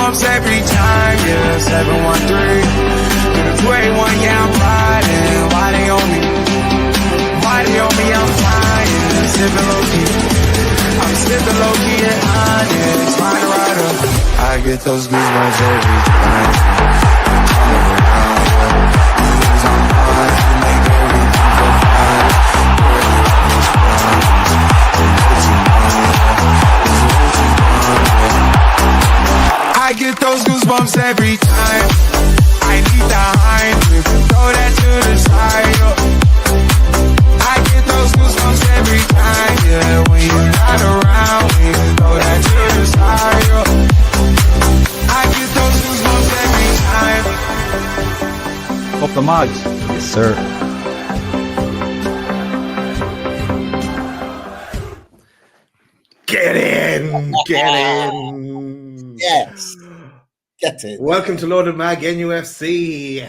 goosebumps every time, yeah, 713. To the 281, yeah, I'm riding. Why they on me? Why they on me? I'm flying, sipping low-key. I'm sipping low-key and honest, find a rider. I get those goosebumps every time. I'm around, yeah. I'm hard, you make everything feel fine. I get those goosebumps every time. I need the hind, throw that to the side. I get those goosebumps every time, yeah. When you're not around, we throw that to the side. I get those goosebumps every time. Up the mags. Yes, sir. Get in. Yes. Get it. Welcome to Loaded Mag NUFC.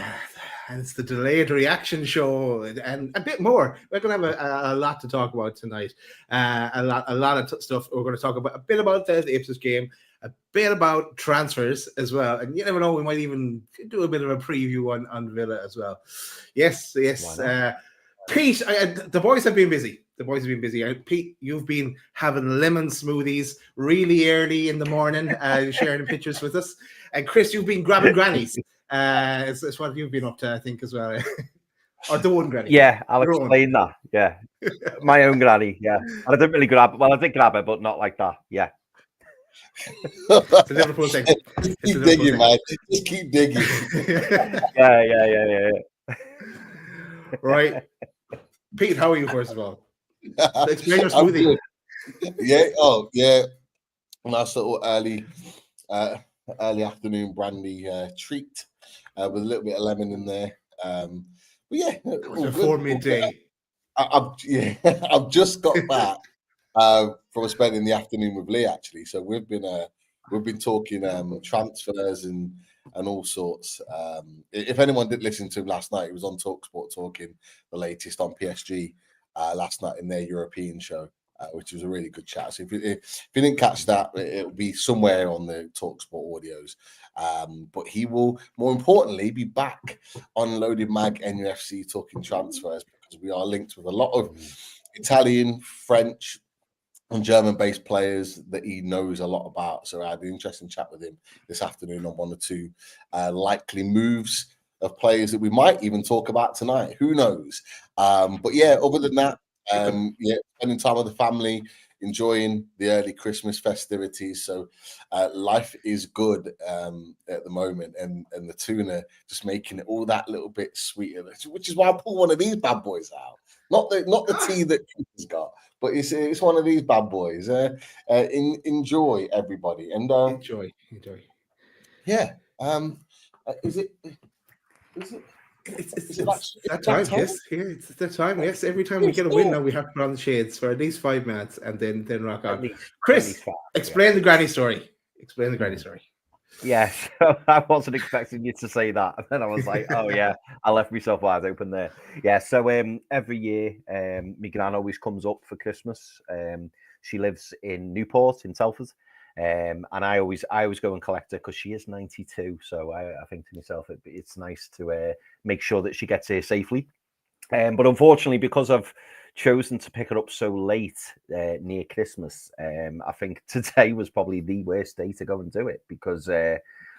And it's the delayed reaction show and a bit more. We're going to have a lot to talk about tonight. A lot of stuff. We're going to talk about a bit about the Ipswich game, a bit about transfers as well. And you never know, we might even do a bit of a preview on Villa as well. Yes. Pete, the boys have been busy. Pete, you've been having lemon smoothies really early in the morning, sharing pictures with us. And Chris, you've been grabbing grannies. It's what you've been up to, I think, as well. Or the one granny. Yeah, I'll explain that. Yeah. My own granny, yeah. And I didn't really grab it. Well, I did grab it, but not like that. Yeah. It's a Liverpool thing. Keep digging, man. Just keep digging. Yeah. Right. Pete, how are you, first of all? Explain your smoothie. Yeah. Nice little early afternoon brandy treat with a little bit of lemon in there. But yeah, before midday. I've just got back from spending the afternoon with Lee, actually. So we've been talking transfers and all sorts. If anyone did listen to him last night, he was on TalkSport talking the latest on PSG last night in their European show, which was a really good chat. So if you didn't catch that, it'll be somewhere on the TalkSport audios. But he will, more importantly, be back on Loaded Mag NUFC talking transfers, because we are linked with a lot of Italian, French, and German-based players that he knows a lot about. So I had an interesting chat with him this afternoon on one or two likely moves of players that we might even talk about tonight. Who knows? But yeah, other than that, spending time with the family, enjoying the early Christmas festivities. So life is good at the moment, and the tuna just making it all that little bit sweeter, which is why I pull one of these bad boys out. Not the tea that Chris got, but it's one of these bad boys. Enjoy, everybody, and enjoy. Yeah. Is it? It's that time. Yes, here it's the time. Yes, every time we get a win now, we have to put on the shades for at least 5 minutes and then rock on. Chris, explain the granny story. Yeah, so I wasn't expecting you to say that. And then I was like, oh yeah, I left myself wide open there. Yeah, so every year, my gran always comes up for Christmas. She lives in Newport in Telford. And I always go and collect her because she is 92. So I think to myself, it's nice to make sure that she gets here safely. But unfortunately, because I've chosen to pick her up so late near Christmas, I think today was probably the worst day to go and do it, because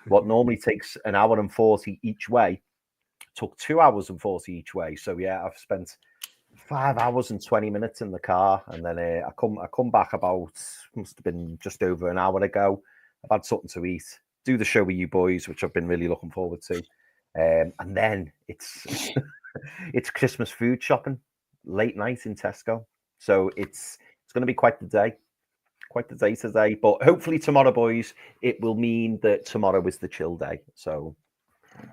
what normally takes an hour and 40 each way took 2 hours and 40 each way. So yeah, I've spent 5 hours and 20 minutes in the car, and then I come back about, must have been just over an hour ago. I've had something to eat, do the show with you boys, which I've been really looking forward to, and then it's it's Christmas food shopping late night in Tesco. So it's going to be quite the day today. But hopefully tomorrow, boys, it will mean that tomorrow is the chill day. So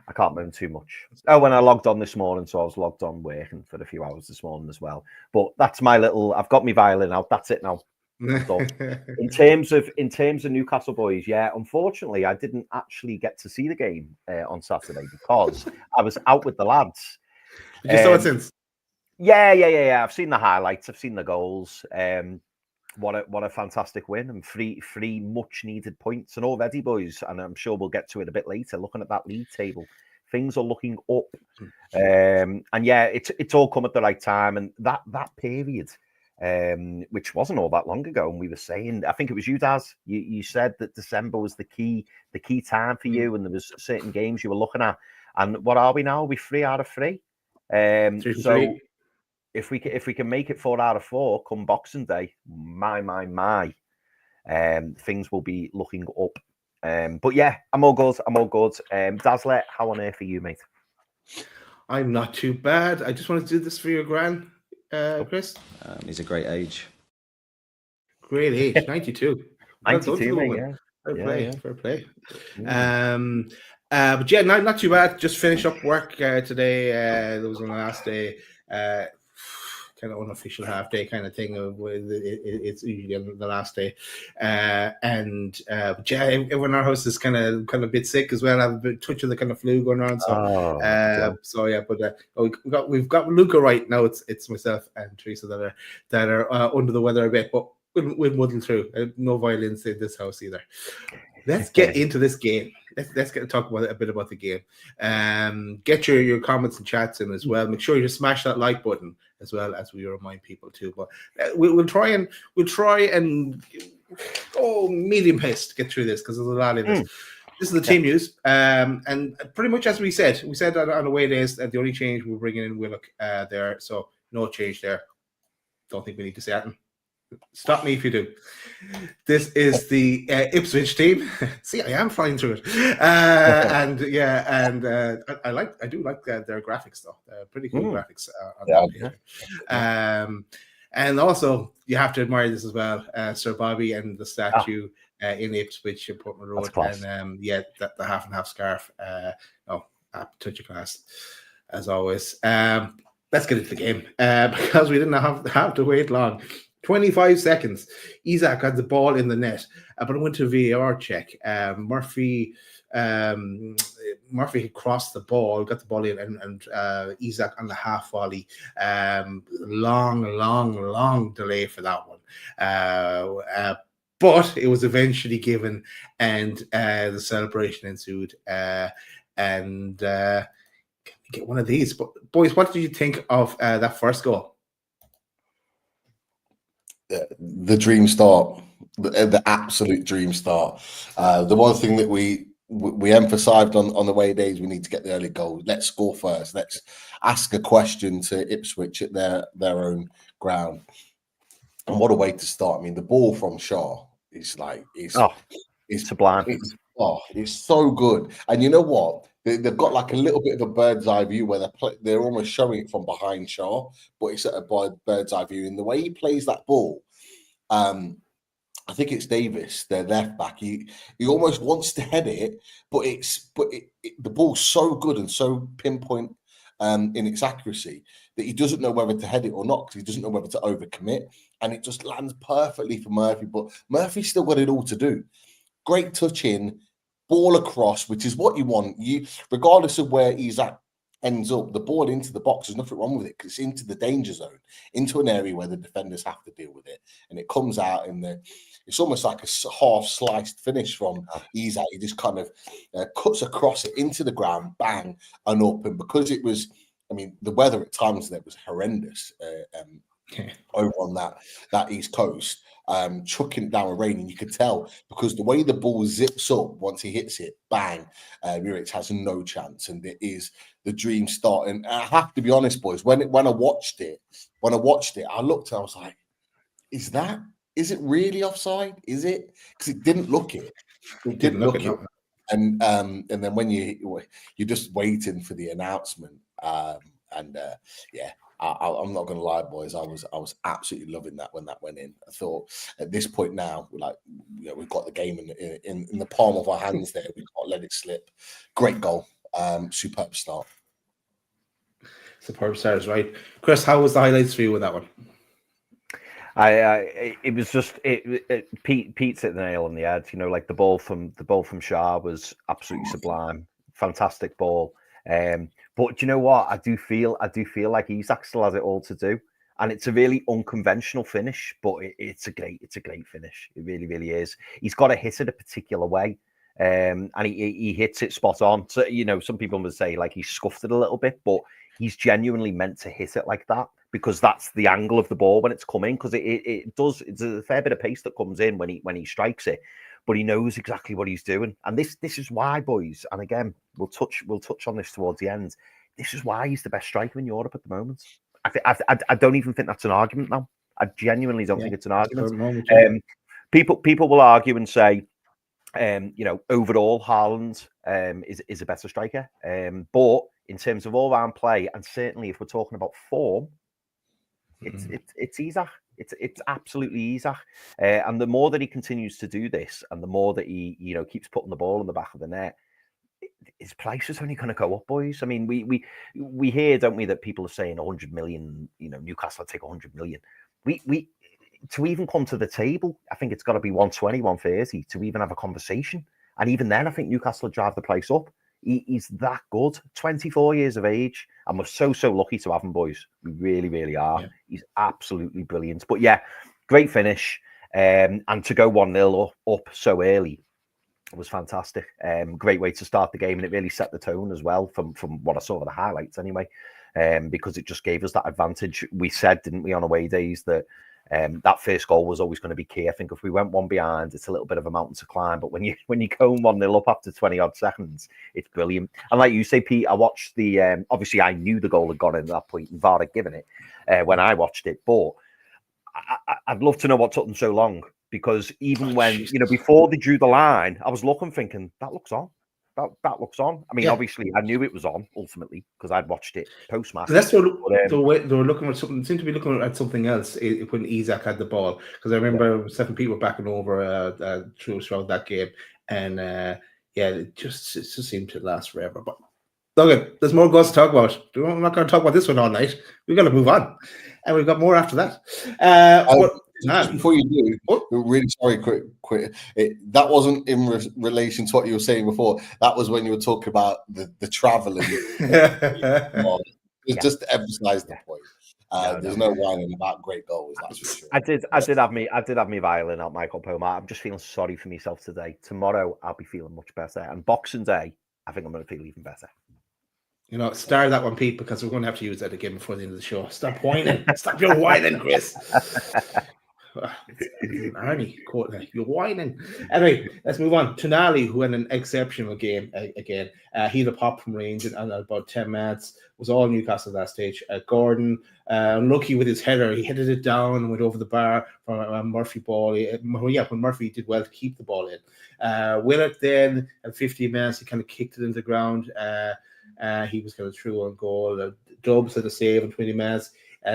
I can't moan too much. Oh, when I logged on this morning, so I was logged on working for a few hours this morning as well. But that's my little. I've got my violin out. That's it now. In terms of Newcastle, boys, yeah. Unfortunately, I didn't actually get to see the game on Saturday because I was out with the lads. Did you saw it since? Yeah. I've seen the highlights. I've seen the goals. what a fantastic win, and three much needed points. And already, boys, and I'm sure we'll get to it a bit later, looking at that league table, things are looking up. And yeah, it's all come at the right time. And that period, which wasn't all that long ago, and we were saying, I think it was you, Daz, you said that December was the key time for you, and there was certain games you were looking at. And what are we now? We're 3 out of 3. So if we can make it 4 out of 4 come Boxing Day, my, things will be looking up. But yeah, I'm all good. Dazzler, how on earth are you, mate? I'm not too bad. I just want to do this for your gran, Chris. He's a great age. Great age, 92. 92, mate, yeah. Fair play. But yeah, not too bad. Just finished up work today. There was on the last day. Kind of unofficial half day kind of thing. It's usually on the last day, and yeah, everyone in our house is kind of a bit sick as well. I have a bit touch of the kind of flu going on. So yeah, but we've got Luca right now. It's myself and Teresa that are under the weather a bit, but we'll muddle through. No violence in this house either. Let's get into this game. Let's get to talk about a bit about the game. Get your comments and chats in as well. Make sure you just smash that like button as well, as we remind people too. But we'll try and go medium pace to get through this, because there's a lot of this. This is the team news, and pretty much as we said on away days that the only change we're bringing in Willock there, so no change there. Don't think we need to say that. Stop me if you do. This is the Ipswich team. See, I am flying through it, and I do like their graphics though. Pretty cool graphics. And also you have to admire this as well, Sir Bobby and the statue in Ipswich in Portman Road, and the half and half scarf. Touch of class as always. Let's get into the game because we didn't have to wait long. 25 seconds. Isak had the ball in the net, but it went to VAR check. Murphy had crossed the ball, got the ball in, and Isak on the half volley. Long delay for that one. But it was eventually given, and the celebration ensued. And can we get one of these? But boys, what did you think of that first goal? The dream start, the absolute dream start. The one thing that we emphasised on the way days, we need to get the early goal. Let's score first. Let's ask a question to Ipswich at their own ground. And what a way to start! I mean, the ball from Shaw is like it's sublime. It's so good. And you know what? They've got like a little bit of a bird's eye view where they're almost showing it from behind Shaw, but it's at a bird's eye view. In the way he plays that ball, I think it's Davis, their left back. He almost wants to head it, but the ball's so good and so pinpoint in its accuracy that he doesn't know whether to head it or not, because he doesn't know whether to overcommit, and it just lands perfectly for Murphy. But Murphy's still got it all to do. Great touch in. Ball across, which is what you want. Regardless of where Isak ends up, the ball into the box, there's nothing wrong with it, because it's into the danger zone, into an area where the defenders have to deal with it, and it comes out it's almost like a half sliced finish from Isak. He just kind of cuts across it into the ground, bang, and up. And because it was, I mean, the weather at times there was horrendous over on that East Coast. Chucking it down with rain, and you could tell because the way the ball zips up once he hits it, bang, Muric has no chance, and it is the dream start. And I have to be honest, boys, when I watched it, I looked and I was like, is it really offside? Is it? Because it didn't look it. It didn't look it. And then when you're just waiting for the announcement, I'm not going to lie, boys. I was absolutely loving that when that went in. I thought at this point now, we've got the game in the palm of our hands. There, we can't let it slip. Great goal, superb start. Superb start is right. Chris, how was the highlights for you with that one? It was just Pete hit the nail on the head. Like the ball from Shaw was absolutely sublime, fantastic ball. But do you know what? I do feel like Isak still has it all to do. and it's a really unconventional finish, but it's a great finish. It really, really is. He's got to hit it a particular way, and he hits it spot on. So some people would say like he scuffed it a little bit, but he's genuinely meant to hit it like that because that's the angle of the ball when it's coming. Because it's a fair bit of pace that comes in when he strikes it, but he knows exactly what he's doing. And this is why, boys. And again, we'll touch on this towards the end. This is why he's the best striker in Europe at the moment. I don't even think that's an argument now. I genuinely don't think it's an argument. People will argue and say, overall, Haaland is a better striker. But in terms of all-round play, and certainly if we're talking about form, it's Isak. It's absolutely Isak. And the more that he continues to do this, and the more that he keeps putting the ball in the back of the net, his price is only going to go up, boys. I mean, we hear, don't we, that people are saying 100 million. Newcastle will take 100 million. We to even come to the table, I think it's got to be 120, 130 to even have a conversation. And even then, I think Newcastle will drive the price up. He's that good. 24 years of age, and we're so lucky to have him, boys. We really, really are. Yeah. He's absolutely brilliant. But yeah, great finish, and to go 1-0 up so early was fantastic. Great way to start the game, and it really set the tone as well from what I saw of the highlights anyway, because it just gave us that advantage. We said, didn't we, on away days that that first goal was always going to be key. I think if we went one behind, it's a little bit of a mountain to climb, but when you go 1-0 up after 20 odd seconds, it's brilliant. And like you say, Pete, I watched the obviously I knew the goal had gone in at that point and VAR had given it when I watched it, but I'd love to know what took them so long. Because even when, before they drew the line, I was looking, thinking, that looks on. That looks on. I mean, obviously, I knew it was on, ultimately, because I'd watched it post-match. That's what they were looking at something. Seemed to be looking at something else when Isak had the ball. Because I remember 7 people were backing over throughout that game. And, it just seemed to last forever. But, okay, there's more goals to talk about. I'm not going to talk about this one all night. We've got to move on. And we've got more after that. Just before you do, really sorry, quick. That wasn't in relation to what you were saying before. That was when you were talking about the travelling. Just to emphasise the point. There's no whining about great goals. That's for sure. I did have me violin out, Michael Pomar. I'm just feeling sorry for myself today. Tomorrow I'll be feeling much better, and Boxing Day I think I'm going to feel even better. Star that one, Pete, because we're going to have to use that again before the end of the show. Stop whining. Stop your whining, Chris. Arnie, you're whining. Anyway, let's move on. Tonali, who had an exceptional game again. He had a pop from range and about 10 minutes. Was all Newcastle at that stage. Gordon, lucky with his header. He headed it down and went over the bar from a Murphy ball. When Murphy did well to keep the ball in. Willett then, at 15 minutes, he kind of kicked it into the ground. He was kind of through on goal. Dubs had a save in 20 minutes.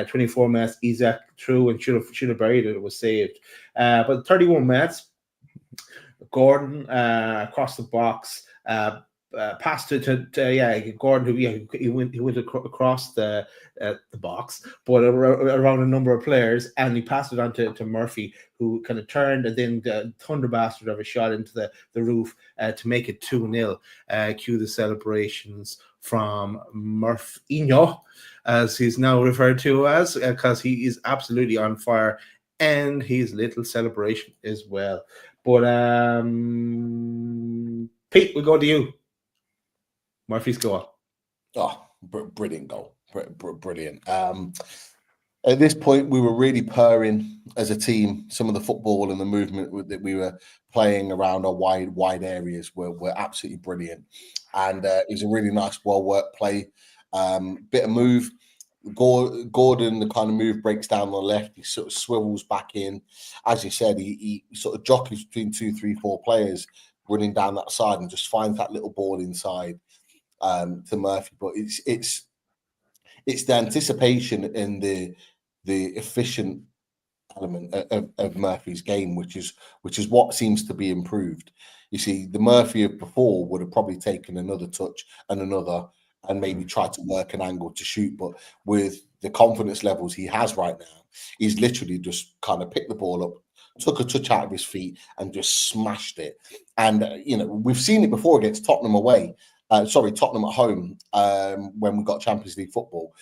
24 minutes, Isak through and should have buried it. It was saved. But 31 minutes, Gordon across the box, passed to Gordon, who he went across the box, but around a number of players, and he passed it on to Murphy, who kind of turned and then the thunder bastard of a shot into the roof to make it 2-0. Cue the celebrations from Murphinho, as he's now referred to as, because he is absolutely on fire, and his little celebration as well. But Pete, we'll go to you. Murphy's goal. Oh, brilliant goal. Brilliant. At this point, we were really purring as a team. Some of the football and the movement that we were playing around our wide areas were absolutely brilliant. And it was a really nice, well-worked play. Bit of move. Gordon, the kind of move breaks down on the left. He sort of swivels back in. As you said, he sort of jockeys between 2, 3, 4 players running down that side and just finds that little ball inside to Murphy. But it's the anticipation and the efficient element of Murphy's game, which is what seems to be improved. You see, the Murphy of before would have probably taken another touch and another, and maybe tried to work an angle to shoot. But with the confidence levels he has right now, he's literally just kind of picked the ball up, took a touch out of his feet, and just smashed it. And we've seen it before against Tottenham away. Tottenham at home when we got Champions League football.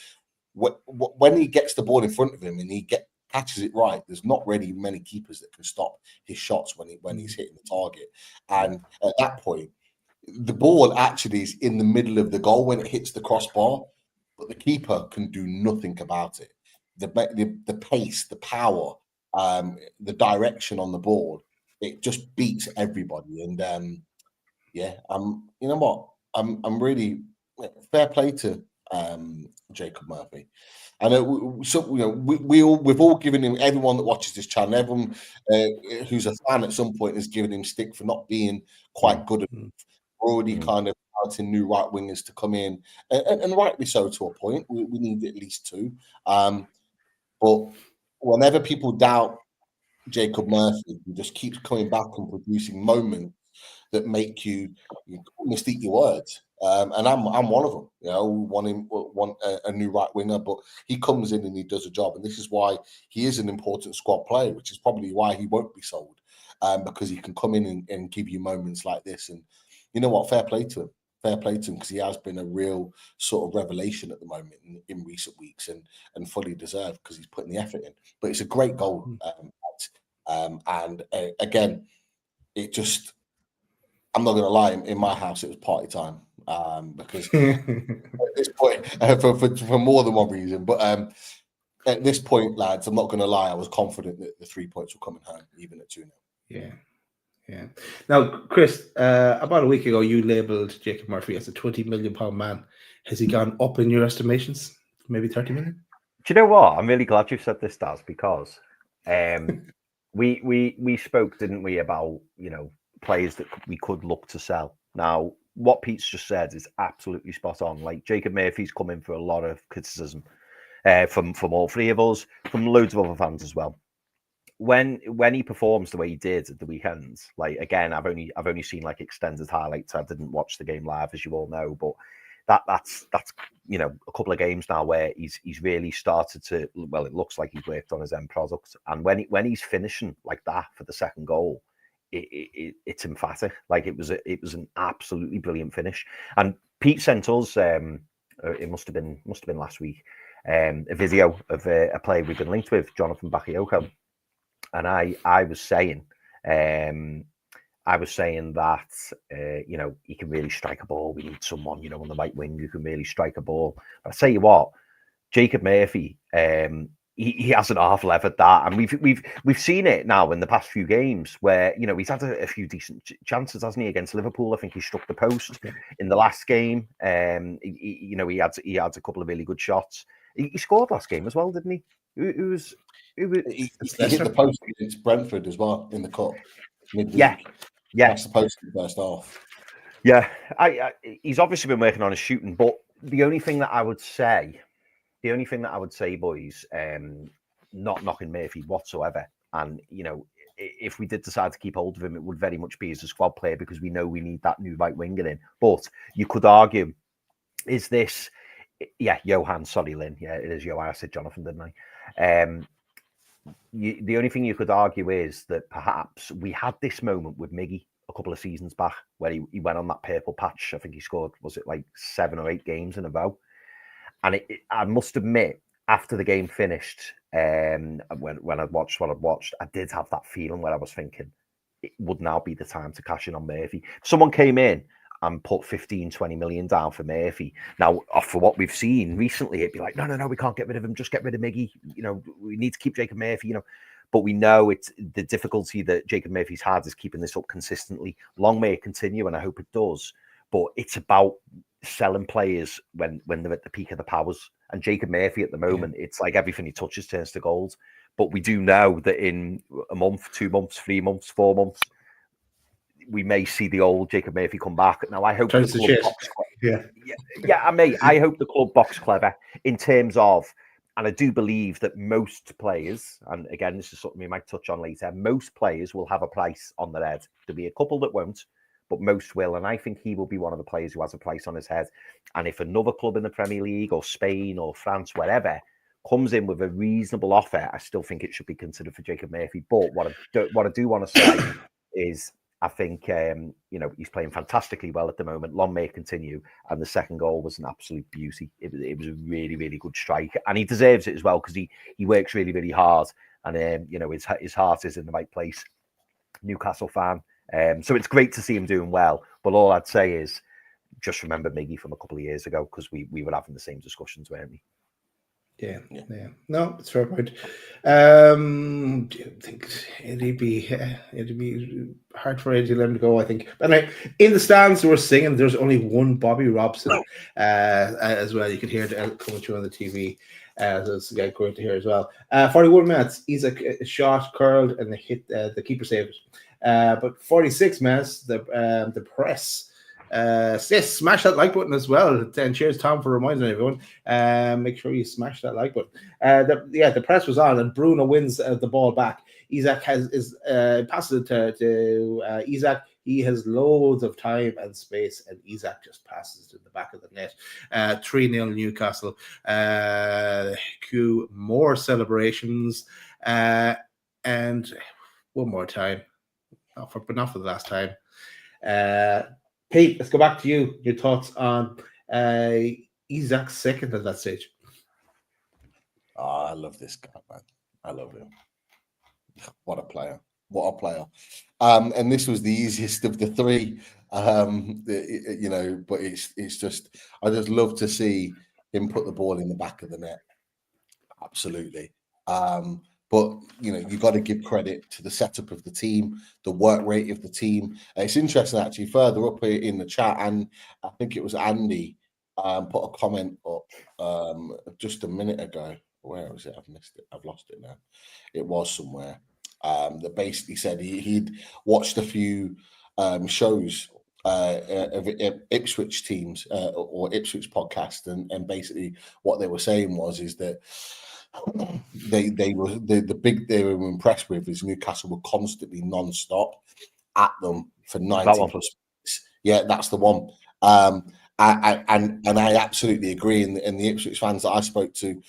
when he gets the ball in front of him and he catches it right, there's not really many keepers that can stop his shots when he's hitting the target. And at that point, the ball actually is in the middle of the goal when it hits the crossbar, but the keeper can do nothing about it. The pace, the power, the direction on the ball, it just beats everybody. And you know what? I'm really fair play to Jacob Murphy. I know, we've all given him, everyone that watches this channel, everyone who's a fan at some point has given him stick for not being quite good. We're already kind of touting new right wingers to come in, and rightly so to a point. We need at least two. But whenever people doubt Jacob Murphy, he just keeps coming back and producing moments that make you almost eat your words. And I'm one of them. We want a new right winger, but he comes in and he does a job. And this is why he is an important squad player, which is probably why he won't be sold, because he can come in and give you moments like this. And you know what? Fair play to him. Fair play to him, because he has been a real sort of revelation at the moment in recent weeks, and fully deserved, because he's putting the effort in. But it's a great goal. And again, it just, I'm not going to lie, in my house, it was party time, because at this point, for more than one reason, but at this point, lads, I'm not going to lie, I was confident that the 3 points were coming home, even at 2-0. Yeah. Now, Chris, about a week ago, you labelled Jacob Murphy as a £20 million man. Has he gone up in your estimations? Maybe 30 million? Do you know what? I'm really glad you've said this, Daz, because we spoke, didn't we, about, players that we could look to sell. Now, what Pete's just said is absolutely spot on. Like, Jacob Murphy's come in for a lot of criticism from all three of us, from loads of other fans as well. When he performs the way he did at the weekends, like, again, I've only seen like extended highlights. I didn't watch the game live, as you all know, but that's a couple of games now where he's really started to, well, it looks like he's worked on his end product. And when he's finishing like that for the second goal, it's emphatic. Like, it was an absolutely brilliant finish. And Pete sent us, it must have been last week, a video of a player we've been linked with, Jonathan Bakayoko. And I was saying that he can really strike a ball. We need someone, on the right wing who can really strike a ball. But I tell you what, Jacob Murphy, he hasn't half levered that, and we've seen it now in the past few games where he's had a few decent chances, hasn't he? Against Liverpool, I think he struck the post in the last game. He had a couple of really good shots. He scored last game as well, didn't he? He hit the post against Brentford as well in the cup. Midweek. Yeah. That's the post in the first half. Yeah, he's obviously been working on his shooting, but the only thing that I would say, boys, not knocking Murphy whatsoever, and if we did decide to keep hold of him, it would very much be as a squad player, because we know we need that new right winger in. But you could argue, is this? Yeah, Johan. Sorry, Lynn. Yeah, it is Johan. I said Jonathan, didn't I? The only thing you could argue is that perhaps we had this moment with Miggy a couple of seasons back where he went on that purple patch. I think he scored, was it like 7 or 8 games in a row? And I must admit, after the game finished, when I'd watched what I'd watched, I did have that feeling where I was thinking it would now be the time to cash in on Murphy. If someone came in and put 15-20 million down for Murphy. Now, for what we've seen recently, it'd be like, no, we can't get rid of him. Just get rid of Miggy. We need to keep Jacob Murphy, But we know it's the difficulty that Jacob Murphy's had is keeping this up consistently. Long may it continue, and I hope it does. But it's about selling players when they're at the peak of the powers. And Jacob Murphy at the moment, it's like everything he touches turns to gold. But we do know that in a month, 2 months, 3 months, 4 months, we may see the old Jacob Murphy come back. Now, I hope the club box I hope the club box clever in terms of, and I do believe that most players, and again, this is something we might touch on later, most players will have a price on their head. There'll be a couple that won't, but most will. And I think he will be one of the players who has a price on his head. And if another club in the Premier League or Spain or France, wherever, comes in with a reasonable offer, I still think it should be considered for Jacob Murphy. But what I do want to say is, I think, he's playing fantastically well at the moment. Long may it continue. And the second goal was an absolute beauty. It was a really, really good strike. And he deserves it as well because he works really, really hard. And, his heart is in the right place. Newcastle fan. So it's great to see him doing well. But all I'd say is just remember Miggy from a couple of years ago because we were having the same discussions, weren't we? Yeah. No, it's a fair point. Do you think it'd be hard for Eddie to let him go? I think. Anyway, in the stands, we're singing. There's only one Bobby Robson as well. You can hear it coming through on the TV. So it's great to hear as well. 41 minutes. Isak shot curled and the keeper saved it. But 46 minutes. The press. Yes, smash that like button as well. And cheers, Tom, for reminding everyone. Make sure you smash that like button. The press was on, and Bruno wins the ball back. Isak passes it to Isak. He has loads of time and space, and Isak just passes to the back of the net. 3-0 Newcastle. Cue more celebrations, and one more time, but not for the last time. Pete, let's go back to you. Your thoughts on Isak's second at that stage? Oh, I love this guy, man. I love him. What a player. What a player. And this was the easiest of the three, but it's just, I just love to see him put the ball in the back of the net. Absolutely. But, you got to give credit to the setup of the team, the work rate of the team. It's interesting, actually, further up here in the chat, and I think it was Andy put a comment up just a minute ago. Where was it? I've missed it. I've lost it now. It was somewhere that basically said he'd watched a few shows of Ipswich teams or Ipswich podcast, and basically what they were saying is that they were impressed with is Newcastle were constantly non-stop at them for 90 plus minutes. Yeah, that's the one. I absolutely agree, and the Ipswich fans that I spoke to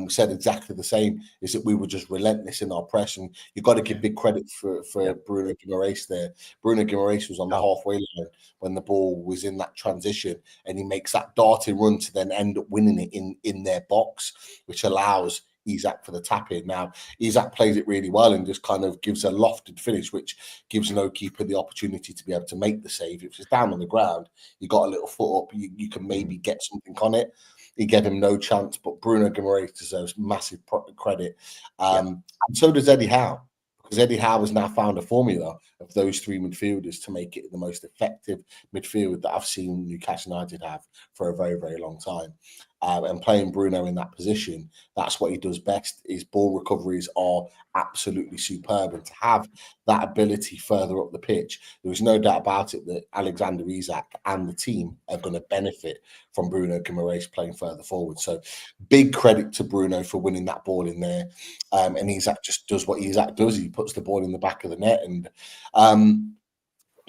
said exactly the same. Is that we were just relentless in our press, and you've got to give big credit for Bruno Guimaraes there. Bruno Guimaraes was on the halfway line when the ball was in that transition, and he makes that darting run to then end up winning it in their box, which allows Isak for the tap in. Now, Isak plays it really well and just kind of gives a lofted finish, which gives no keeper the opportunity to be able to make the save. If it's down on the ground, you got a little foot up, you can maybe get something on it. He gave him no chance, but Bruno Guimaraes deserves massive credit. And so does Eddie Howe, because Eddie Howe has now found a formula of those three midfielders to make it the most effective midfield that I've seen Newcastle United have for a very, very long time. And playing Bruno in that position, that's what he does best. His ball recoveries are absolutely superb, and to have that ability further up the pitch, there is no doubt about it that Alexander Isak and the team are going to benefit from Bruno Guimaraes playing further forward. So big credit to Bruno for winning that ball in there. And Isak just does what Isak does. He puts the ball in the back of the net, and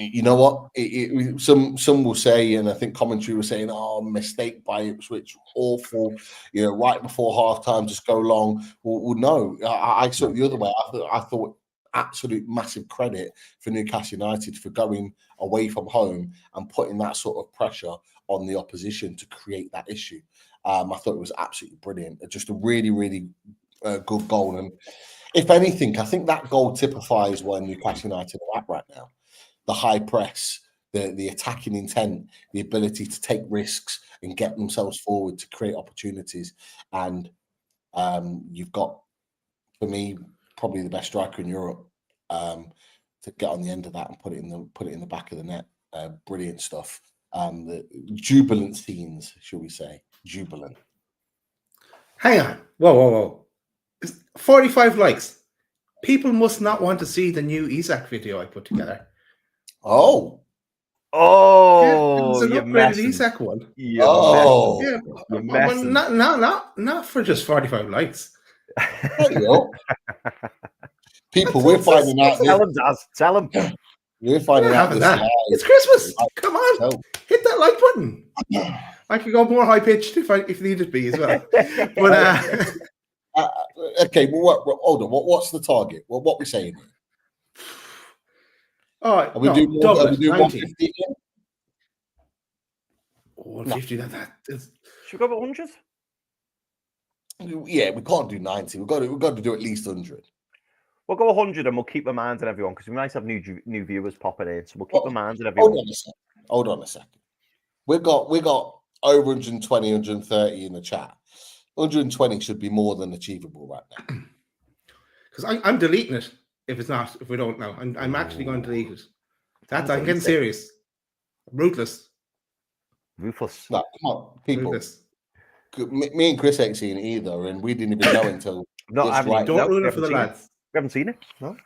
you know what? Some will say, and I think commentary was saying, "Oh, mistake by Ipswich, awful." Right before half time, just go long. Well, no, I saw it the other way. I thought absolute massive credit for Newcastle United for going away from home and putting that sort of pressure on the opposition to create that issue. I thought it was absolutely brilliant. Just a really, really good goal. And if anything, I think that goal typifies where Newcastle United are at right now. The high press, the attacking intent, the ability to take risks and get themselves forward to create opportunities. And you've got, for me, probably the best striker in Europe to get on the end of that and put it in the back of the net. Brilliant stuff. The jubilant scenes, shall we say? Jubilant. Hang on. Whoa. 45 likes. People must not want to see the new Isak video I put together. Oh, it's an upgraded Isak one. Not for just 45 likes. There you go. People, we're finding out. Tell them. We're finding out that it's Christmas. Come on, hit that like button. I could go more high pitched if needed be as well. But okay, well, hold on. What's the target? Well, what we're saying here? Oh, Are we no, doing double are we it, doing 90. 150 again? 150, that is... Should we go with 100? Yeah, we can't do 90. We've got to do at least 100. We'll go 100 and we'll keep reminding everyone because we might have new viewers popping in. So we'll keep reminding everyone. Hold on a second. We got over 120, 130 in the chat. 120 should be more than achievable right now. Because I'm deleting it if we don't know. I'm actually going to delete it. I'm getting serious. Ruthless. Ruthless. No, come on, people. Ruthless. Me and Chris ain't seen it either, and we didn't even know until. Don't ruin it for the lads. We haven't seen it. No.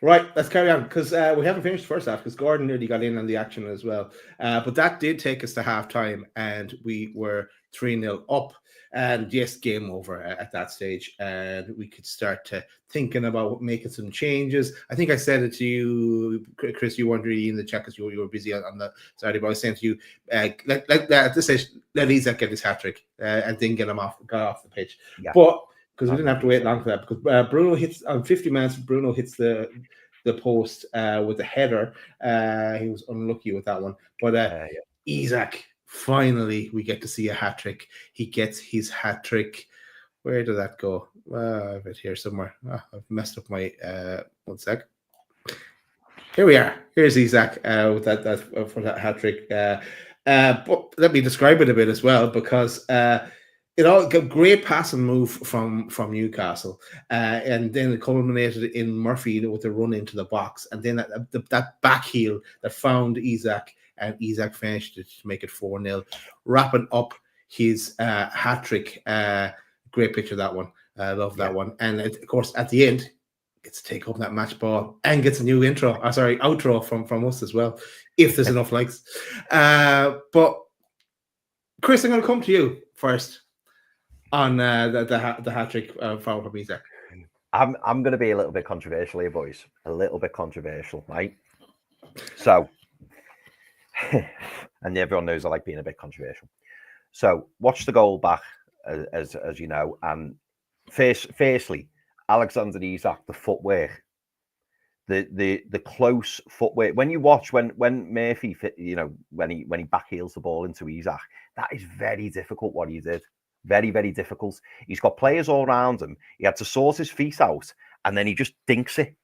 Right, let's carry on because we haven't finished the first half because Gordon nearly got in on the action as well. But that did take us to half time and we were 3-0 up. And yes, game over at that stage. And we could start to thinking about making some changes. I think I said it to you, Chris, you weren't really in the chat because you were busy on the Saturday, but I was saying to you, at this stage, let Isak get his hat-trick and then got off the pitch. Yeah. But because we didn't have to wait long for that because Bruno hits on 50 minutes, Bruno hits the post with a header. He was unlucky with that one. But Isak, finally, we get to see a hat-trick. He gets his hat-trick. Where did that go? I have it here somewhere. I've messed up my... one sec. Here we are. Here's Isak with that for that hat-trick. But let me describe it a bit as well because... it all got great pass and move from Newcastle, and then it culminated in Murphy with a run into the box, and then that back heel that found Isak, and Isak finished it to make it 4-0, wrapping up his hat trick. Great picture that one. I love that one, and of course at the end gets to take up that match ball and gets a new outro from us as well, if there's enough likes. But Chris, I'm going to come to you first. On the hat trick from Isak. I'm going to be a little bit controversial here, boys. A little bit controversial, right? So, and everyone knows I like being a bit controversial. So, watch the goal back, as you know, and firstly, Alexander Isak, the footwork, the close footwork. When you watch when Murphy, when he backheels the ball into Isak, that is very difficult what he did. Very, very difficult. He's got players all around him. He had to sort his feet out, and then he just dinks it,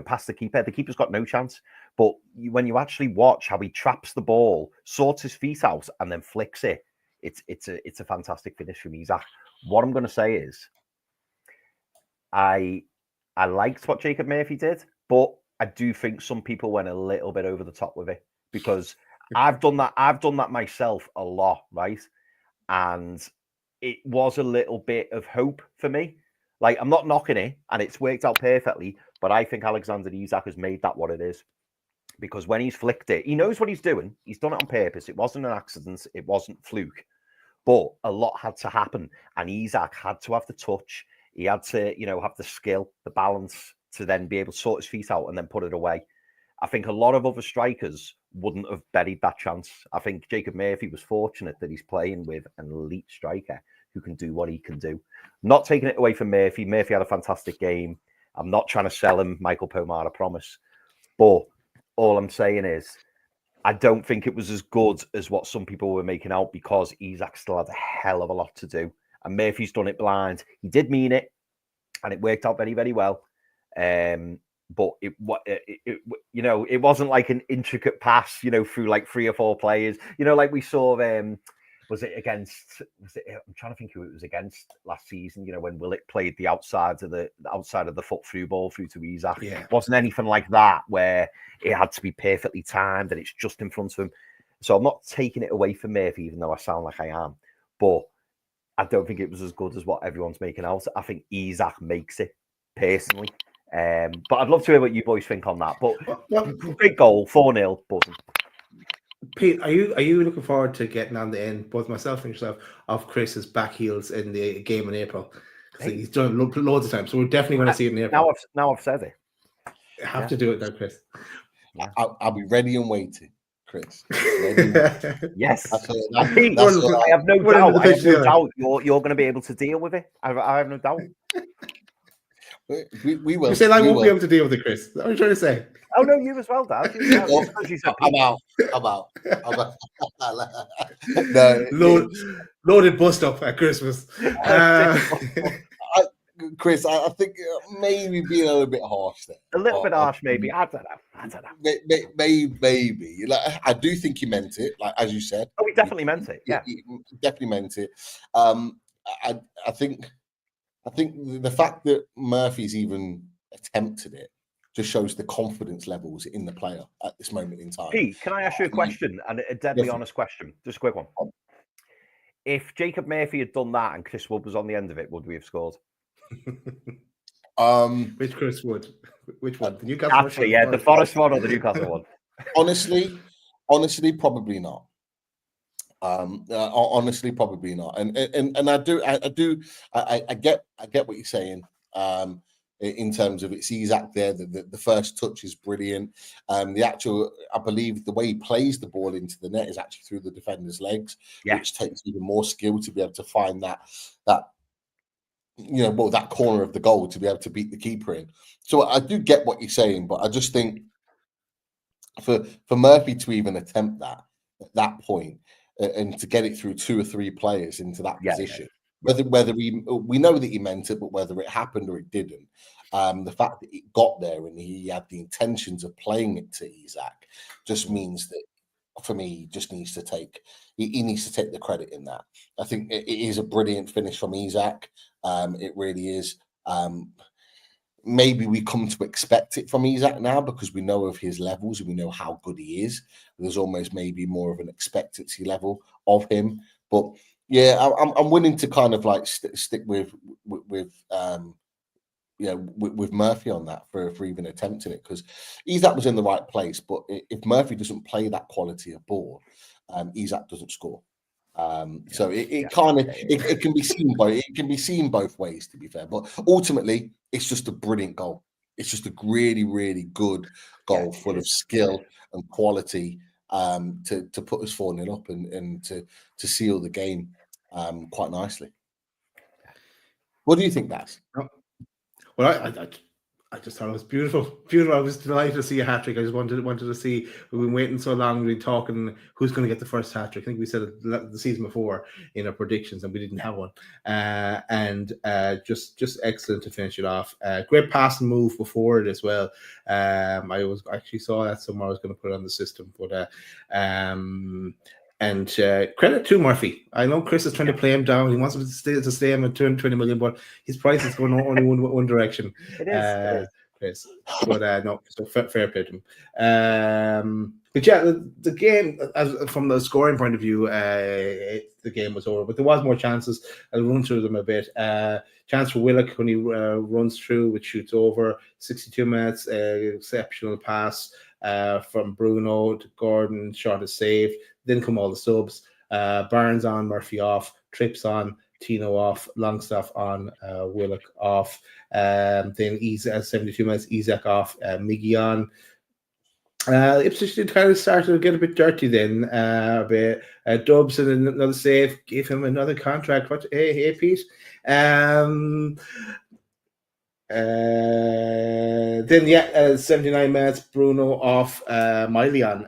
past the keeper. The keeper's got no chance. But when you actually watch how he traps the ball, sorts his feet out, and then flicks it, it's a fantastic finish from Isak. What I'm going to say is, I liked what Jacob Murphy did, but I do think some people went a little bit over the top with it because I've done that myself a lot, right? And it was a little bit of hope for me. Like, I'm not knocking it, and it's worked out perfectly, but I think Alexander Isak has made that what it is. Because when he's flicked it, he knows what he's doing. He's done it on purpose. It wasn't an accident. It wasn't fluke. But a lot had to happen, and Isak had to have the touch. He had to, have the skill, the balance to then be able to sort his feet out and then put it away. I think a lot of other strikers wouldn't have buried that chance. I think Jacob Murphy was fortunate that he's playing with an elite striker who can do what he can do. Not taking it away from Murphy. Murphy had a fantastic game. I'm not trying to sell him Michael Pomar, I promise. But all I'm saying is I don't think it was as good as what some people were making out because Isak still had a hell of a lot to do. And Murphy's done it blind. He did mean it, and it worked out very, very well. But it wasn't like an intricate pass, through like 3 or 4 players. Like we saw. I'm trying to think who it was against last season. When Willock played the outside of the foot through ball through to Isak. Yeah. It wasn't anything like that where it had to be perfectly timed and it's just in front of him. So I'm not taking it away from Murphy, even though I sound like I am. But I don't think it was as good as what everyone's making out. I think Isak makes it personally. But I'd love to hear what you boys think on that. But great goal, 4-0, buzzing. Pete, are you looking forward to getting on the end, both myself and yourself, of Chris's back heels in the game in April? Because he's done it loads of times, so we're definitely going to see it in April. Now I've said it. You have to do it now, Chris. Yeah. I'll be ready and waiting, Chris. Yes. I have no doubt. You're going to be able to deal with it. I have no doubt. We will. You said I we won't will. be able to deal with it, Chris. What are you trying to say? Oh no, you as well, Dad. You as well. Just 'cause you said I'm out. No, Loaded bust up at Christmas. Chris, I think maybe being a little bit harsh there. a little bit harsh, maybe. I don't know. Maybe. Like, I do think he meant it. Like as you said. Oh, he definitely meant it. Yeah, he definitely meant it. I think the fact that Murphy's even attempted it just shows the confidence levels in the player at this moment in time. Pete, can I ask you a question? And a deadly honest question. Just a quick one. If Jacob Murphy had done that and Chris Wood was on the end of it, would we have scored? Which Chris Wood? Which one? The Newcastle one? Actually, yeah, the Forest one or the Newcastle one? Honestly, probably not. Honestly, probably not. And I get what you're saying. In terms of it's Isak there, the first touch is brilliant. The actual, I believe, the way he plays the ball into the net is actually through the defender's legs, which takes even more skill to be able to find that corner of the goal to be able to beat the keeper in. So I do get what you're saying, but I just think for Murphy to even attempt that at that point and to get it through 2 or 3 players into that position. Whether we know that he meant it, but whether it happened or it didn't, the fact that it got there and he had the intentions of playing it to Isak just means that for me, he just needs to take the credit in that. I think it is a brilliant finish from Isak. It really is. Maybe we come to expect it from Isak now because we know of his levels and we know how good he is. There's almost maybe more of an expectancy level of him, but. Yeah, I'm willing to kind of like stick with Murphy on that for even attempting it because Isak was in the right place. But if Murphy doesn't play that quality of ball, Isak doesn't score. So it can be seen both ways, to be fair. But ultimately, it's just a brilliant goal. It's just a really, really good goal full of skill and quality to put us 4-0 up and to seal the game quite nicely. What do you think, Baz? Well, I just thought it was beautiful. I was delighted to see a hat trick. I just wanted to see. We've been waiting so long. We've been talking who's going to get the first hat trick. I think we said it the season before in our predictions, and we didn't have one. Just excellent to finish it off. Great pass and move before it as well. I actually saw that somewhere. I was going to put it on the system, but and credit to Murphy. I know Chris is trying to play him down. He wants him to stay him at 20 million, but his price is going only one direction. It is. Chris. But no, so fair play to him. But yeah, the game, from the scoring point of view, the game was over. But there was more chances. I'll run through them a bit. Chance for Willock when he runs through, which shoots over. 62 minutes, exceptional pass from Bruno to Gordon. Shot is saved. Then come all the subs. Barnes on, Murphy off, Trips on, Tino off, Longstaff on, Willock off. Then 72 minutes, Isak off, Miggy on. Ipswich did kind of start to get a bit dirty then. Dubs and another save, gave him another contract. Hey, Pete. Then 79 minutes, Bruno off, Miley on.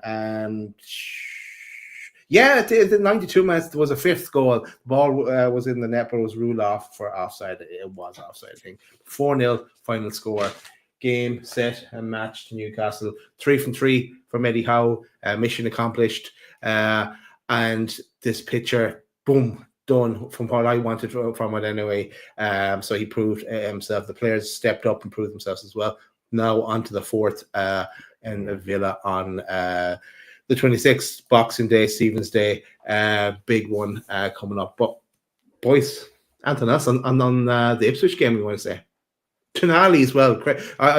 The 92 minutes there was a 5th goal. The ball was in the net, but it was ruled off for offside. It was offside, I think. 4-0 final score. Game, set, and match to Newcastle. 3 from 3 from Eddie Howe. Mission accomplished. And this picture, boom, done from what I wanted from it anyway. So he proved himself. The players stepped up and proved themselves as well. Now on to the 4th in Villa on the 26th, Boxing Day, Stephen's Day. Big one coming up. But boys, Antonas, on the Ipswich game, we want to say. Tonali as well.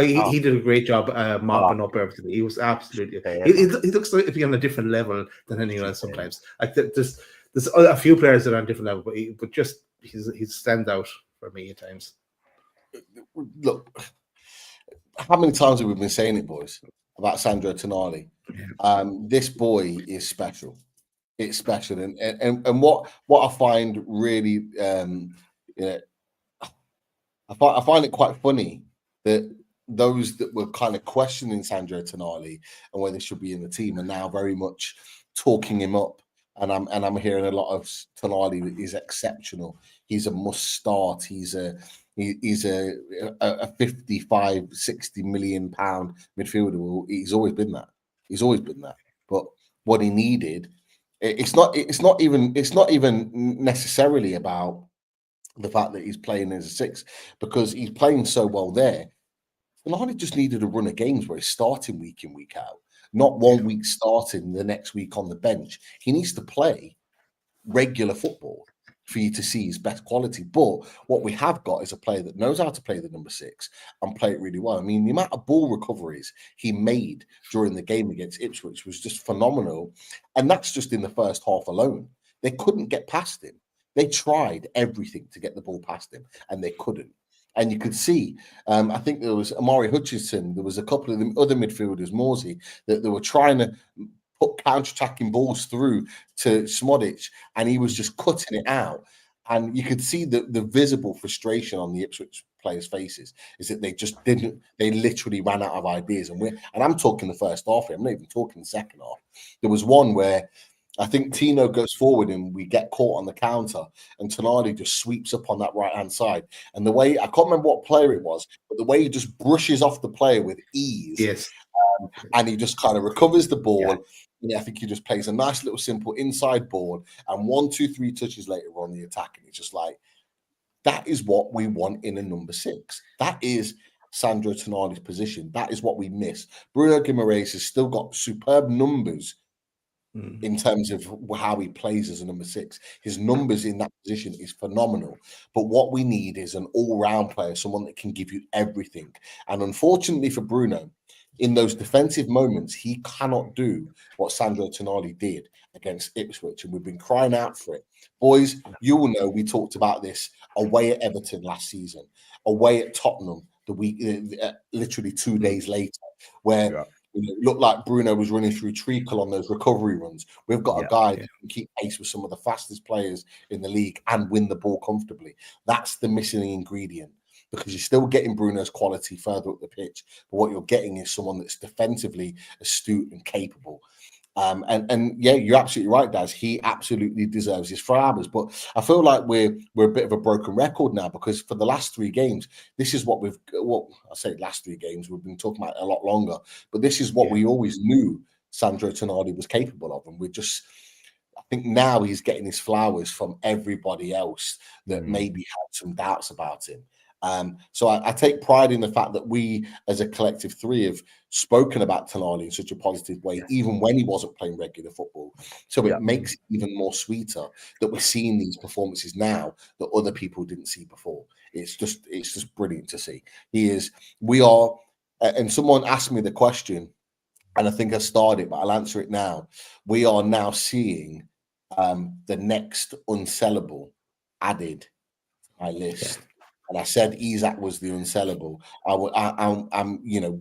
He did a great job mopping up everything. He was absolutely. He looks like to be on a different level than anyone else sometimes. Like there's a few players that are on a different level, but just he's stand out for me at times. Look, how many times have we been saying it, boys, about Sandro Tonali? This boy is special. It's special, and what I find really, I find it quite funny that those that were kind of questioning Sandro Tonali and whether he should be in the team are now very much talking him up. And I'm hearing a lot of Tonali is exceptional. He's a must start. He's a 55, 60 million pound midfielder. Well, he's always been that. He's always been that. But what he needed, it's not even necessarily about the fact that he's playing as a 6, because he's playing so well there. Tonali just needed a run of games where he's starting week in, week out, not 1 week starting, the next week on the bench. He needs to play regular football for you to see his best quality. But what we have got is a player that knows how to play the number 6 and play it really well. I mean, the amount of ball recoveries he made during the game against Ipswich was just phenomenal. And that's just in the first half alone. They couldn't get past him. They tried everything to get the ball past him, and they couldn't. And you could see, I think there was Amari Hutchinson, there was a couple of the other midfielders, Morsey, that they were trying to put counter-attacking balls through to Smodic, and he was just cutting it out. And you could see the visible frustration on the Ipswich players' faces, is that they just didn't, they literally ran out of ideas. And I'm talking the first half here, I'm not even talking the second half. There was one where I think Tino goes forward and we get caught on the counter, and Tonali just sweeps up on that right-hand side. And the way, I can't remember what player it was, but the way he just brushes off the player with ease. Yes. And he just kind of recovers the ball. Yeah, I think he just plays a nice little simple inside ball, and 1, 2, 3 touches later on the attack. And it's just like, that is what we want in a number 6. That is Sandro Tonali's position. That is what we miss. Bruno Guimaraes has still got superb numbers in terms of how he plays as a number 6. His numbers in that position is phenomenal. But what we need is an all-round player, someone that can give you everything. And unfortunately for Bruno, in those defensive moments, he cannot do what Sandro Tonali did against Ipswich, and we've been crying out for it. Boys, you will know we talked about this away at Everton last season, away at Tottenham the week, literally 2 days later, where it looked like Bruno was running through treacle on those recovery runs. We've got a guy that can keep pace with some of the fastest players in the league and win the ball comfortably. That's the missing ingredient, because you're still getting Bruno's quality further up the pitch, but what you're getting is someone that's defensively astute and capable. And yeah, you're absolutely right, Daz. He absolutely deserves his flowers. But I feel like we're a bit of a broken record now, because for the last 3 games, this is what I say last 3 games, we've been talking about it a lot longer, but this is what we always knew Sandro Tonali was capable of. And I think now he's getting his flowers from everybody else that maybe had some doubts about him. So I take pride in the fact that we, as a collective 3, have spoken about Tonali in such a positive way, even when he wasn't playing regular football. So it makes it even more sweeter that we're seeing these performances now that other people didn't see before. It's just brilliant to see. And someone asked me the question, and I think I started, but I'll answer it now. We are now seeing the next unsellable added to my list. And I said Isak was the unsellable.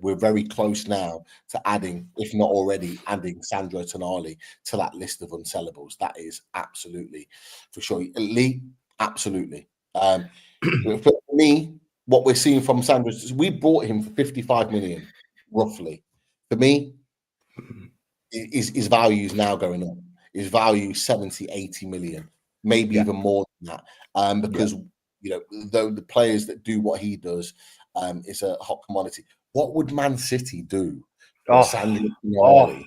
We're very close now to adding, if not already, adding Sandro Tonali to that list of unsellables. That is absolutely for sure. Lee, absolutely. For me, what we're seeing from Sandro, we bought him for 55 million, roughly. For me, his value is now going up. His value is 70, 80 million, maybe even more than that. Because though the players that do what he does is a hot commodity. What would Man City do Sandro Tonali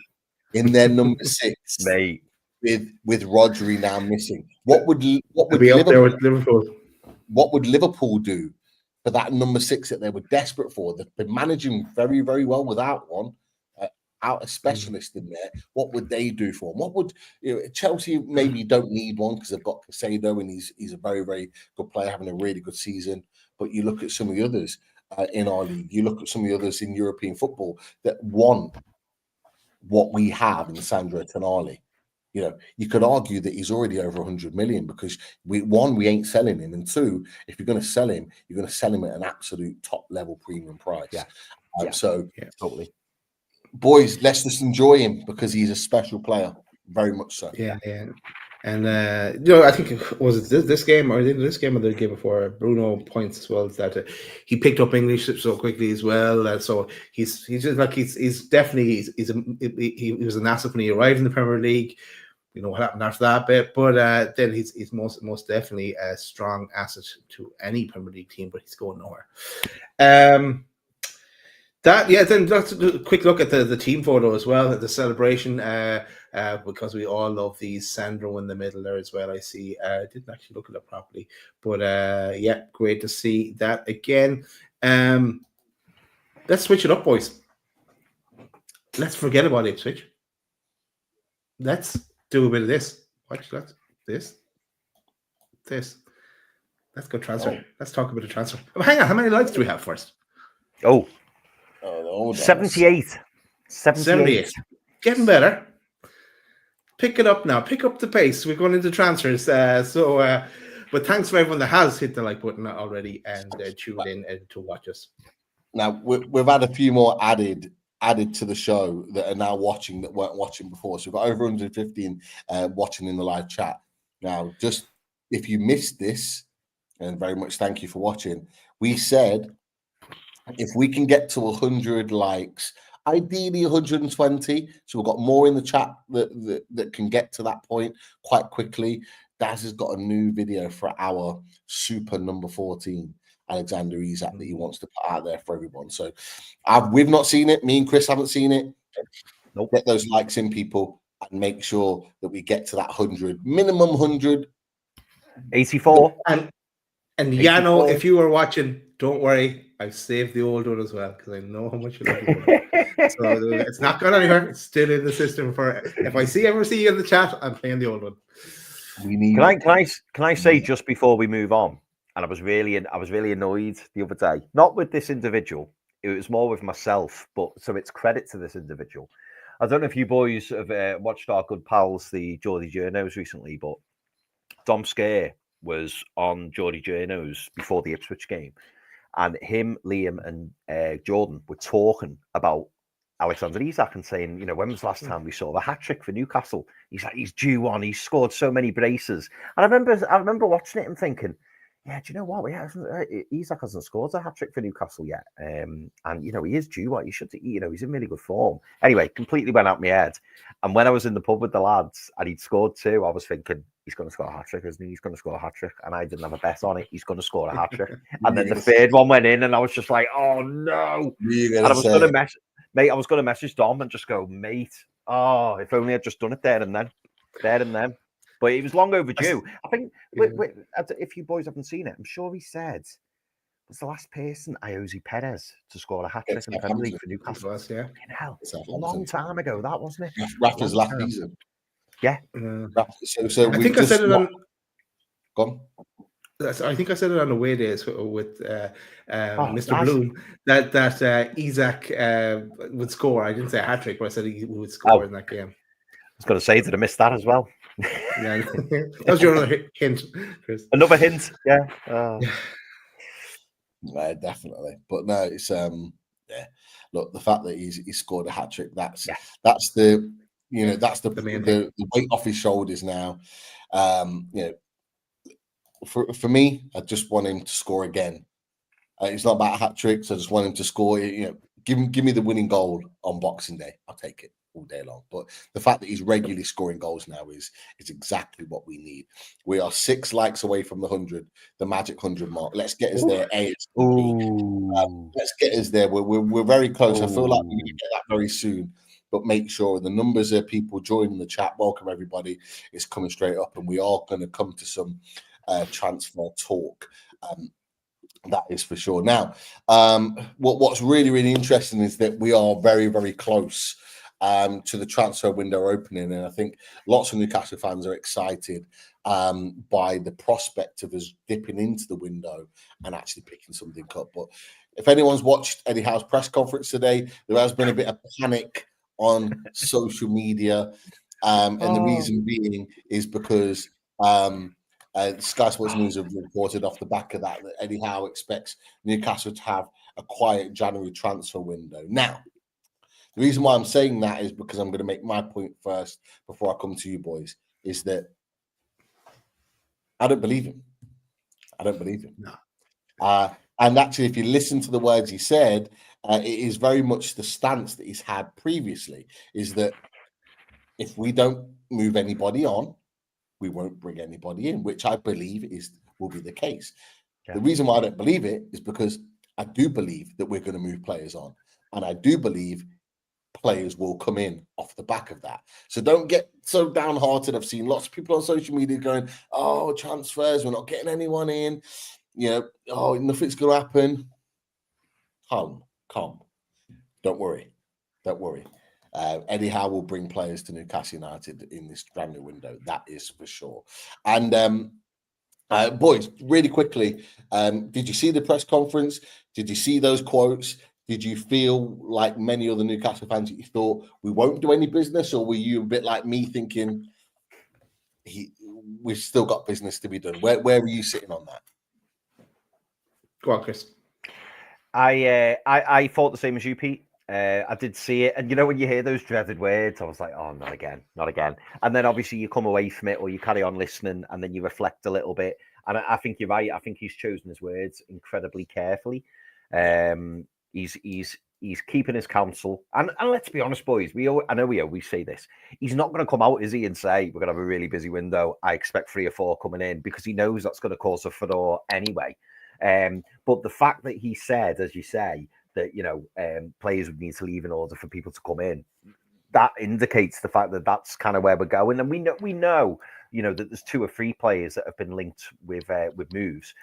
in their number 6, mate, with Rodri now missing? What would be up there with Liverpool? What would Liverpool do for that number 6 that they were desperate for? They've been managing very, very well without one. Out a specialist in there, what would they do for him? What would Chelsea maybe don't need one because they've got Casado and he's a very, very good player, having a really good season. But you look at some of the others in our league, you look at some of the others in European football that want what we have in Sandro Tonali. You could argue that he's already over 100 million, because we ain't selling him, and 2, if you're going to sell him, you're going to sell him at an absolute top level premium price. So totally. Boys, let's just enjoy him, because he's a special player, very much so. Yeah. And I think was it this game or this game or the game before? Bruno points as well that he picked up English so quickly as well. So he's just like he's definitely he was an asset when he arrived in the Premier League. You know what happened after that bit, but then he's most definitely a strong asset to any Premier League team. But he's going nowhere. Then let's do a quick look at the team photo as well, the celebration, because we all love these Sandro in the middle there as well. I see. I didn't actually look at it properly, but great to see that again. Let's switch it up, boys. Let's forget about Ipswich. Let's do a bit of this. Watch that. This. Let's go transfer. Let's talk about the transfer. Oh, hang on. How many likes do we have first? 78. 78. Getting better. Pick it up now. Pick up the pace. We're going into transfers. But thanks for everyone that has hit the like button already and tuned in to watch us. Now, we've had a few more added to the show that are now watching that weren't watching before. So we've got over 115 watching in the live chat. Now, just if you missed this, and very much thank you for watching, we said if we can get to 100 likes, ideally 120, so we've got more in the chat that can get to that point quite quickly. Daz has got a new video for our super number 14, Alexander Isak, that he wants to put out there for everyone. So we've not seen it. Me and Chris haven't seen it. Nope. Get those likes in, people, and make sure that we get to that 100, minimum 100. 84. And Yano, if you were watching, don't worry. I've saved the old one as well because I know how much you love it. So it's not gone anywhere. It's still in the system for if I ever see you in the chat, I'm playing the old one. Can I say just before we move on? And I was really annoyed the other day. Not with this individual. It was more with myself. But so it's credit to this individual. I don't know if you boys have watched our good pals, the Geordie Journos, recently, but Dom Scare was on Geordie Journos before the Ipswich game. And him, Liam, and Jordan were talking about Alexander Isak and saying, when was the last time we saw the hat trick for Newcastle? He's like, he's due one. He's scored so many braces. And I remember watching it and thinking, yeah, do you know what? Isak hasn't scored a hat trick for Newcastle yet. And he is due one. He should, he's in really good form. Anyway, completely went out my head. And when I was in the pub with the lads and he'd scored 2, I was thinking, he's going to score a hat trick, isn't he? He's going to score a hat trick. And I didn't have a bet on it. He's going to score a hat trick. And then the third one went in, and I was just like, oh no. And I was going to message Dom and just go, mate, if only I'd just done it there and then. But it was long overdue. I think, if you boys haven't seen it, I'm sure he said was the last person, Ayoze Pérez, to score a hat trick in the Premier League for Newcastle. Yeah. Hell, a long time ago, that wasn't it? Rafa's last season. Yeah. So I think I said it on. Go on. I think I said it on away days with Mr. Bloom that Isak would score. I didn't say a hat trick, but I said he would score in that game. I was going to say, did I miss that as well? Yeah, that was your other hint, Chris. Another hint, yeah. No, definitely. But no, it's Look, the fact that he scored a hat trick, that's the weight off his shoulders now. For me, I just want him to score again. It's not about hat tricks. I just want him to score. Give me the winning goal on Boxing Day. I'll take it all day long. But the fact that he's regularly scoring goals now is exactly what we need. We are 6 likes away from the magic 100 mark. Let's get us there. Let's get us there. We're very close. I feel like we need to get that very soon. But make sure the numbers of people joining the chat. Welcome everybody. It's coming straight up, and we are going to come to some transfer talk. That is for sure. Now, what's really, really interesting is that we are very, very close to the transfer window opening, and I think lots of Newcastle fans are excited by the prospect of us dipping into the window and actually picking something up. But if anyone's watched Eddie Howe's press conference today, there has been a bit of panic on social media, and the reason being is because Sky Sports News have reported off the back of that Eddie Howe expects Newcastle to have a quiet January transfer window. Now, the reason why I'm saying that is because I'm going to make my point first before I come to you boys, is that I don't believe him. I don't believe him. No. And actually, if you listen to the words he said, it is very much the stance that he's had previously, is that if we don't move anybody on, we won't bring anybody in, which I believe will be the case. Yeah. The reason why I don't believe it is because I do believe that we're going to move players on. And I do believe players will come in off the back of that. So don't get so downhearted. I've seen lots of people on social media going, oh, transfers, we're not getting anyone in. You know, oh, nothing's going to happen. Calm. Don't worry. Eddie Howe will bring players to Newcastle United in this brand new window. That is for sure. And boys, really quickly, did you see the press conference? Did you see those quotes? Did you feel like many other Newcastle fans that you thought we won't do any business, or were you a bit like me thinking we've still got business to be done? Where were you sitting on that? Go on, Chris. I thought the same as you, Pete. I did see it, and you know when you hear those dreaded words, I was like, "Oh, not again." And then obviously you come away from it, or you carry on listening, and then you reflect a little bit. And I think you're right. I think he's chosen his words incredibly carefully. He's keeping his counsel, and let's be honest, boys. I know we always say this. He's not going to come out, is he, and say we're going to have a really busy window. I expect 3 or 4 coming in, because he knows that's going to cause a furore anyway. But the fact that he said, as you say, that players would need to leave in order for people to come in, that indicates the fact that that's kind of where we're going. And we know that there's 2 or 3 players that have been linked with moves.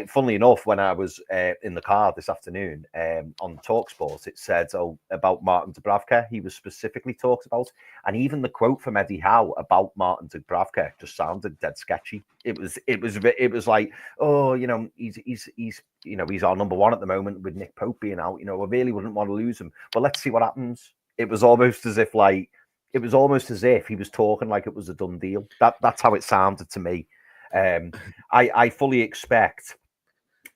Funnily enough, when I was in the car this afternoon on TalkSport, it said about Martin Dubravka. He was specifically talked about, and even the quote from Eddie Howe about Martin Dubravka just sounded dead sketchy. It was like, oh, he's our number 1 at the moment with Nick Pope being out. I really wouldn't want to lose him, but let's see what happens. It was almost as if he was talking like it was a done deal. That's how it sounded to me. I fully expect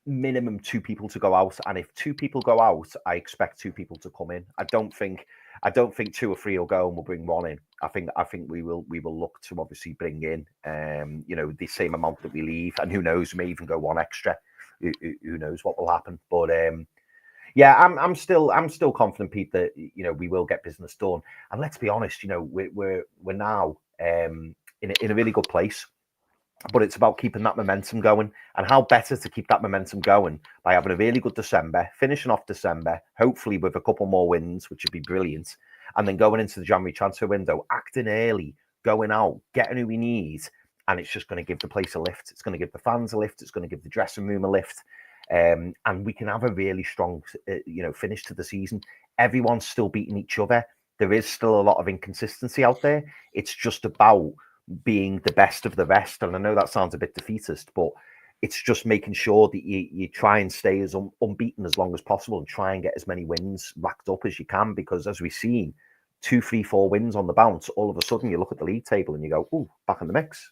minimum 2 people to go out, and if 2 people go out, I expect 2 people to come in. I don't think 2 or 3 will go and we'll bring 1 in. I think we will look to obviously bring in the same amount that we leave, and who knows, we may even go 1 extra. Who knows what will happen? But yeah, I'm still confident, Pete, that we will get business done. And let's be honest, we're now in a really good place. But it's about keeping that momentum going, and how better to keep that momentum going by having a really good December, finishing off December, hopefully with a couple more wins, which would be brilliant, and then going into the January transfer window, acting early, going out, getting who we need, and it's just going to give the place a lift. It's going to give the fans a lift. It's going to give the dressing room a lift, and we can have a really strong, finish to the season. Everyone's still beating each other. There is still a lot of inconsistency out there. It's just about being the best of the rest, and I know that sounds a bit defeatist, but it's just making sure that you try and stay as unbeaten as long as possible, and try and get as many wins racked up as you can, because as we've seen, 2, 3, 4 wins on the bounce, all of a sudden you look at the league table and you go, "Ooh, back in the mix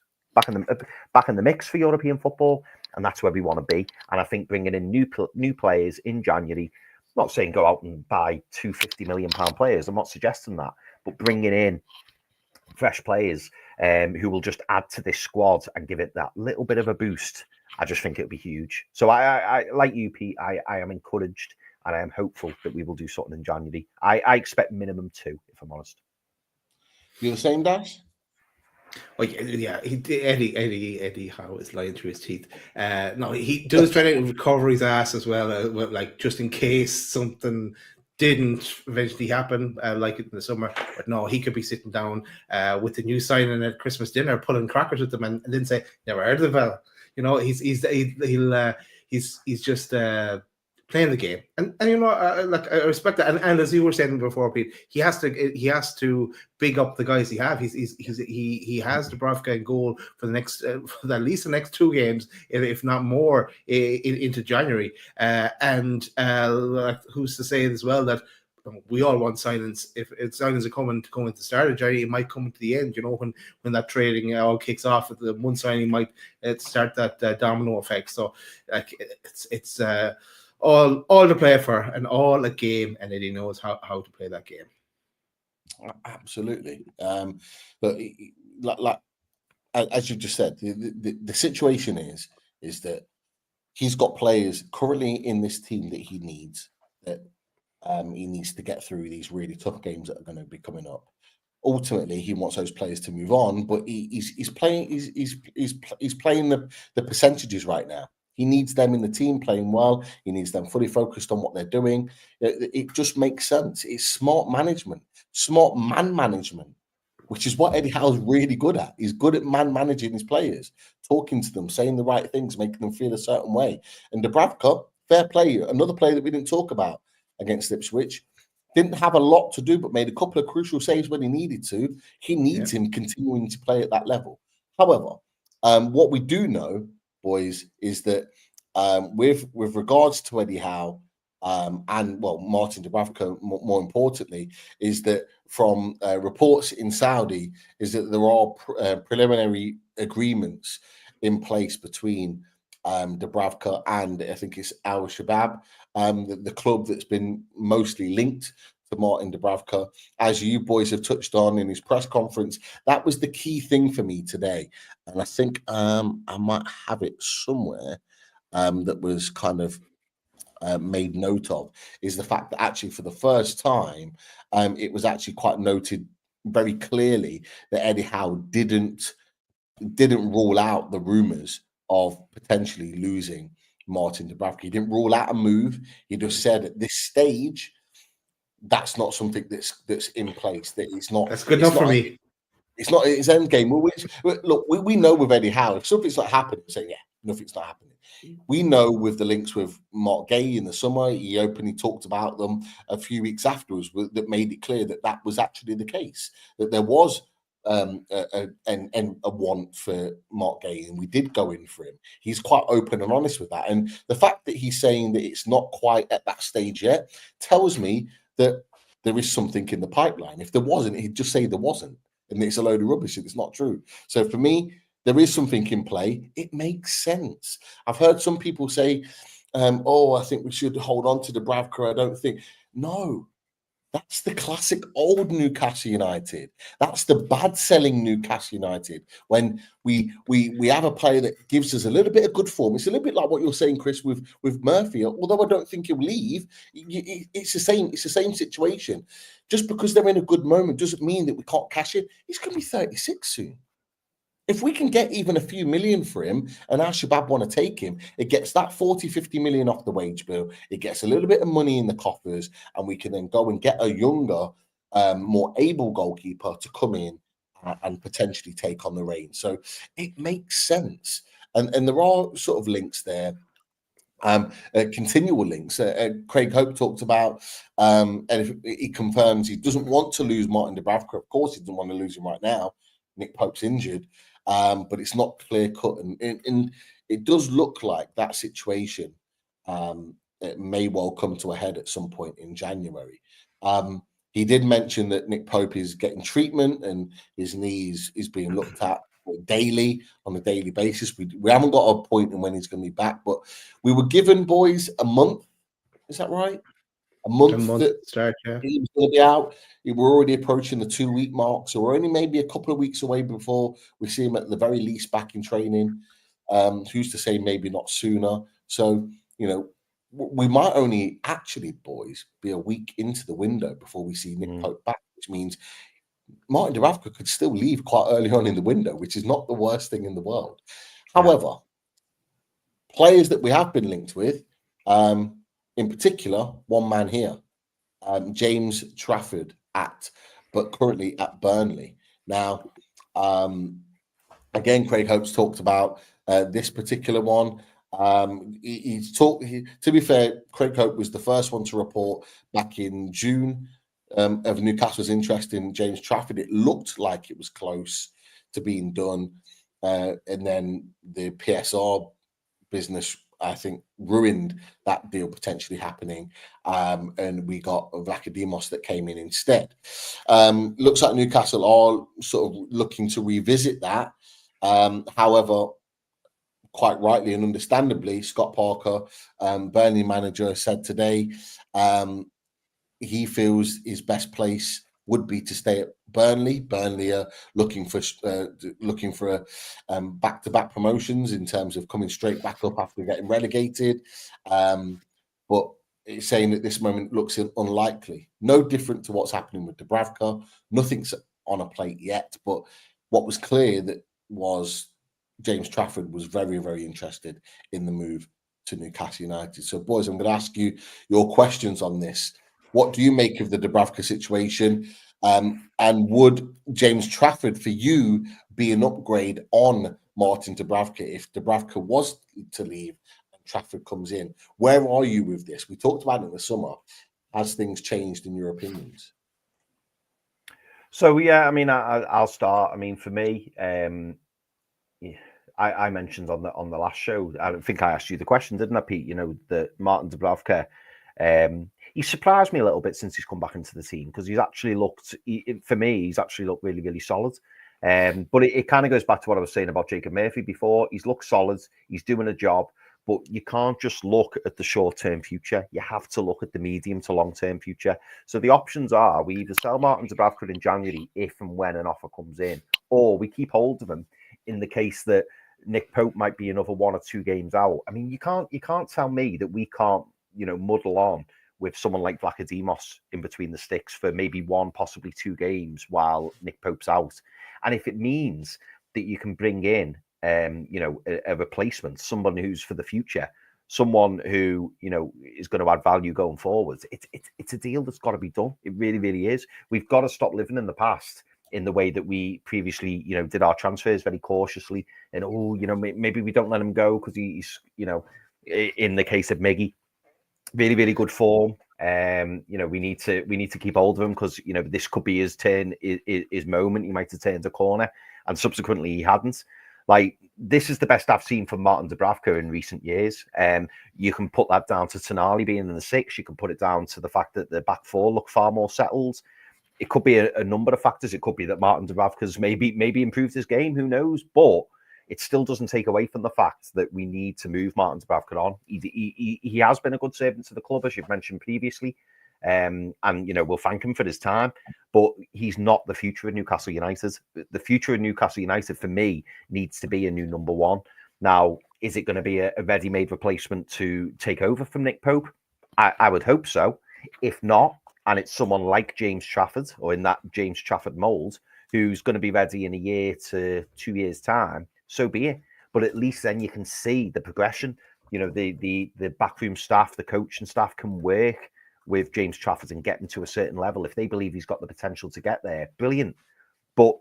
for European football," and that's where we want to be. And I think bringing in new players in January, I'm not saying go out and buy 2 £50 million players, I'm not suggesting that, but bringing in fresh players who will just add to this squad and give it that little bit of a boost, I just think it'll be huge. So I like you, Pete, I am encouraged, and I am hopeful that we will do something in January. I expect minimum 2, if I'm honest. You the same, Dash? Well, yeah, Eddie Howe is lying through his teeth. No, he does try to recover his ass as well, like just in case something didn't eventually happen like it in the summer. But no, he could be sitting down with the new signing at Christmas dinner, pulling crackers with them, and then say, "Never heard of the fella." He's just playing the game, and I respect that. And as you were saying before, Pete, he has to big up the guys he have. He has Dubravka in goal for the next for at least the next 2 games, if not more, into January. And who's to say as well that we all want signings. If signings are coming to come at the start of January, it might come to the end. When that trading all kicks off, the one signing might start that domino effect. So it's all to play for, and all a game, and Eddie knows how to play that game. Absolutely. But like as you just said, the situation is that he's got players currently in this team that he needs, that he needs to get through these really tough games that are going to be coming up. Ultimately, he wants those players to move on, but he's playing the percentages right now. He needs them in the team playing well. He needs them fully focused on what they're doing. It just makes sense. It's smart management, smart man management, which is what Eddie Howe's really good at. He's good at man managing his players, talking to them, saying the right things, making them feel a certain way. And Dubravka, fair play, another player that we didn't talk about against Ipswich, didn't have a lot to do, but made a couple of crucial saves when he needed to. He needs him continuing to play at that level. However, what we do know, boys, is that with regards to Eddie Howe and Martin Dubravka, more importantly, is that from reports in Saudi, is that there are preliminary agreements in place between Dubravka and I think it's Al Shabab, the club that's been mostly linked to Martin Dubravka. As you boys have touched on in his press conference, that was the key thing for me today. And I think I might have it somewhere that was kind of made note of, is the fact that actually for the first time, it was actually quite noted very clearly that Eddie Howe didn't rule out the rumours of potentially losing Martin Dubravka. He didn't rule out a move. He just said at this stage, that's not something that's in place. That it's not. That's good enough for me. It's not his end game. We know with Eddie Howe, if something's not happening, say nothing's not happening. We know with the links with Mark Gay in the summer, he openly talked about them a few weeks afterwards. That made it clear that that was actually the case. That there was a want for Mark Gay, and we did go in for him. He's quite open and honest with that. And the fact that he's saying that it's not quite at that stage yet tells me that there is something in the pipeline. If there wasn't, he'd just say there wasn't, and it's a load of rubbish and it's not true. So for me, there is something in play. It makes sense. I've heard some people say, I think we should hold on to Dubravka. I don't think. No, that's the classic old Newcastle United. That's the bad selling Newcastle United. When we have a player that gives us a little bit of good form. It's a little bit like what you're saying, Chris, with Murphy. Although I don't think he'll leave, it's the same. It's the same situation. Just because they're in a good moment doesn't mean that we can't cash in. He's going to be 36 soon. If we can get even a few million for him and Al Shabab want to take him, it gets that 40, 50 million off the wage bill. It gets a little bit of money in the coffers, and we can then go and get a younger, more able goalkeeper to come in and potentially take on the reins. So it makes sense. And there are sort of links there, continual links. Craig Hope talked about, and if he confirms he doesn't want to lose Martin Dubravka. Of course, he doesn't want to lose him right now. Nick Pope's injured. But it's not clear cut, and it does look like that situation it may well come to a head at some point in January. He did mention that Nick Pope is getting treatment and his knees is being looked at daily on a daily basis. We haven't got a point in when he's going to be back, but we were given, boys, a month. Is that right? A month start, yeah. He was going to be out. We're already approaching the 2-week mark, so we're only maybe a couple of weeks away before we see him at the very least back in training. Who's to say maybe not sooner? So, we might only actually, boys, be a week into the window before we see Nick Pope back, which means Martin Dubravka could still leave quite early on in the window, which is not the worst thing in the world. However, players that we have been linked with, in particular, one man here, James Trafford but currently at Burnley. Now, again, Craig Hope's talked about this particular one. To be fair, Craig Hope was the first one to report back in June of Newcastle's interest in James Trafford. It looked like it was close to being done, and then the PSR business, I think, ruined that deal potentially happening, and we got Vlachodimos that came in instead. Looks like Newcastle are sort of looking to revisit that. However, quite rightly and understandably, Scott Parker, Burnley manager, said today he feels his best place would be to stay at Burnley. Burnley are looking for back-to-back promotions in terms of coming straight back up after getting relegated. But it's saying at this moment looks unlikely. No different to what's happening with Dubravka. Nothing's on a plate yet. But what was clear that was James Trafford was very, very interested in the move to Newcastle United. So, boys, I'm going to ask you your questions on this. What do you make of the Dubravka situation? And would James Trafford, for you, be an upgrade on Martin Dubravka if Dubravka was to leave and Trafford comes in? Where are you with this? We talked about it in the summer. Has things changed in your opinions? So, yeah, I mean, I'll start. I mean, for me, I mentioned on the last show, I don't think I asked you the question, didn't I, Pete? You know, that Martin Dubravka, he surprised me a little bit since he's come back into the team because he's actually looked, for me, he's actually looked really, really solid. But it kind of goes back to what I was saying about Jacob Murphy before. He's looked solid, he's doing a job, but you can't just look at the short-term future. You have to look at the medium to long-term future. So the options are we either sell Martin Dubravka in January if and when an offer comes in, or we keep hold of him in the case that Nick Pope might be another 1 or 2 games out. I mean, you can't tell me that we can't, muddle on with someone like Vlachodimos in between the sticks for maybe 1, possibly 2 games while Nick Pope's out. And if it means that you can bring in, a replacement, someone who's for the future, someone who, is going to add value going forward, it's a deal that's got to be done. It really, really is. We've got to stop living in the past in the way that we previously, did our transfers very cautiously. And, maybe we don't let him go because he's, in the case of Miggy, really, really good form. We need to keep hold of him because, this could be his turn, his moment. He might have turned a corner and subsequently he hadn't. Like, this is the best I've seen from Martin Dubravka in recent years. You can put that down to Tonali being in the 6. You can put it down to the fact that the back 4 look far more settled. It could be a number of factors. It could be that Martin Dubravka's maybe improved his game. Who knows? But it still doesn't take away from the fact that we need to move Martin Dubravka on. He has been a good servant to the club, as you've mentioned previously. And, we'll thank him for his time. But he's not the future of Newcastle United. The future of Newcastle United, for me, needs to be a new number 1. Now, is it going to be a ready-made replacement to take over from Nick Pope? I would hope so. If not, and it's someone like James Trafford, or in that James Trafford mould, who's going to be ready in a year to 2 years' time, so be it. But at least then you can see the progression. The backroom staff, the coaching staff can work with James Trafford and get him to a certain level. If they believe he's got the potential to get there, brilliant. But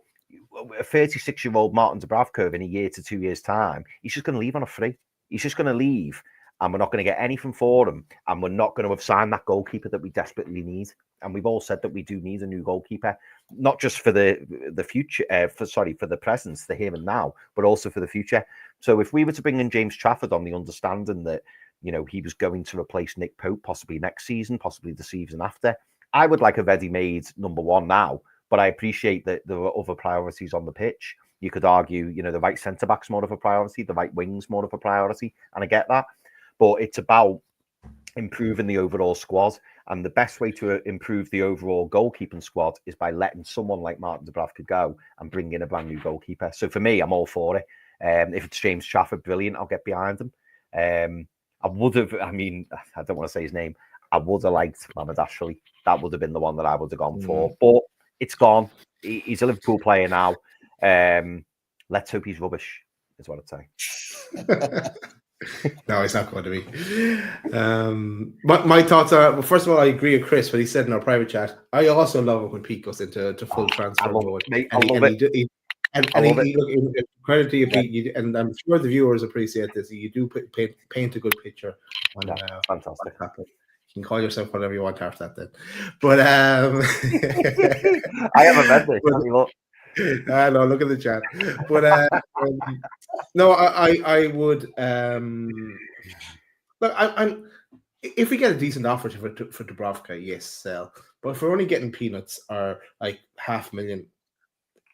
a 36-year-old Martin Dubravka in a year to 2 years' time, he's just going to leave on a free. He's just going to leave. And we're not going to get anything for him. And we're not going to have signed that goalkeeper that we desperately need. And we've all said that we do need a new goalkeeper, not just for the future, for the present, the here and now, but also for the future. So if we were to bring in James Trafford on the understanding that, he was going to replace Nick Pope possibly next season, possibly the season after, I would like a ready-made number 1 now. But I appreciate that there are other priorities on the pitch. You could argue, the right centre-back's more of a priority, the right wing's more of a priority. And I get that. But it's about improving the overall squad. And the best way to improve the overall goalkeeping squad is by letting someone like Martin Dubravka go and bring in a brand new goalkeeper. So for me, I'm all for it. If it's James Trafford, brilliant. I'll get behind him. I don't want to say his name. I would have liked Mohamed Ashley. That would have been the one that I would have gone for. But it's gone. He's a Liverpool player now. Let's hope he's rubbish, is what I'd say. No, it's not going to be. My thoughts are, well, first of all, I agree with Chris, what he said in our private chat. I also love it when Pete goes into full transfer mode. I love it. Credit to you, Pete, and I'm sure the viewers appreciate this. You do paint a good picture. Fantastic. You can call yourself whatever you want after that, then. But I haven't read this. No, look at the chat. But no, I would. Look, I'm. If we get a decent offer for Dubravka, yes, sell. But if we're only getting peanuts or like $500,000,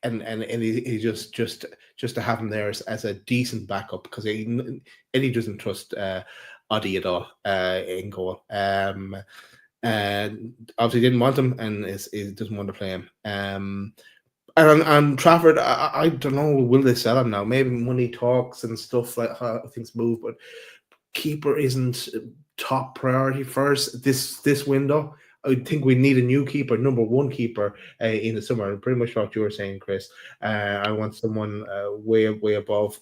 and he just to have him there as a decent backup, because Eddie doesn't trust Oddie at all in goal. Obviously didn't want him, and is doesn't want to play him. And Trafford, I don't know, will they sell him now? Maybe money talks and stuff, like how things move, but keeper isn't top priority first this window. I think we need a new keeper, number one keeper in the summer. Pretty much what you were saying, Chris. I want someone way above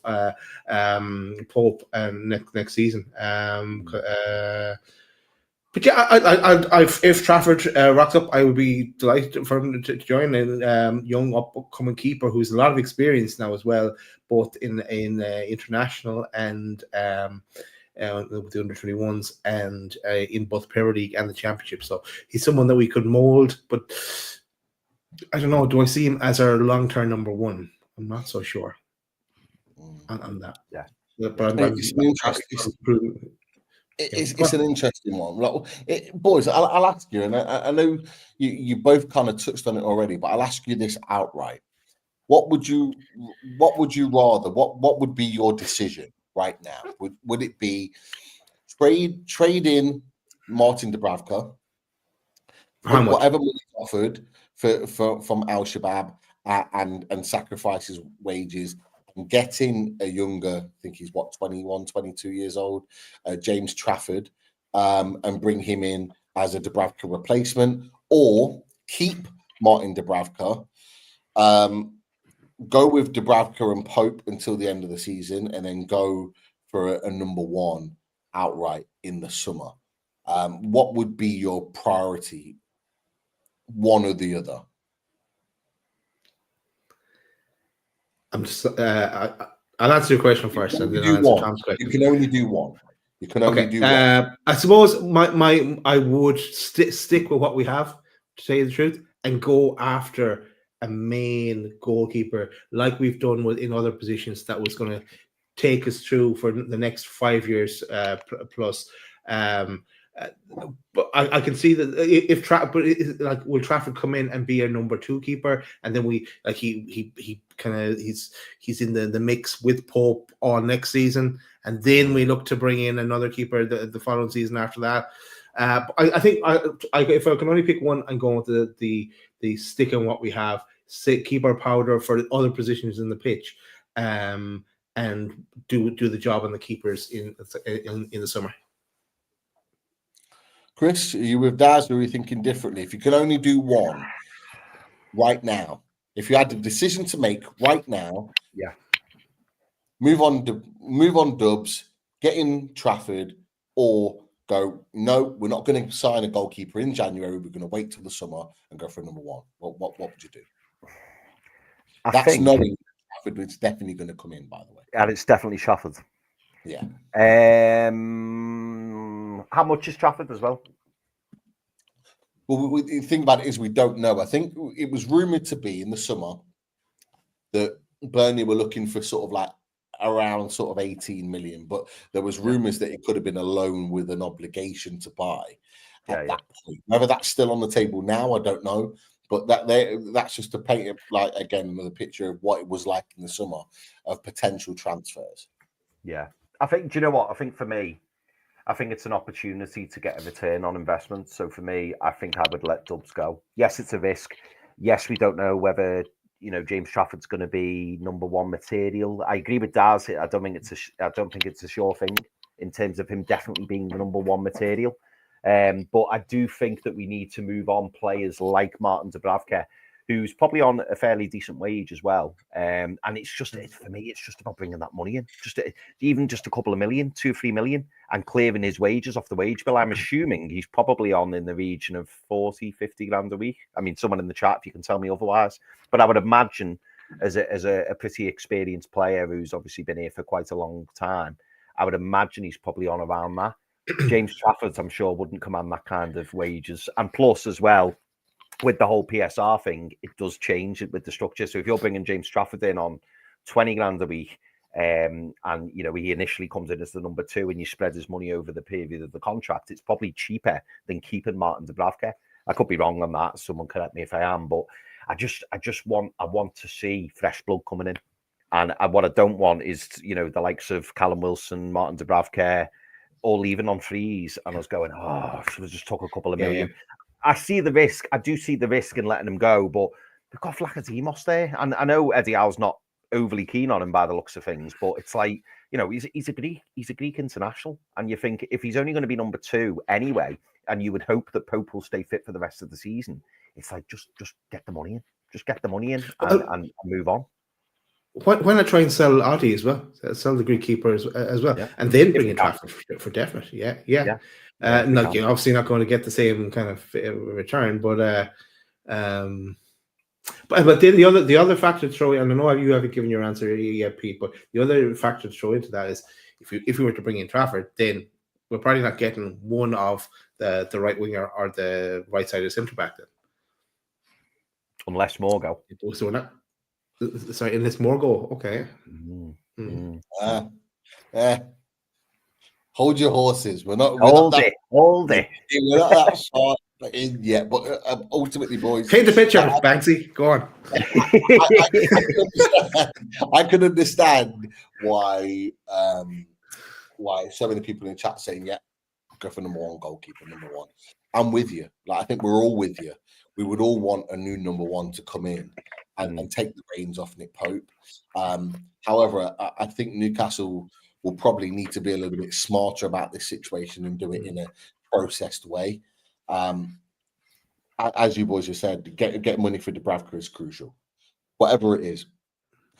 Pope next season. But yeah, I if Trafford rocks up, I would be delighted for him to join a young upcoming keeper who's a lot of experience now as well, both in international and with the under-21s and in both Premier League and the Championship. So he's someone that we could mould, but I don't know. Do I see him as our long-term number one? I'm not so sure on that. Yeah, but it's an interesting one. Like, boys, I'll ask you, and I know you both kind of touched on it already, but I'll ask you this outright. What would you rather? What would be your decision right now? Would it be trade in Martin Dubravka, whatever money offered from Al Shabab, and sacrifice his wages, and getting a younger, I think he's 21, 22 years old, James Trafford, and bring him in as a Dubravka replacement, or keep Martin Dubravka, go with Dubravka and Pope until the end of the season, and then go for a number one outright in the summer? What would be your priority, one or the other? I'm just. I'll answer your question first, and then I'll answer Tom's question. You can only do one. You can only do one. I suppose I would stick with what we have, to tell you the truth, and go after a main goalkeeper like we've done in other positions that was going to take us through for the next 5 years plus. But I can see that if will Trafford come in and be a number two keeper, and then he's in the mix with Pope all next season, and then we look to bring in another keeper the following season after that. I think if I can only pick one, I'm going with the stick on what we have, keep our powder for other positions in the pitch, and do the job on the keepers in the summer. Chris, are you with Daz, or are you thinking differently? If you could only do one right now, if you had a decision to make right now, move on Dubs, get in Trafford, or go, no, we're not going to sign a goalkeeper in January. We're going to wait till the summer and go for number one. What would you do? I think knowing Trafford is definitely going to come in, by the way. And it's definitely Trafford. Yeah. How much is Trafford as well? Well, the thing about it is we don't know. I think it was rumoured to be in the summer that Burnley were looking for sort of like around sort of 18 million, but there was rumours that it could have been a loan with an obligation to buy at that point. Whether that's still on the table now, I don't know. But that's just to paint it, like, again, with a picture of what it was like in the summer of potential transfers. Yeah. I think, do you know what? I think for me, I think it's an opportunity to get a return on investment. So for me, I think I would let Dubs go. Yes, it's a risk. Yes, we don't know whether, James Trafford's going to be number one material. I agree with Daz. I don't think it's a sure thing in terms of him definitely being the number one material. But I do think that we need to move on players like Martin Dubravka, who's probably on a fairly decent wage as well. And it's just, for me, it's just about bringing that money in. Even just a couple of million, 2-3 million, and clearing his wages off the wage bill. I'm assuming he's probably on in the region of 40-50 grand a week. I mean, someone in the chat, if you can tell me otherwise. But I would imagine as a pretty experienced player who's obviously been here for quite a long time, I would imagine he's probably on around that. James Trafford, I'm sure, wouldn't command that kind of wages. And plus, as well, with the whole PSR thing, it does change it with the structure. So if you're bringing James Trafford in on 20 grand a week, and he initially comes in as the number two, and you spread his money over the period of the contract, it's probably cheaper than keeping Martin Dubravka. I could be wrong on that. Someone correct me if I am, but I want to see fresh blood coming in, and what I don't want is the likes of Callum Wilson, Martin Dubravka, or leaving on frees, and I was going, oh, should have just took a couple of million. I see the risk. I do see the risk in letting him go, but they've got Vlachodimos there, and I know Eddie Howe's not overly keen on him by the looks of things, but it's like, you know, he's a Greek international, and you think if he's only going to be number 2 anyway, and you would hope that Pope will stay fit for the rest of the season, it's like just get the money in, and move on. Why not try and sell Adi as well? Sell the Greek keeper as well, and then bring in Trafford for definite. Yeah. No, you're obviously not going to get the same kind of return, but then the other factor to throw in, and I know you haven't given your answer yet, Pete, but the other factor to throw into that is if we were to bring in Trafford, then we're probably not getting one of the right winger or the right sided centre back then, unless more go. So we're not. Sorry, unless more go. Okay. Hold your horses. We're not. Hold it. We're not that far in yet, but ultimately, boys. Paint the picture, Banksy. Go on. I can understand why so many people in the chat saying, "Yeah, go for number 1 goalkeeper, number 1." I'm with you. Like, I think we're all with you. We would all want a new number 1 to come in and take the reins off Nick Pope. However, I think Newcastle will probably need to be a little bit smarter about this situation and do it in a processed way. As you boys have said, get money for Dubravka is crucial. Whatever it is,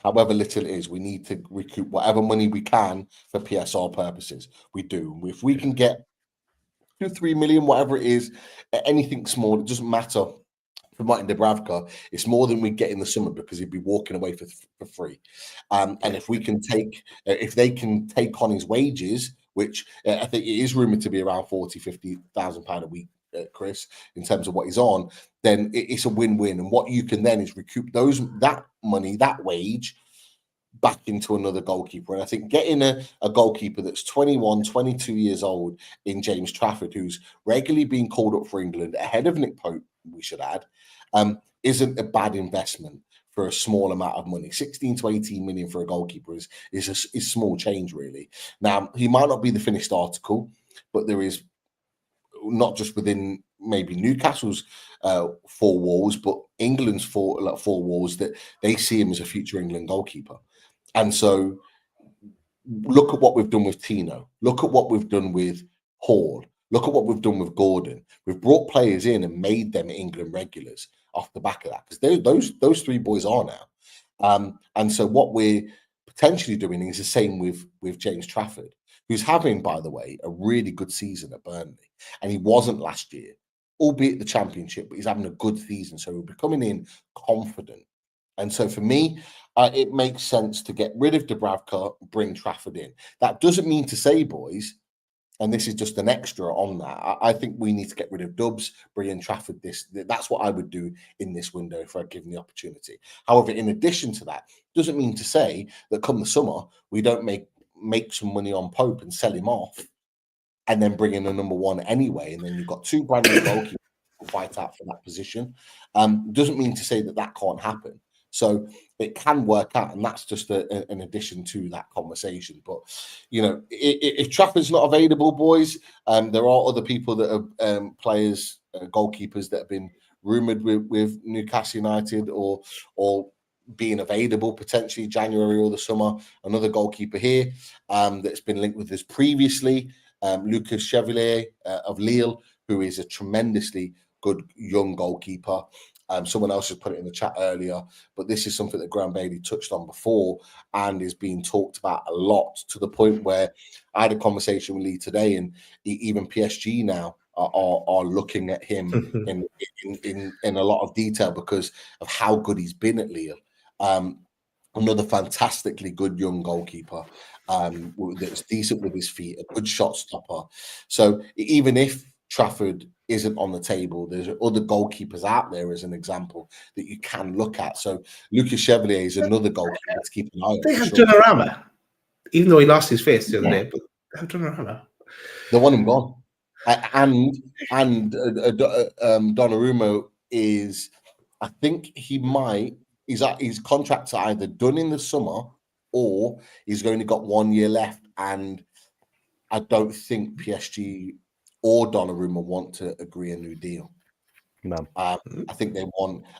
however little it is, we need to recoup whatever money we can for PSR purposes. We do. If we can get 2-3 million, whatever it is, anything small, it doesn't matter. For Martin Dubravka, it's more than we get in the summer because he'd be walking away for free. And if they can take on his wages, which I think it is rumored to be around 40,000-50,000 pound a week, Chris, in terms of what he's on, then it's a win-win. And what you can then is recoup that money, that wage, back into another goalkeeper. And I think getting a goalkeeper that's 21, 22 years old in James Trafford, who's regularly being called up for England ahead of Nick Pope, we should add, isn't a bad investment for a small amount of money. 16 to 18 million for a goalkeeper is small change, really. Now, he might not be the finished article, but there is, not just within maybe Newcastle's 4 walls, but England's four walls, that they see him as a future England goalkeeper. And so look at what we've done with Tino. Look at what we've done with Hall. Look at what we've done with Gordon. We've brought players in and made them England regulars off the back of that, because those 3 boys are now. And so what we're potentially doing is the same with James Trafford, who's having, by the way, a really good season at Burnley. And he wasn't last year, albeit the Championship, but he's having a good season. So we're coming in confident. And so for me, it makes sense to get rid of Dubravka, bring Trafford in. That doesn't mean to say, boys, and this is just an extra on that, I think we need to get rid of Dubs, bring in Trafford. That's what I would do in this window if I given the opportunity. However, in addition to that, doesn't mean to say that come the summer, we don't make some money on Pope and sell him off and then bring in a number 1 anyway. And then you've got 2 brand new goalkeepers to fight out for that position. Doesn't mean to say that can't happen. So it can work out, and that's just an addition to that conversation. But, you know, if Trafford's not available, boys, there are other people that are players, goalkeepers that have been rumoured with Newcastle United or being available potentially January or the summer. Another goalkeeper here that's been linked with us previously, Lucas Chevalier of Lille, who is a tremendously good young goalkeeper. Someone else has put it in the chat earlier, but this is something that Graham Bailey touched on before and is being talked about a lot, to the point where I had a conversation with Lee today, and even PSG now are looking at him in a lot of detail because of how good he's been at Lille. Another fantastically good young goalkeeper that's decent with his feet, a good shot stopper. So even if Trafford isn't on the table, there's other goalkeepers out there as an example that you can look at. So Lucas Chevalier is another goalkeeper to keep an eye on. They have Donnarumma, even though he lost his face the other day, but they have Donnarumma. They want him gone. And Donnarumma is, I think his contracts are either done in the summer or he's only got 1 year left. And I don't think PSG or Donnarumma want to agree a new deal. No. I think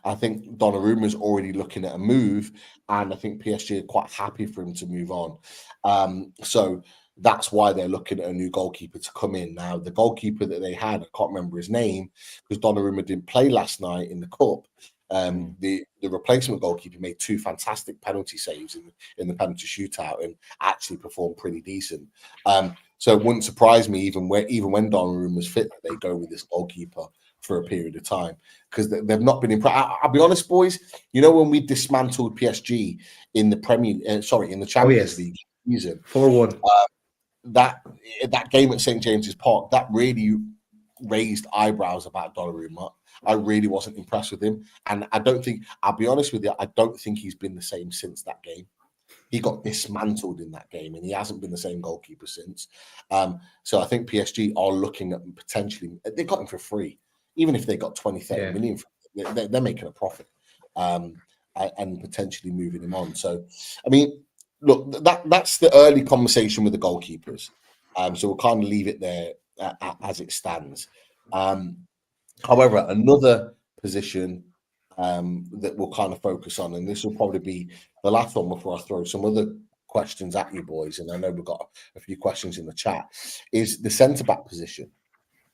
I think Donnarumma's already looking at a move, and I think PSG are quite happy for him to move on. So that's why they're looking at a new goalkeeper to come in. Now, the goalkeeper that they had, I can't remember his name, because Donnarumma didn't play last night in the cup. The replacement goalkeeper made 2 fantastic penalty saves in the penalty shootout and actually performed pretty decent. So it wouldn't surprise me even when Donnarumma's fit that they go with this goalkeeper for a period of time, because they've not been impressed. I'll be honest, boys. You know, when we dismantled PSG in the in the Champions League season, 4-1. That game at St James's Park, that really raised eyebrows about Donnarumma. I really wasn't impressed with him, and I'll be honest with you, I don't think he's been the same since that game. He got dismantled in that game, and he hasn't been the same goalkeeper since. So I think PSG are looking at potentially, they got him for free. Even if they got 20-30 million, they're making a profit, and potentially moving him on. So, I mean, look, that's the early conversation with the goalkeepers. So we'll kind of leave it there as it stands. However, another position that we'll kind of focus on, and this will probably be the last one before I throw some other questions at you boys, and I know we've got a few questions in the chat, is the centre-back position.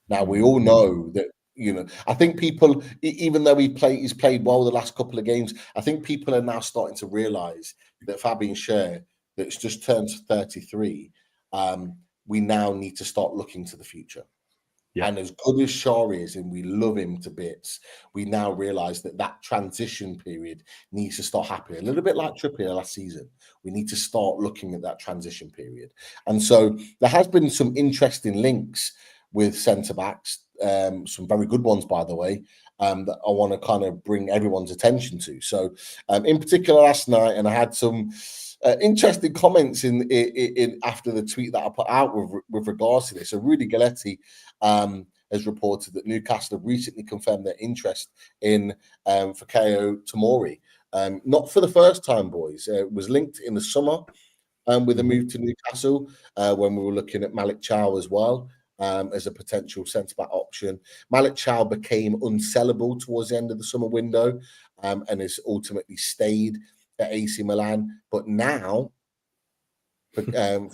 Now, we all know that, you know, I think people, even though he's played well the last couple of games, I think people are now starting to realise that Fabian Schär, that's just turned 33, we now need to start looking to the future. Yeah. And as good as Shaw is, and we love him to bits, we now realise that transition period needs to start happening. A little bit like Trippier last season. We need to start looking at that transition period. And so there has been some interesting links with centre-backs, some very good ones, by the way, that I want to kind of bring everyone's attention to. So in particular last night, and I had some interesting comments in after the tweet that I put out with regards to this. So Rudy Galletti has reported that Newcastle have recently confirmed their interest in Fikayo Tamori. Not for the first time, boys. It was linked in the summer with a move to Newcastle when we were looking at Malik Chow as well. As a potential centre-back option. Malik Chow became unsellable towards the end of the summer window and has ultimately stayed at AC Milan. But now, Fikayo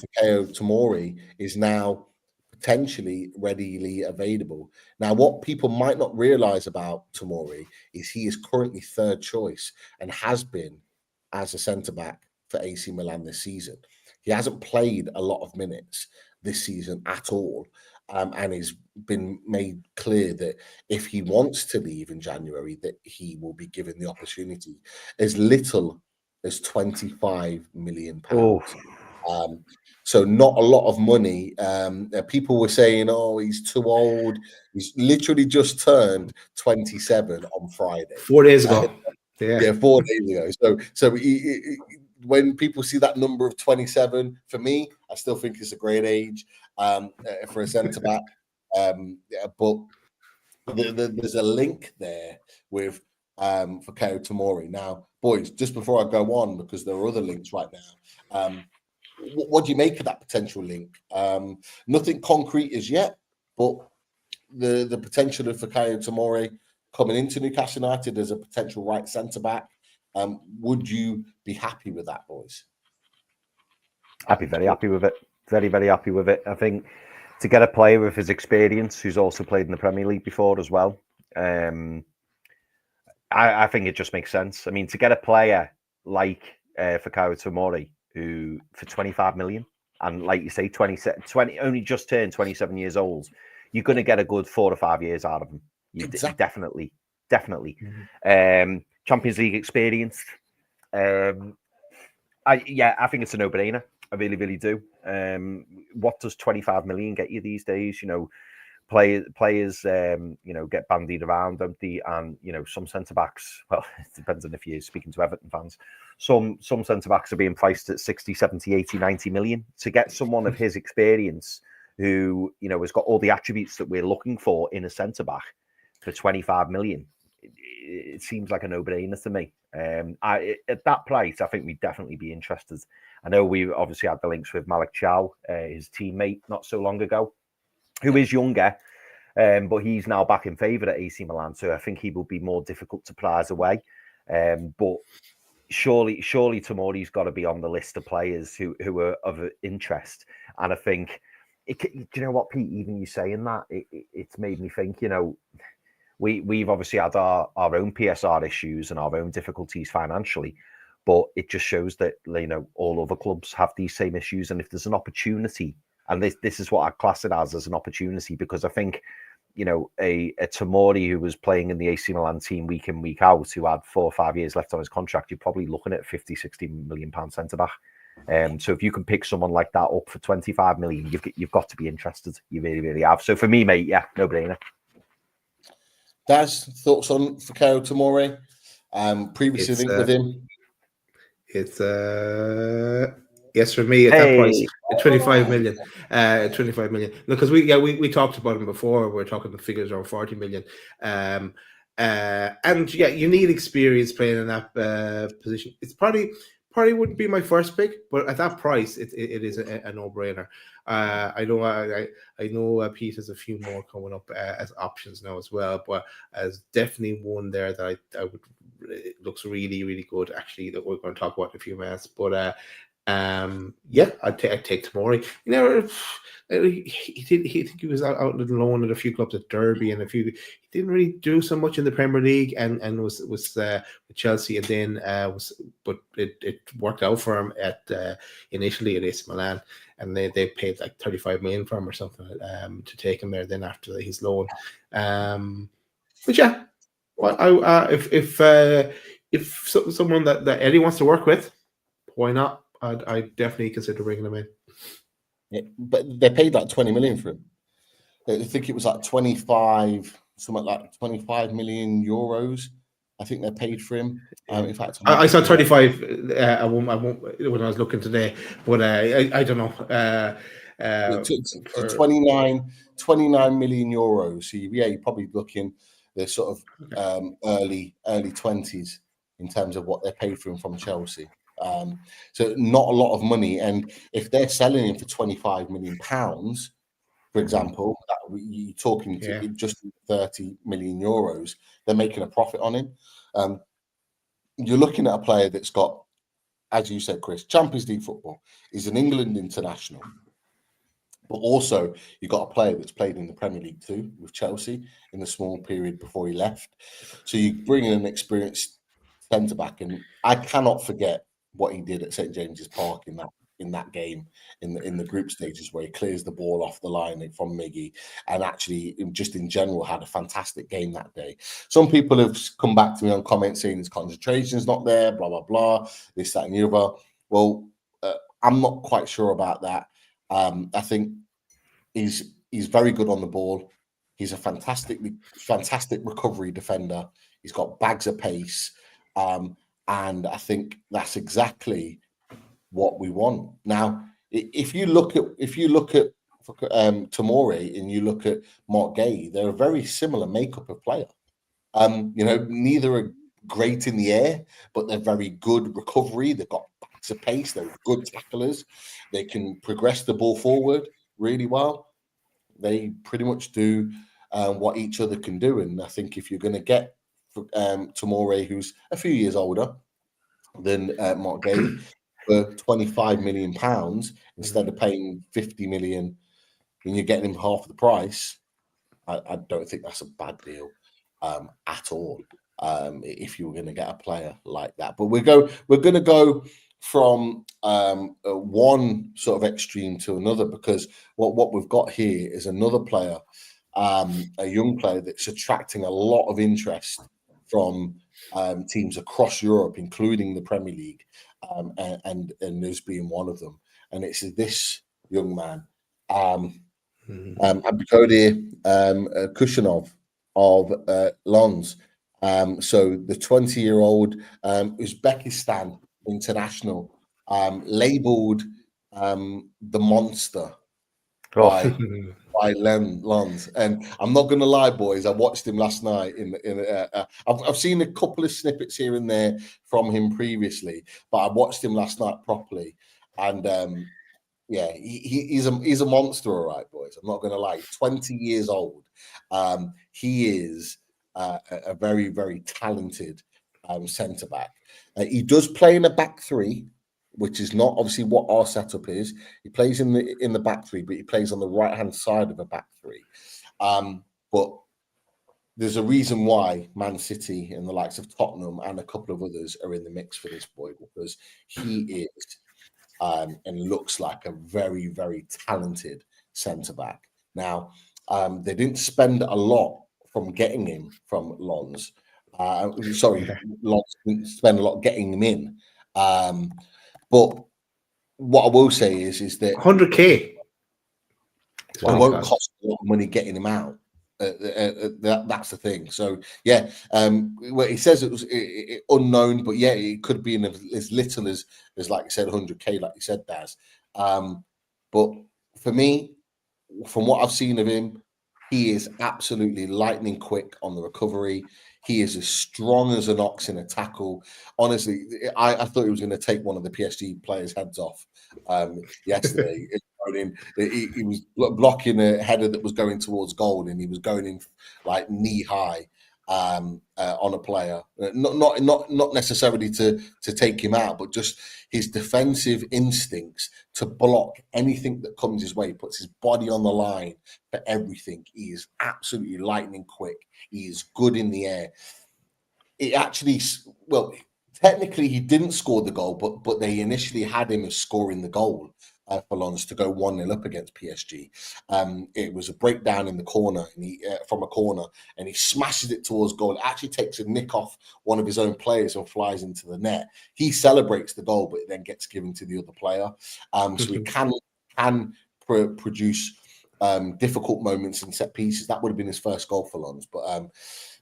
Tamori is now potentially readily available. Now, what people might not realise about Tamori is he is currently third choice and has been as a centre-back for AC Milan this season. He hasn't played a lot of minutes this season at all. And it's been made clear that if he wants to leave in January, that he will be given the opportunity as little as £25 million. So not a lot of money. People were saying, "Oh, he's too old." He's literally just turned 27 on Friday. 4 days ago. Yeah, 4 days ago. So when people see that number of 27, for me, I still think it's a great age for a centre back. But there's a link there with Fikayo Tamori. Now, boys, just before I go on, because there are other links right now. What do you make of that potential link? Nothing concrete as yet, but the potential of Fikayo Tamori coming into Newcastle United as a potential right centre back. Would you be happy with that, boys? I'd be very happy with it. Very, very happy with it. I think to get a player with his experience who's also played in the Premier League before as well, I think it just makes sense. I mean, to get a player like Fikayo Tamori, who for 25 million, and like you say, 20 only just turned 27 years old, you're going to get a good 4 or 5 years out of him. Exactly. Definitely. Mm-hmm. Champions League experience. I think it's a no-brainer. I really, really do. What does 25 million get you these days? You know, players, get bandied around, don't they? And some centre backs. Well, it depends on if you're speaking to Everton fans. Some centre backs are being priced at 60, 70, 80, 90 million. To get someone of his experience, who has got all the attributes that we're looking for in a centre back for 25 million, it seems like a no-brainer to me. At that price, I think we'd definitely be interested. I know we obviously had the links with Malik Chow, his teammate, not so long ago, who is younger, but he's now back in favour at AC Milan. So I think he will be more difficult to prize away. But surely Tamori's got to be on the list of players who are of interest. And I think, do you know what, Pete? Even you saying that, it's made me think. We've obviously had our own PSR issues and our own difficulties financially, but it just shows that all other clubs have these same issues. And if there's an opportunity, and this is what I class it as an opportunity, because I think a Tamori who was playing in the AC Milan team week in, week out, who had 4 or 5 years left on his contract, you're probably looking at 50-60 million pound centre back. So if you can pick someone like that up for 25 million, you've got to be interested. You really, really have. So for me, mate, yeah, no brainer. Daz, thoughts on Fikayo Tamori? Previously linked with him. It's yes for me at that price, 25 million. 25 million. Because we talked about him before. We're talking the figures around 40 million. And yeah, you need experience playing in that position. It's probably wouldn't be my first pick, but at that price, it is a no-brainer. I know Pete has a few more coming up as options now as well, but as definitely one there that I would, it looks really, really good actually, that we're going to talk about in a few minutes. But yeah, I'd take Tamori. He was out on loan at a few clubs at Derby and he didn't really do so much in the Premier League and was with Chelsea, and then but it worked out for him at initially at AC Milan, and they paid like 35 million for him or something to take him there then after his loan. But yeah, well, if someone that Eddie wants to work with, why not? I'd definitely consider bringing him in. Yeah, but they paid like 20 million for him. I think it was like 25, something like 25 million euros. I think they paid for him. In fact, I saw 35. I won't when I was looking today, but I don't know. 29 million euros. So yeah, you're probably looking the sort of early 20s in terms of what they paid for him from Chelsea. So not a lot of money, and if they're selling him for 25 million pounds, for example, you're talking to just 30 million euros, they're making a profit on him. You're looking at a player that's got, as you said, Chris, Champions League football. He's an England international, but also you've got a player that's played in the Premier League too with Chelsea in the small period before he left. So you bring in an experienced centre back, and I cannot forget what he did at St James's Park in that game in the group stages, where he clears the ball off the line from Miggy, and actually just in general had a fantastic game that day. Some people have come back to me on comments saying his concentration's not there, blah blah blah, this, that, and the other. Well, I'm not quite sure about that. I think he's very good on the ball. He's a fantastic recovery defender. He's got bags of pace. And I think that's exactly what we want. Now, if you look at Tamori and you look at Mark Gay, they're a very similar makeup of player. Neither are great in the air, but they're very good recovery. They've got backs of pace. They're good tacklers. They can progress the ball forward really well. They pretty much do what each other can do. And I think if you're going to get Tamori, who's a few years older than Mark Gay, for 25 million pounds instead of paying 50 million, when you're getting him half the price, I don't think that's a bad deal at all. If you were going to get a player like that, but we're going to go from one sort of extreme to another, because what we've got here is another player, a young player that's attracting a lot of interest from teams across Europe, including the Premier League, and us being one of them. And it's this young man, Abdulkadir Kusenov of Lens. So the 20-year-old Uzbekistan international, labelled the monster by Lens. And I'm not going to lie, boys, I watched him last night. I've seen a couple of snippets here and there from him previously, but I watched him last night properly. And yeah, he's a monster, all right, boys. I'm not going to lie. 20 years old. He is a very, very talented centre back. He does play in a back three, which is not obviously what our setup is. He plays in the back three, but he plays on the right hand side of a back three. But there's a reason why Man City and the likes of Tottenham and a couple of others are in the mix for this boy, because he is and looks like a very, very talented centre back. Now, they didn't spend a lot from getting him from Lons. Lons didn't spend a lot getting him in. But what I will say is that 100K. it won't cost a lot of money getting him out. That's the thing. So yeah, well, he says it was unknown, but yeah, it could be in as little as like you said, 100K, like you said, Daz. But for me, from what I've seen of him, he is absolutely lightning quick on the recovery. He is as strong as an ox in a tackle. Honestly, I thought he was going to take one of the PSG players' heads off yesterday. He was blocking a header that was going towards goal, and he was going in like knee high on a player. Not necessarily to take him out, but just his defensive instincts to block anything that comes his way. He puts his body on the line for everything. He is absolutely lightning quick. He is good in the air. It actually, well, technically he didn't score the goal, but they initially had him as scoring the goal for Lens to go 1-0 up against PSG. It was a breakdown in the corner, and from a corner, and he smashes it towards goal. It actually takes a nick off one of his own players and flies into the net. He celebrates the goal, but it then gets given to the other player. So he can produce difficult moments and set pieces. That would have been his first goal for Lens. But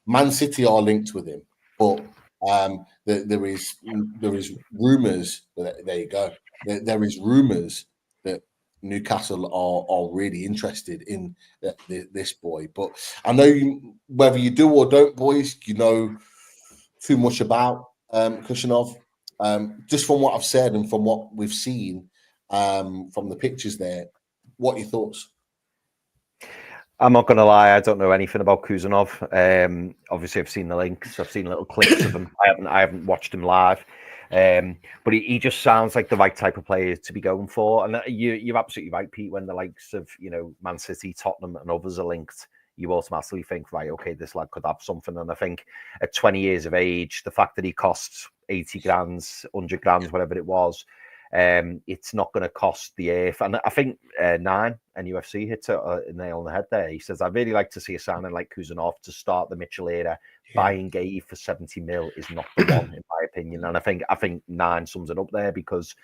Man City are linked with him. But there is rumours. There you go. There is rumours that Newcastle are really interested in this boy. But I know whether you do or don't, boys, you know too much about Kusenov. Just from what I've said and from what we've seen from the pictures there, what are your thoughts? I'm not going to lie, I don't know anything about Kusenov. Obviously, I've seen the links, I've seen little clips of him. I haven't watched him live. But he just sounds like the right type of player to be going for. And you're absolutely right, Pete. When the likes of Man City, Tottenham, and others are linked, you automatically think, right, okay, this lad could have something. And I think at 20 years of age, the fact that he costs 80 grand, 100 grand, whatever it was, it's not going to cost the earth. And I think Nine NUFC hits a nail on the head there. He says, I'd really like to see a signing like Kusenov to start the Mitchell era. Buying Gay for 70 mil is not the one, in my opinion. And I think Nine sums it up there because,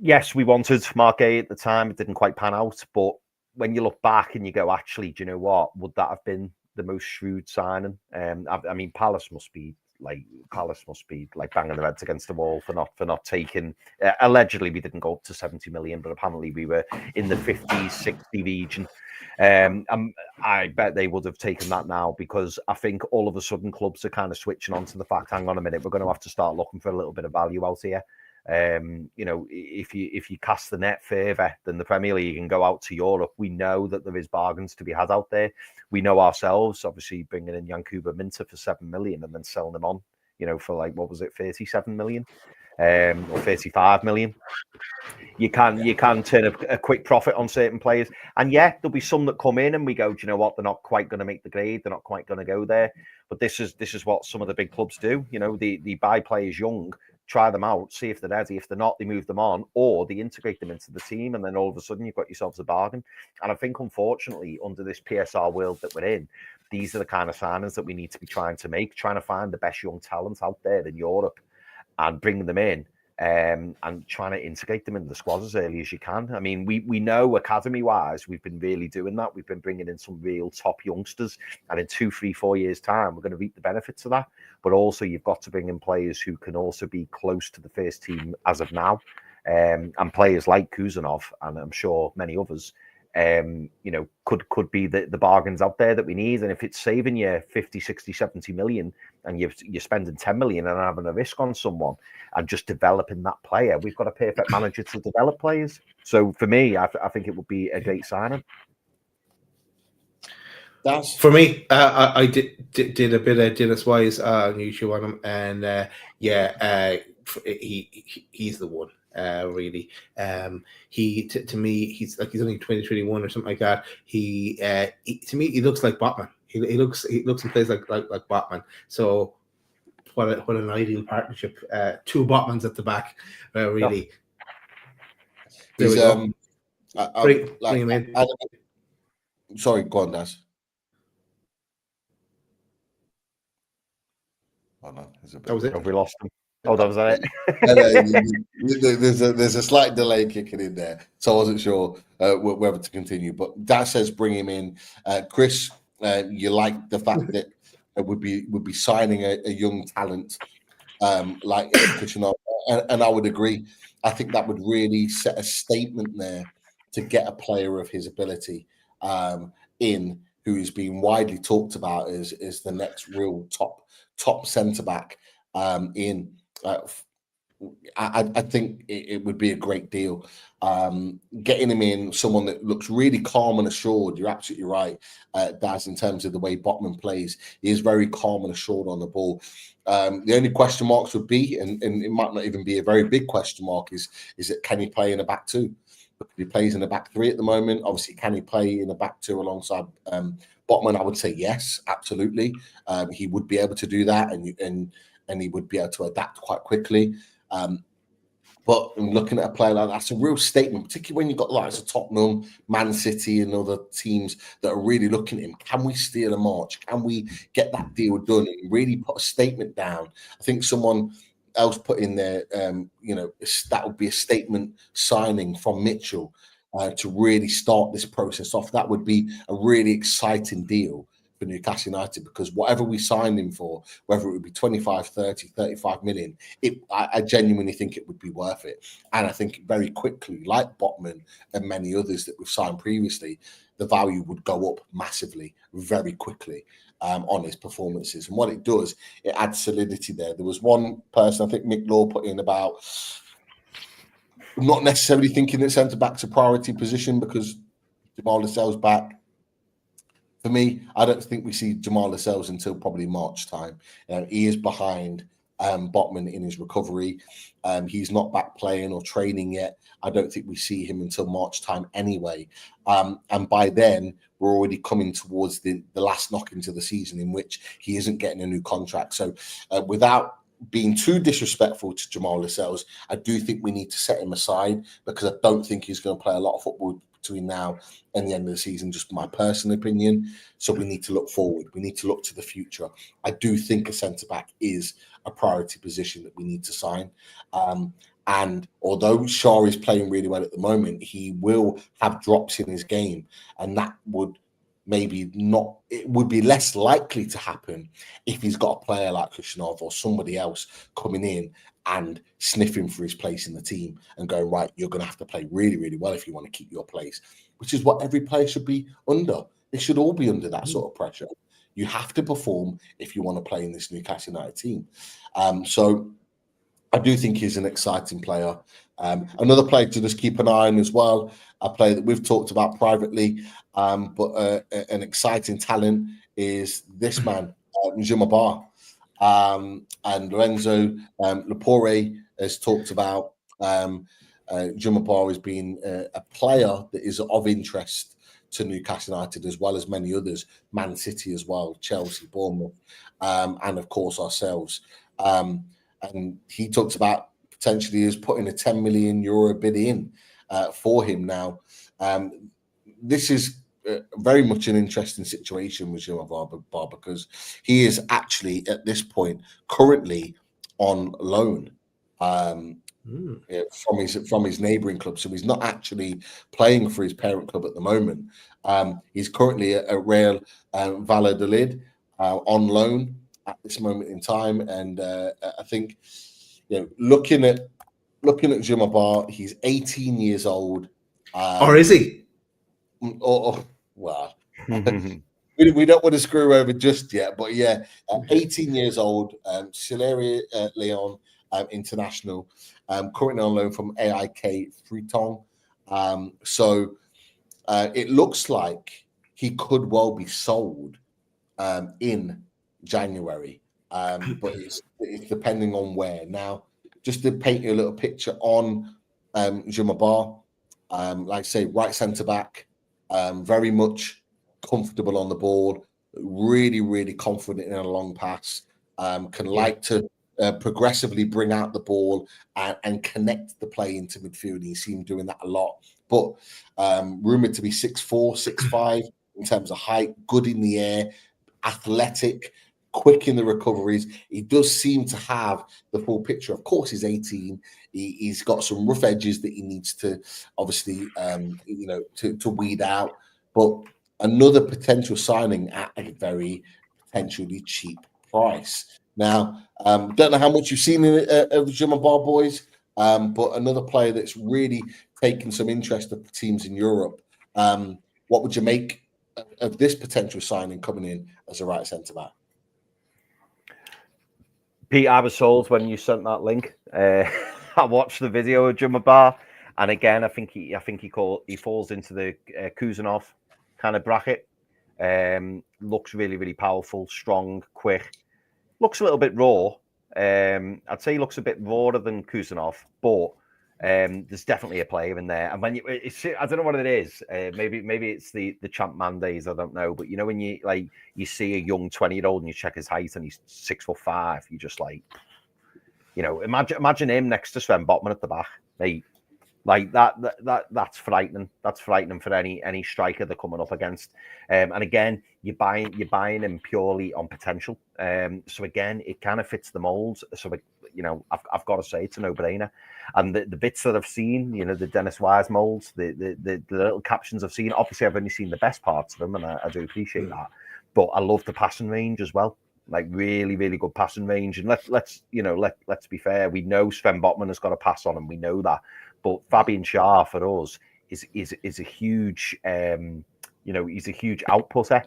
yes, we wanted Mark Gay at the time. It didn't quite pan out. But when you look back and you go, actually, do you know what? Would that have been the most shrewd signing? I mean, Palace must be like banging their heads against the wall for not taking. Allegedly, we didn't go up to 70 million, but apparently we were in the 50s, 60 region. I bet they would have taken that now, because I think all of a sudden clubs are kind of switching on to the fact, hang on a minute, we're going to have to start looking for a little bit of value out here. If you cast the net further than the Premier League and go out to Europe, we know that there is bargains to be had out there. We know ourselves, obviously, bringing in Yankuba Minter for 7 million and then selling them on, for like, what was it, 37 million or 35 million. You can turn a quick profit on certain players, and yeah, there'll be some that come in and we go, do you know what, they're not quite going to make the grade, they're not quite going to go there. But this is what some of the big clubs do. They buy players young, try them out, see if they're ready. If they're not, they move them on, or they integrate them into the team, and then all of a sudden you've got yourselves a bargain. And I think, unfortunately, under this PSR world that we're in, these are the kind of signings that we need to be trying to find the best young talent out there in Europe and bring them in. And trying to integrate them into the squad as early as you can. I mean, we know academy-wise, we've been really doing that. We've been bringing in some real top youngsters, and in 2, 3, 4 years' time, we're going to reap the benefits of that. But also, you've got to bring in players who can also be close to the first team as of now, and players like Kusenov, and I'm sure many others, could be the bargains out there that we need. And if it's saving you 50, 60, 70 million and you're spending 10 million and having a risk on someone and just developing that player, we've got a perfect manager to develop players. So for me, I think it would be a great signing. For me, I did a bit of Dennis Wise on YouTube on him, and he's the one. Really, he to me, he's only 2021 or something like that. He to me, he looks like Botman. He looks and plays like Botman. So what an ideal partnership. Two Botmans at the back, really. There we go. Bring him in. Sorry, go on, Daz. Oh no, that was it. Have we lost him? Oh, that was it. There's a slight delay kicking in there, so I wasn't sure whether to continue. But Daz says bring him in. Chris, you like the fact that would be signing a young talent like Kusenov, and I would agree. I think that would really set a statement there to get a player of his ability in, who is being widely talked about as the next real top centre back in. I think it would be a great deal. Getting him in, someone that looks really calm and assured. You're absolutely right, Daz, in terms of the way Botman plays. He is very calm and assured on the ball. The only question marks would be, and it might not even be a very big question mark, is that can he play in a back two? He plays in a back three at the moment. Obviously, can he play in a back two alongside Botman? I would say yes, absolutely. He would be able to do that, and he would be able to adapt quite quickly. But looking at a player like that's a real statement, particularly when you've got like Tottenham, Man City, and other teams that are really looking at him. Can we steal a march? Can we get that deal done and really put a statement down? I think someone else put in there, that would be a statement signing from Mitchell to really start this process off. That would be a really exciting deal for Newcastle United, because whatever we signed him for, whether it would be 25, 30, 35 million, I genuinely think it would be worth it. And I think very quickly, like Botman and many others that we've signed previously, the value would go up massively very quickly on his performances. And what it does, it adds solidity there. There was one person, I think Mick Law, put in about not necessarily thinking that centre-back's a priority position because Jamal Lascelles back. For me, I don't think we see Jamal Lascelles until probably March time. He is behind Botman in his recovery. He's not back playing or training yet. I don't think we see him until March time anyway. And by then, we're already coming towards the last knock into the season in which he isn't getting a new contract. So without being too disrespectful to Jamal Lascelles, I do think we need to set him aside, because I don't think he's going to play a lot of football between now and the end of the season, just my personal opinion. So we need to look forward. We need to look to the future. I do think a centre-back is a priority position that we need to sign. And although Shaw is playing really well at the moment, he will have drops in his game. And that would it would be less likely to happen if he's got a player like Kusenov or somebody else coming in and sniffing for his place in the team and going, right, you're going to have to play really, really well if you want to keep your place, which is what every player should be under. They should all be under that sort of pressure. You have to perform if you want to play in this Newcastle United team. So I do think he's an exciting player. Another player to just keep an eye on as well, a player that we've talked about privately, but an exciting talent is this man, Jumabah. And Lorenzo Lapore has talked about Jumabah as being a player that is of interest to Newcastle United, as well as many others, Man City as well, Chelsea, Bournemouth, and of course ourselves. And he talks about potentially as putting a 10 million euro bid in for him now. This is very much an interesting situation with Jumabah, because he is actually at this point currently on loan from his neighbouring club. So he's not actually playing for his parent club at the moment. He's currently at Real Valladolid on loan at this moment in time. And I think, looking at Jumabah, he's 18 years old. Or is he? well, we don't want to screw over just yet, but yeah, 18 years old, Sierra Leone international, currently on loan from AIK Freetown. So it looks like he could well be sold in January, but it's depending on where. Now, just to paint you a little picture on Jumabar, like I say, right centre back, very much comfortable on the ball, really, really confident in a long pass, can like to progressively bring out the ball and connect the play into midfield. You see him doing that a lot, but rumored to be 6'4", 6'5" in terms of height, good in the air, athletic, quick in the recoveries. He does seem to have the full picture. Of course, he's 18. He's got some rough edges that he needs to obviously, to weed out. But another potential signing at a very potentially cheap price. Now, don't know how much you've seen of the Jumabar boys, but another player that's really taken some interest of teams in Europe. What would you make of this potential signing coming in as a right centre back? Pete, I was sold when you sent that link. I watched the video of Jumabar, and again, I think he falls into the Kusenov kind of bracket. Looks really, really powerful, strong, quick. Looks a little bit raw. I'd say he looks a bit rawer than Kusenov, but there's definitely a player in there. And when I don't know what it is. Maybe it's the champ man days. I don't know. But you know when you see a young 20-year-old and you check his height and he's 6'5", you just imagine him next to Sven Botman at the back. That's frightening. That's frightening for any striker they're coming up against. And again, you're buying him purely on potential. So again, it kind of fits the molds. So I've got to say it's a no-brainer. And the bits that I've seen, the Dennis Wise molds, the little captions I've seen. Obviously, I've only seen the best parts of them, and I do appreciate that. But I love the passing range as well. Like really, really good passing range. And let's be fair. We know Sven Botman has got a pass on him. We know that. But Fabian Schär for us is a huge, he's a huge outputter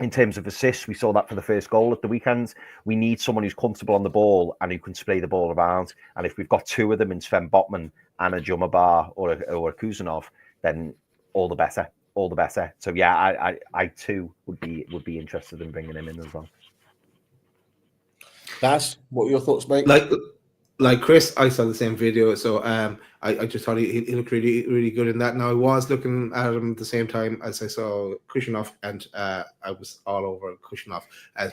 in terms of assists. We saw that for the first goal at the weekend. We need someone who's comfortable on the ball and who can spray the ball around. And if we've got two of them in Sven Botman and a Jumabar or a Kusenov, then all the better. All the better. So yeah, I too would be interested in bringing him in as well. That's what are your thoughts, mate? Like Chris, I saw the same video, so I just thought he looked really, really good in that. Now I was looking at him at the same time as I saw Kusenov, and I was all over Kusenov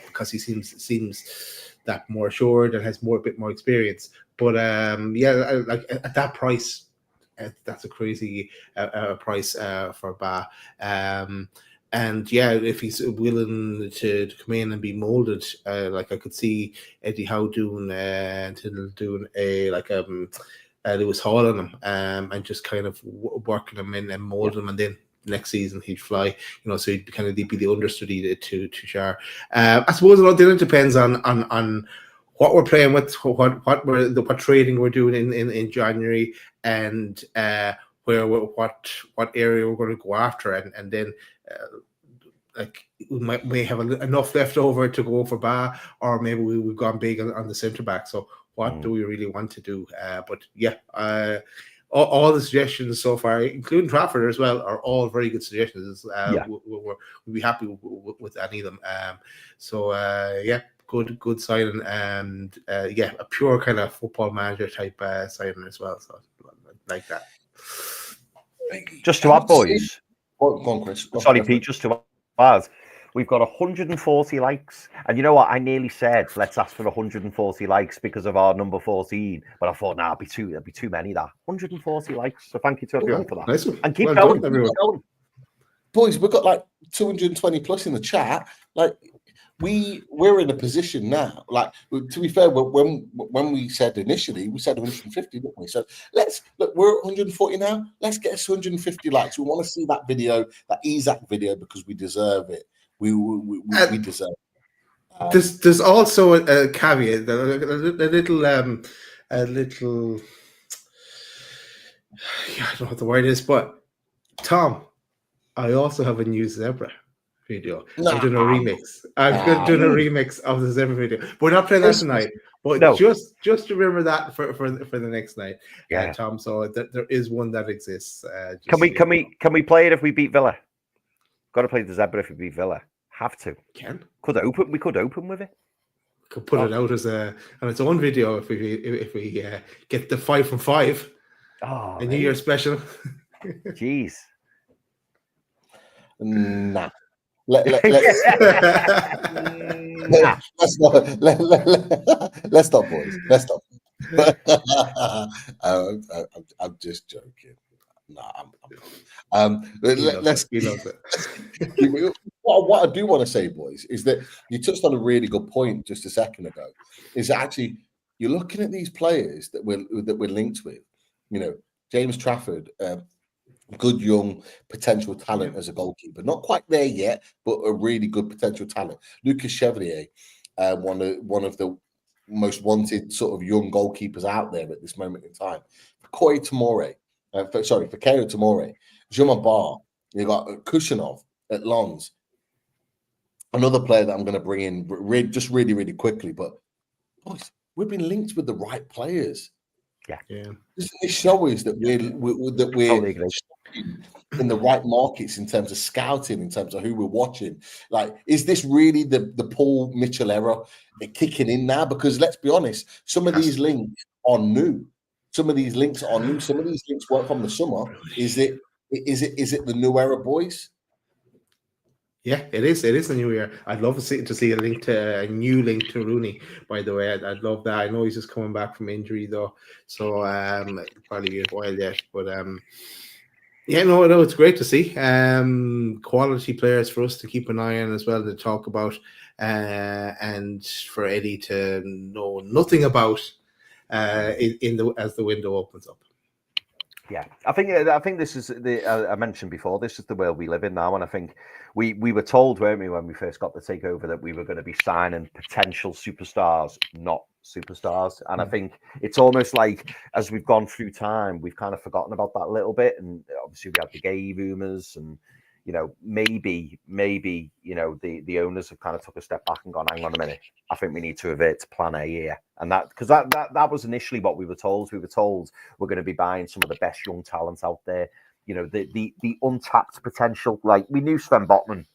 because he seems that more assured and has a bit more experience. But like at that price, that's a crazy price for Ba. And yeah, if he's willing to come in and be molded, like I could see Eddie Howe doing a Lewis Hall on him, and just kind of working him in and molding him, and then next season he'd fly, so he'd kind of be the understudy to Schär. I suppose it depends on what we're playing with, what trading we're doing in January, and what area we're going to go after, and then we may have enough left over to go for Ba, or maybe we've gone big on the centre back. So what do we really want to do? But yeah, all the suggestions so far, including Trafford as well, are all very good suggestions. We'll be happy with any of them. Yeah, good signing, and a pure kind of football manager type signing as well. So like that. Just to add, boys. Go on, Chris. Sorry, Pete. Just to add, we've got 140 likes, and you know what? I nearly said let's ask for 140 likes because of our number 14, but I thought it'd be too many. That 140 likes. So thank you to everyone for that. Nice one. And keep going. Done, everyone. Keep going. Boys, we've got like 220 plus in the chat. Like we're in a position now. Like, to be fair, when we said initially, we said 150, didn't we? So we're at 140 now. Let's get us 150 likes. We want to see that video, that Isak video, because we deserve it. We deserve it. There's also a caveat, a little I don't know what the word is, but Tom, I also have a new Zebra video. Nah. I'm doing a remix. I'm doing a remix of the Zebra video. We're not playing that tonight, but No. just remember that for the next night, Yeah. Tom. So there is one that exists. Can we play it if we beat Villa? Got to play the Zebra if we beat Villa. Have to. We could open with it. Could put it out as on its own video if we get the 5 from 5. Oh, a New Year special. Jeez. Nah. Nah. Let's stop, boys. Let's stop. I'm just joking. Let's. What I do want to say, boys, is that you touched on a really good point just a second ago. Is that actually you're looking at these players that we're linked with. You know, James Trafford, good young potential talent as a goalkeeper, not quite there yet, but a really good potential talent. Lucas Chevalier, one of the most wanted sort of young goalkeepers out there at this moment in time. Fikayo Tamori, Juma Bar, you got Kusenov at Lens. Another player that I'm going to bring in really quickly, but boys, we've been linked with the right players. Yeah. This show is that we're in the right markets in terms of scouting, in terms of who we're watching. Like, is this really the Paul Mitchell era kicking in now? Because let's be honest, some of these links are new. Some of these links weren't from the summer. Is it the new era, boys? Yeah, it is. It is a new year. I'd love to see a new link to Rooney. By the way, I'd love that. I know he's just coming back from injury though, so probably be a while yet. But no, it's great to see quality players for us to keep an eye on as well, to talk about, and for Eddie to know nothing about as the window opens up. Yeah, I think this is I mentioned before, this is the world we live in now, and I think we were told, weren't we, when we first got the takeover, that we were going to be signing potential superstars, not superstars. And I think it's almost like as we've gone through time, we've kind of forgotten about that a little bit. And obviously we had the gay rumours, and maybe the owners have kind of took a step back and gone, hang on a minute, I think we need to revert to plan A here. And that was initially what we were told. We were told we're going to be buying some of the best young talent out there. The untapped potential. Like, we knew Sven Botman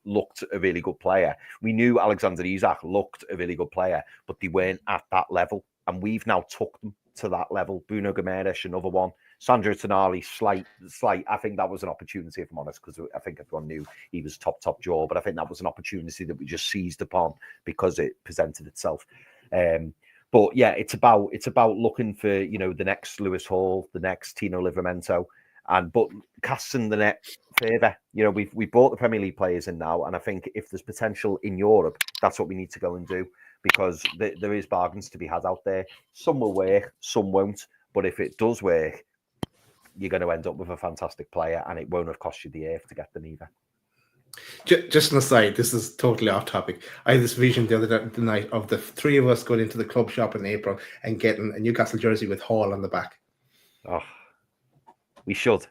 looked a really good player. We knew Alexander Isak looked a really good player, but they weren't at that level. And we've now took them to that level. Bruno Gomes, another one. Sandro Tonali, slight. I think that was an opportunity, if I'm honest, because I think everyone knew he was top draw. But I think that was an opportunity that we just seized upon because it presented itself. But yeah, it's about looking for the next Lewis Hall, the next Tino Livramento, but casting the net further. We brought the Premier League players in now, and I think if there's potential in Europe, that's what we need to go and do, because there is bargains to be had out there. Some will work, some won't. But if it does work, you're going to end up with a fantastic player, and it won't have cost you the earth to get them either. Just an aside, this is totally off topic. I had this vision the other night of the three of us going into the club shop in April and getting a Newcastle jersey with Hall on the back. Oh, we should.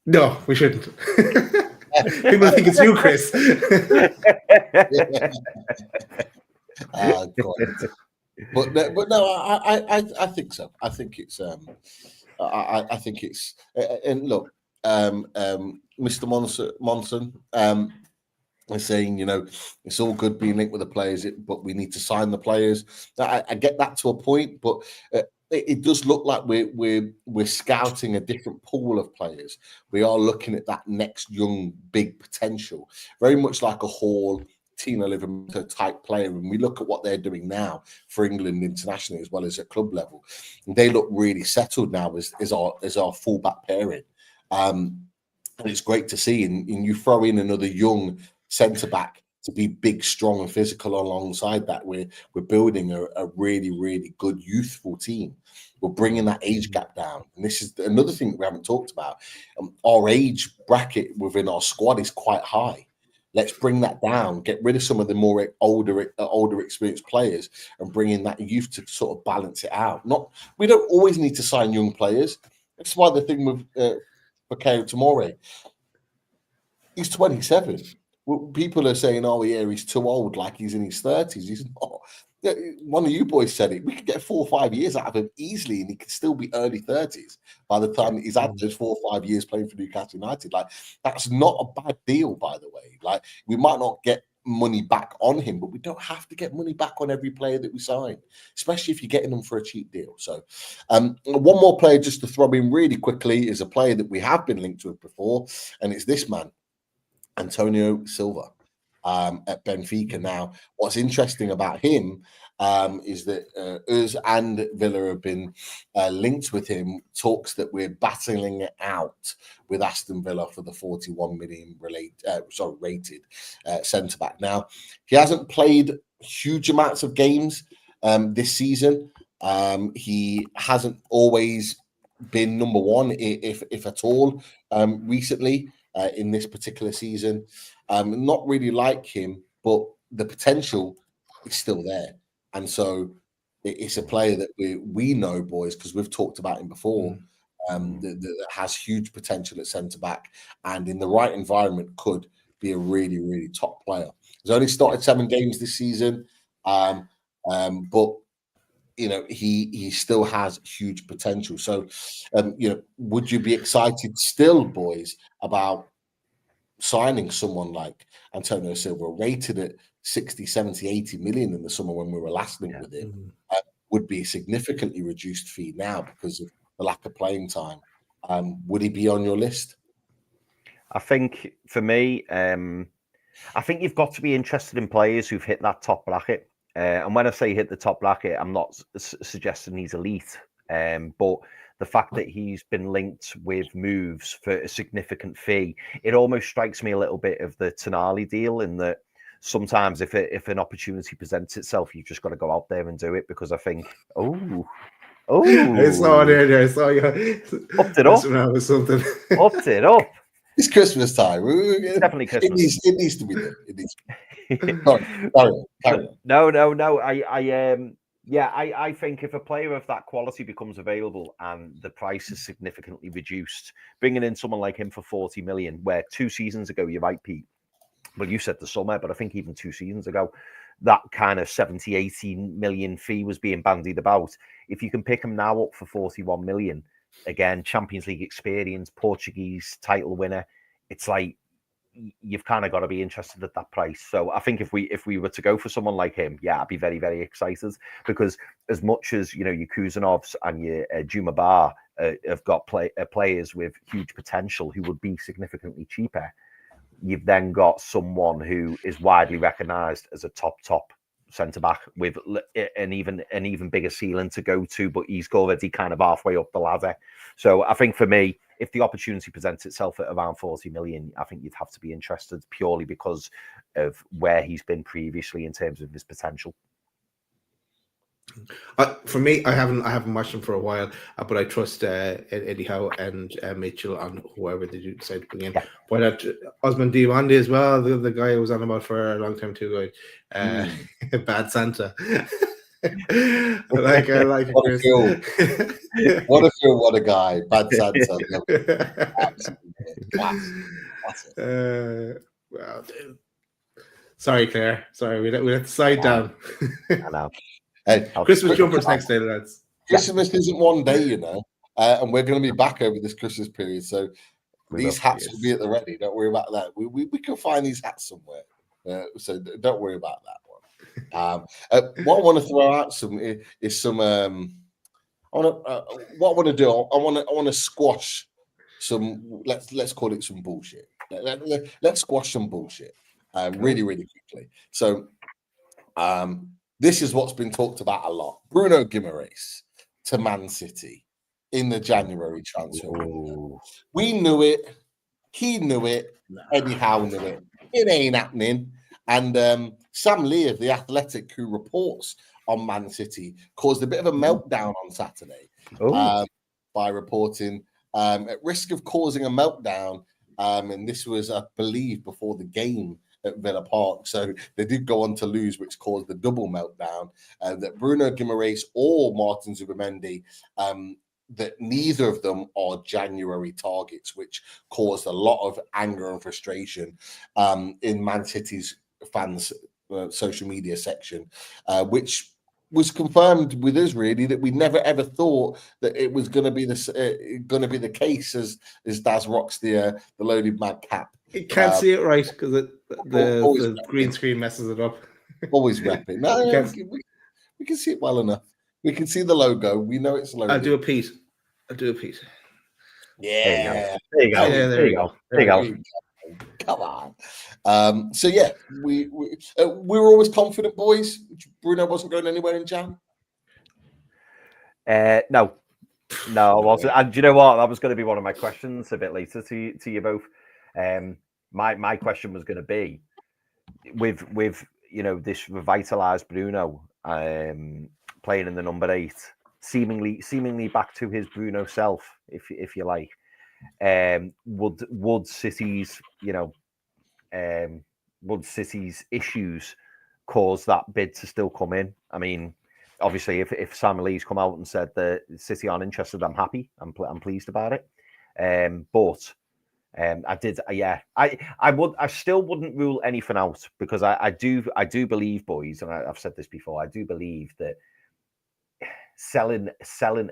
No, we shouldn't. People think it's you, Chris. But no, I think so. I think it's I think it's and look, Mr. Monson is saying, it's all good being linked with the players, but we need to sign the players. I get that to a point, but it does look like we're scouting a different pool of players. We are looking at that next young big potential, very much like a Hall, Tino Livramento type player. And we look at what they're doing now for England internationally as well as at club level. And they look really settled now as our fullback pairing. And it's great to see. And you throw in another young centre back to be big, strong, and physical alongside that. We're building a really, really good youthful team. We're bringing that age gap down. And this is another thing that we haven't talked about. Our age bracket within our squad is quite high. Let's bring that down, get rid of some of the more older experienced players and bring in that youth to sort of balance it out. We don't always need to sign young players. That's why the thing with Tamori. He's 27. Well, people are saying, "Oh, yeah, he's too old, like he's in his 30s." He's not. One of you boys said it. We could get 4 or 5 years out of him easily, and he could still be early 30s by the time he's had those 4 or 5 years playing for Newcastle United. Like, that's not a bad deal, by the way. Like, we might not get money back on him, but we don't have to get money back on every player that we sign, especially if you're getting them for a cheap deal. So, one more player just to throw in really quickly is a player that we have been linked with before, and it's this man, Antonio Silva. At Benfica. Now, what's interesting about him is that us and Villa have been linked with him. Talks that we're battling it out with Aston Villa for the 41 million rated centre back. Now, he hasn't played huge amounts of games this season. He hasn't always been number one, if at all, recently in this particular season. Not really like him, but the potential is still there. And so it's a player that we know, boys, because we've talked about him before, that has huge potential at centre-back, and in the right environment could be a really, really top player. He's only started 7 games this season, but he still has huge potential. So, would you be excited still, boys, about signing someone like Antonio Silva, rated at 60, 70, 80 million in the summer when we were last linked with him, would be a significantly reduced fee now because of the lack of playing time. Would he be on your list? I think for me, I think you've got to be interested in players who've hit that top bracket. And when I say hit the top bracket, I'm not suggesting he's elite, but the fact that he's been linked with moves for a significant fee, it almost strikes me a little bit of the Tonali deal in that sometimes if an opportunity presents itself, you've just got to go out there and do it, because I think, I saw it earlier. I saw you upped it up. With something. Upped it up. It's Christmas time. It's definitely Christmas. It needs to be there. It needs to be. Carry on. No. I think if a player of that quality becomes available and the price is significantly reduced, bringing in someone like him for 40 million, where 2 seasons ago, you're right, Pete. Well, you said the summer, but I think even 2 seasons ago, that kind of 70, 80 million fee was being bandied about. If you can pick him now up for 41 million, again, Champions League experience, Portuguese title winner, it's like, you've kind of got to be interested at that price. So I think if we were to go for someone like him, I'd be very, very excited, because as much as your Kusenovs and your Juma Bar have got players with huge potential who would be significantly cheaper, you've then got someone who is widely recognised as a top centre-back with an even bigger ceiling to go to, but he's already kind of halfway up the ladder. So I think for me, if the opportunity presents itself at around 40 million, I think you'd have to be interested purely because of where he's been previously in terms of his potential. For me, I haven't watched him for a while, but I trust Eddie Howe and Mitchell on whoever they do decide to bring in. But Osman Diwande as well, the guy who was on about for a long time too, Bad Santa. I like what a film. What a guy. Bad Santa. Absolutely. Class. Well, sorry, Claire. Sorry, we let the side down. I know. Hey, Christmas jumpers next day, lads. Christmas isn't one day, and we're going to be back over this Christmas period. So these hats will be at the ready. Don't worry about that. We can find these hats somewhere. So don't worry about that one. What I want to throw out is some. What I want to do. I want to squash some. Let's call it some bullshit. Let's squash some bullshit. Really, really quickly. So, this is what's been talked about a lot. Bruno Guimaraes to Man City in the January transfer window. We knew it. He knew it. Eddie Howe knew it. It ain't happening. And Sam Lee of The Athletic, who reports on Man City, caused a bit of a meltdown on Saturday by reporting at risk of causing a meltdown. And this was, I believe, before the game at Villa Park. So they did go on to lose, which caused the double meltdown. That Bruno Guimaraes or Martin Zubimendi that neither of them are January targets, which caused a lot of anger and frustration in Man City's fans' social media section, which was confirmed with us really that we never ever thought that it was going to be the case as Daz rocks the loaded madcap. You can't see it right because the green screen messes it up. Always repping. No, we can see it well enough. We can see the logo. We know it's loaded. I'll do a piece. Yeah. There you go. Yeah, There you go. There you go. Come on. So yeah, we were always confident, boys. Bruno wasn't going anywhere in Jan. No, I wasn't. And do you know what? That was going to be one of my questions a bit later to you both. My question was going to be with this revitalized Bruno playing in the number 8, seemingly back to his Bruno self, if you like. Would City's issues cause that bid to still come in? I mean, obviously, if Sam Lee's come out and said that City aren't interested, I'm happy. I'm pleased about it. But I still wouldn't rule anything out because I do believe, boys, and I've said this before. I do believe that selling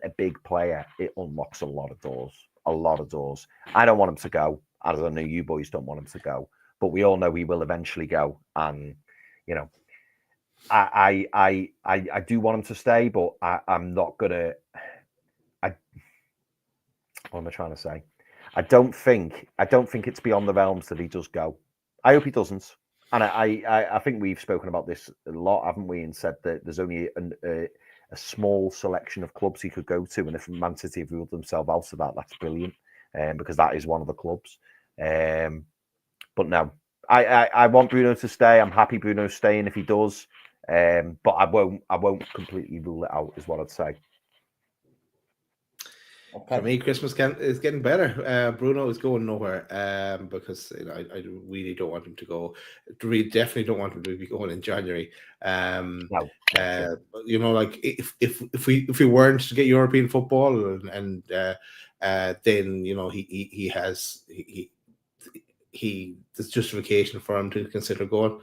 a big player, it unlocks a lot of doors. I don't want him to go, as I know you boys don't want him to go, but we all know he will eventually go. And I do want him to stay, but I'm not gonna. What am I trying to say? I don't think it's beyond the realms that he does go. I hope he doesn't. And I think we've spoken about this a lot, haven't we? And said that there's only a small selection of clubs he could go to, and if Man City have ruled themselves out of that, that's brilliant, because that is one of the clubs. But no, I want Bruno to stay. I'm happy Bruno's staying if he does, but I won't completely rule it out, is what I'd say. Okay. For me, Christmas is getting better. Bruno is going nowhere because I really don't want him to go. Really, definitely don't want him to be going in January. No. Like if we weren't to get European football and then there's justification for him to consider going,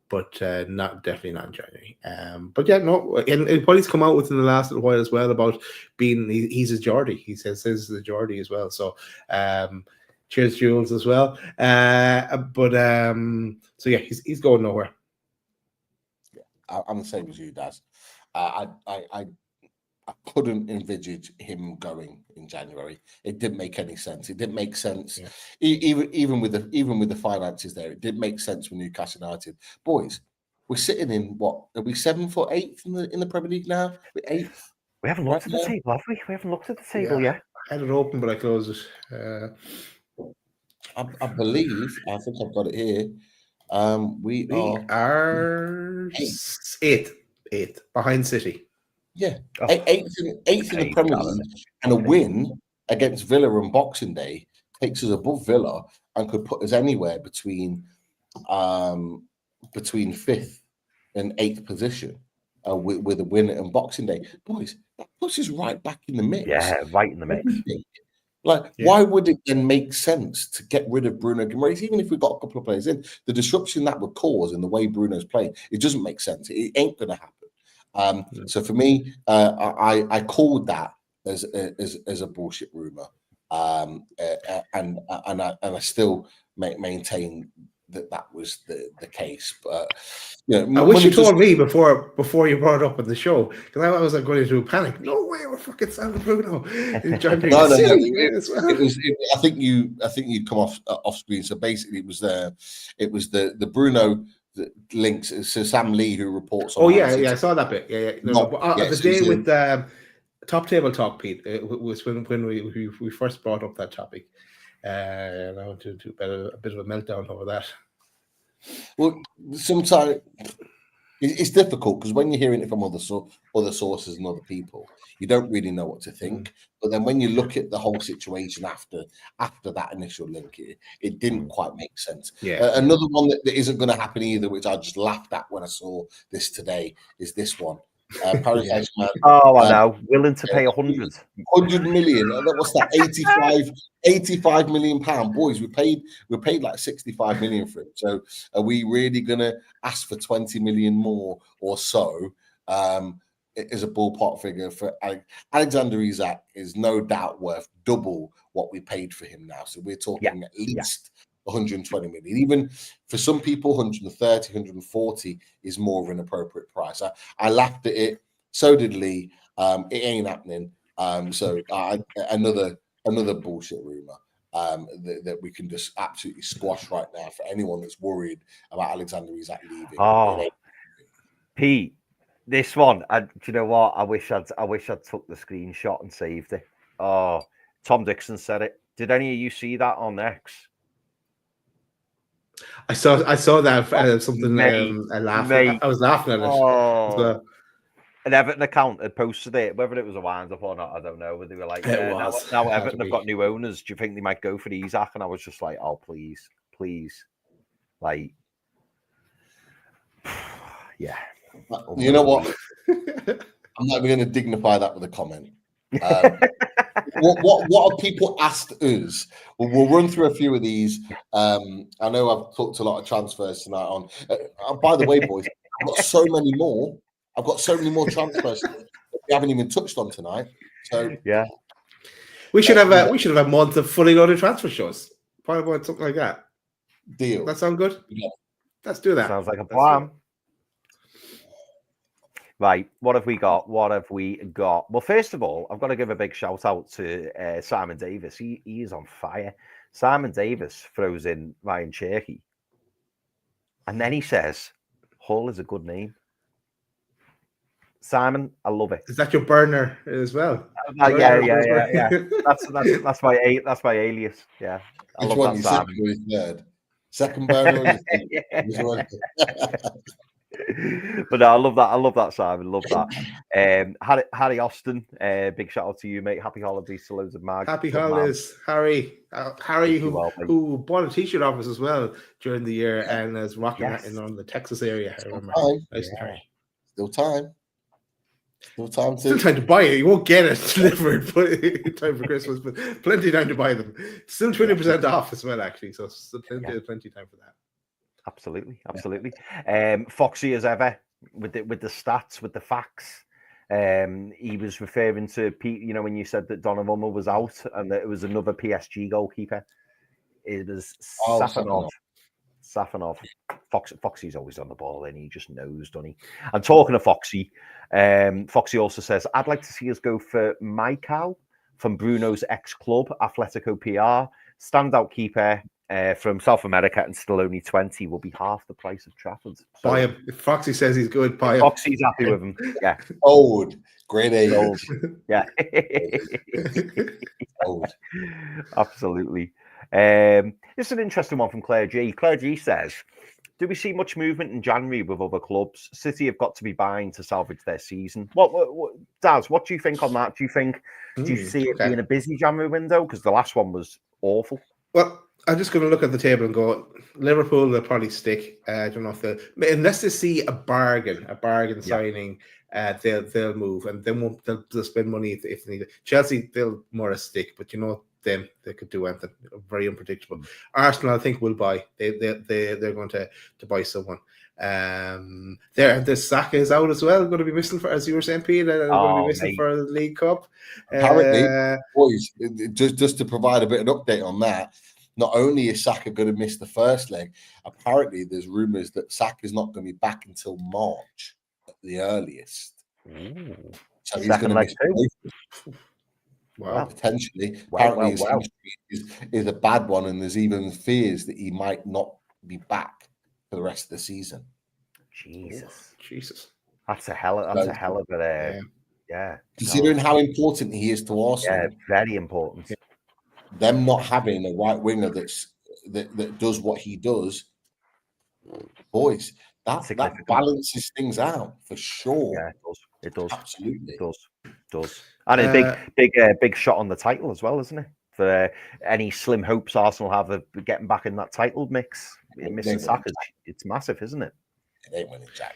but definitely not in January. But yeah, no, and what he's come out with in the last little while as well about being he's a Geordie. He says he's a Geordie as well. So cheers, Jules, as well. So yeah, he's going nowhere. Yeah, I'm the same as you, Daz. I couldn't envisage him going in January. It didn't make any sense. It didn't make sense, even with the finances there. It didn't make sense with Newcastle United. Boys, we're sitting in what? Are we 7th or 8th in the Premier League now? We're 8th. We haven't looked at the table, have we? We haven't looked at the table yet. I had it open, but I closed it. I believe. I think I've got it here. We are 8th behind City. Yeah, 8th in the Premier League, and a win against Villa on Boxing Day takes us above Villa and could put us anywhere between 5th and 8th position with a win on Boxing Day. Boys, that puts us right back in the mix. Yeah, right in the mix. Why would it then make sense to get rid of Bruno Guimaraes, even if we got a couple of players in? The disruption that would cause in the way Bruno's playing, it doesn't make sense. It ain't going to happen. So for me, I called that as a bullshit rumor, and I still maintain that was the case. But I wish you told me before you brought it up on the show, because I was going into a panic. No way, we're fucking selling Bruno. No. It was. I think you come off screen. So basically, it was the Bruno links. So Sam Lee, who reports on. Oh yeah, I saw that bit. Yeah. The day with Top Table Talk, Pete, it was when we first brought up that topic. And I went to a bit of a meltdown over that. Well, sometimes it's difficult because when you're hearing it from other sources and other people, you don't really know what to think. But then when you look at the whole situation after that initial link, it didn't quite make sense. Yeah. Another one that isn't going to happen either, which I just laughed at when I saw this today, is this one. Paris Saint-Germain. Oh, I know. Willing to pay 100. 100 million. What's that? 85 million pound. Boys, we paid like 65 million for it. So are we really gonna ask for 20 million more or so? It is a ballpark figure for Alexander Isak is no doubt worth double what we paid for him now. So we're talking at least 120 million. Even for some people, 130, 140 is more of an appropriate price. I laughed at it. So did Lee. It ain't happening. So another bullshit rumor that we can just absolutely squash right now for anyone that's worried about Alexander Isak leaving. Oh, Pete, this one. Do you know what? I wish I'd took the screenshot and saved it. Oh, Tom Dixon said it. Did any of you see that on X? I saw that something. I laughed. I was laughing at it. Oh. An Everton account had posted it, whether it was a wind up or not, I don't know. But they were like, now Everton have got new owners. Do you think they might go for Isak? And I was just like, oh, please. Like, yeah. You know what? I'm not even going to dignify that with a comment. What have people asked us? Well, we'll run through a few of these. I know I've talked a lot of transfers tonight on. By the way, boys, I've got so many more. I've got so many more transfers that we haven't even touched on tonight. So yeah, we should have a month of fully loaded transfer shows. Probably about something like that. Deal. That sound good? Yeah. Let's do that. Sounds like a plan. Right, what have we got? Well, first of all, I've got to give a big shout out to Simon Davis. He is on fire. Simon Davis throws in Ryan Cherky. And then he says, Hull is a good name. Simon, I love it. Is that your burner as well? Yeah. That's my alias. Yeah. I Which love one? that, Simon. Third? Second burner? But no, I love that, Simon. Love that. Harry Austin, big shout out to you, mate. Happy holidays to loads of mag. Happy holidays, Harry. Harry, who bought a t-shirt off us as well during the year and is rocking that in on the Texas area. I remember. Nice Harry. Still time. Still time to buy it. You won't get it delivered in time for Christmas, but plenty of time to buy them. Still 20% off as well, actually. So still plenty of time for that. Absolutely. Foxy as ever with the stats, with the facts. He was referring to Pete. You know, when you said that Donnarumma was out and that it was another PSG goalkeeper, it was Safanov. Foxy's always on the ball, and he just knows, doesn't he? And talking of Foxy, Foxy also says, I'd like to see us go for Maicao from Bruno's ex-club, Atletico PR. Standout keeper from South America and still only 20 will be half the price of Trafford. So, buy him. If Foxy says he's good, buy him. Foxy's happy with him. Yeah. Old. Great age. Old. Yeah. Old. Absolutely. This is an interesting one from Claire G. Claire G says, do we see much movement in January with other clubs? City have got to be buying to salvage their season. What Daz, what do you think on that? Do you see it being a busy January window? Because the last one was awful. Well, I'm just going to look at the table and go, Liverpool, they'll probably stick. I don't know if unless they see a bargain signing, they'll move, and then they'll spend money if they need it. Chelsea, they'll more a stick, but you know them, they could do anything. Very unpredictable. Arsenal, I think, will buy. They're going to buy someone. The Saka is out as well. Going to be missing for, as you were saying, Pete. Going to be missing for the League Cup. Apparently, boys, just to provide a bit of an update on that. Not only is Saka going to miss the first leg, apparently there's rumours that Saka is not going to be back until March at the earliest. Ooh. So he's going to miss both. Wow. Potentially. Apparently his injury is a bad one, and there's even fears that he might not be back for the rest of the season. Jesus. That's a hell of a Considering how important he is to Arsenal. Yeah, very important. Them not having a right winger that does what he does, boys, that balances things out for sure. Yeah, it does. Absolutely, it does. And a big shot on the title as well, isn't it? For any slim hopes Arsenal have of getting back in that title mix, missing Saka, it's massive, isn't it? It ain't winning Jack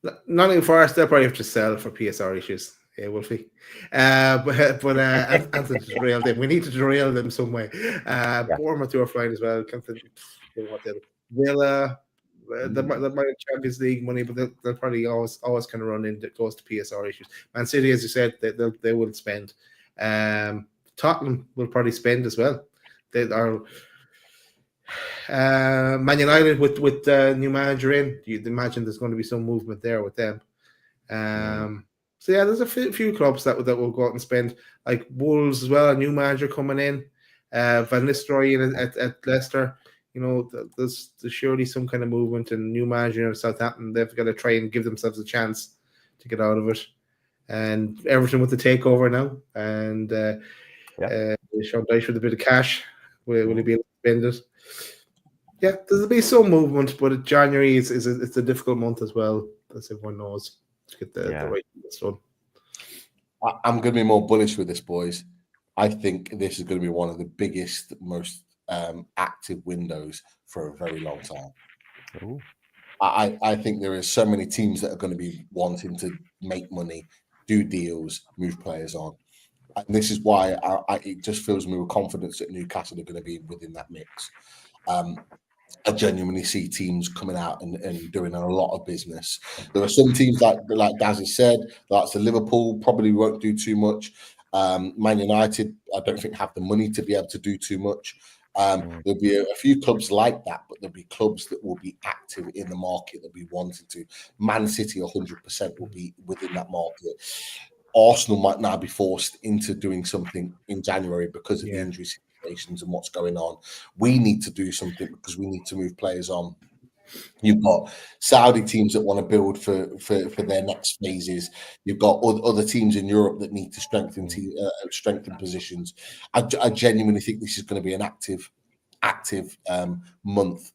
now. Nottingham Forest, they'll probably have to sell for PSR issues. Yeah, Wolfie. But Anthony derailed them. We need to derail them some way. Bournemouth are flying as well. Can't think what they'll Villa. They might have Champions League money, but they'll probably always kind of run into close to PSR issues. Man City, as you said, they will spend. Tottenham will probably spend as well. They are. Man United with new manager in, you'd imagine there's going to be some movement there with them. So yeah, there's a few clubs that will go out and spend, like Wolves as well. A new manager coming in, Van Nistelrooy at Leicester. You know, there's surely some kind of movement, and new manager in Southampton. They've got to try and give themselves a chance to get out of it. And Everton with the takeover now, and Sean Dyche with a bit of cash. Will he be able to spend it? Yeah, there'll be some movement, but January it's a difficult month as well, as everyone knows, to get the right things done. I'm going to be more bullish with this, boys. I think this is going to be one of the biggest, most active windows for a very long time. Ooh. I think there are so many teams that are going to be wanting to make money, do deals, move players on. And this is why it just fills me with confidence that Newcastle are going to be within that mix. I genuinely see teams coming out and doing a lot of business. There are some teams like Daz has said, like the Liverpool probably won't do too much. Man United, I don't think have the money to be able to do too much. There'll be a few clubs like that, but there'll be clubs that will be active in the market that we wanted to. Man City 100% will be within that market. Arsenal might now be forced into doing something in January because of the injury situations and what's going on. We need to do something because we need to move players on. You've got Saudi teams that want to build for their next phases. You've got other teams in Europe that need to strengthen positions. I genuinely think this is going to be an active month.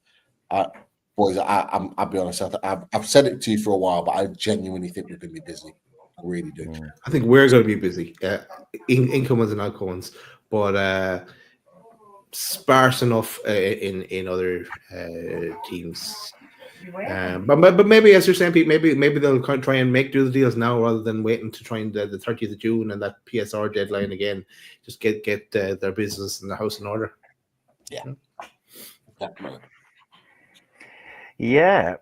Boys, I'll be honest. I've said it to you for a while, but I genuinely think we're going to be busy. I really do. I think we're going to be busy. Incomings and outgoings, but sparse enough in other teams. But maybe, as you're saying, Pete, maybe they'll try and do the deals now rather than waiting to try and the 30th of June and that PSR deadline again. Just get their business and their house in order. Yeah, definitely. Yeah.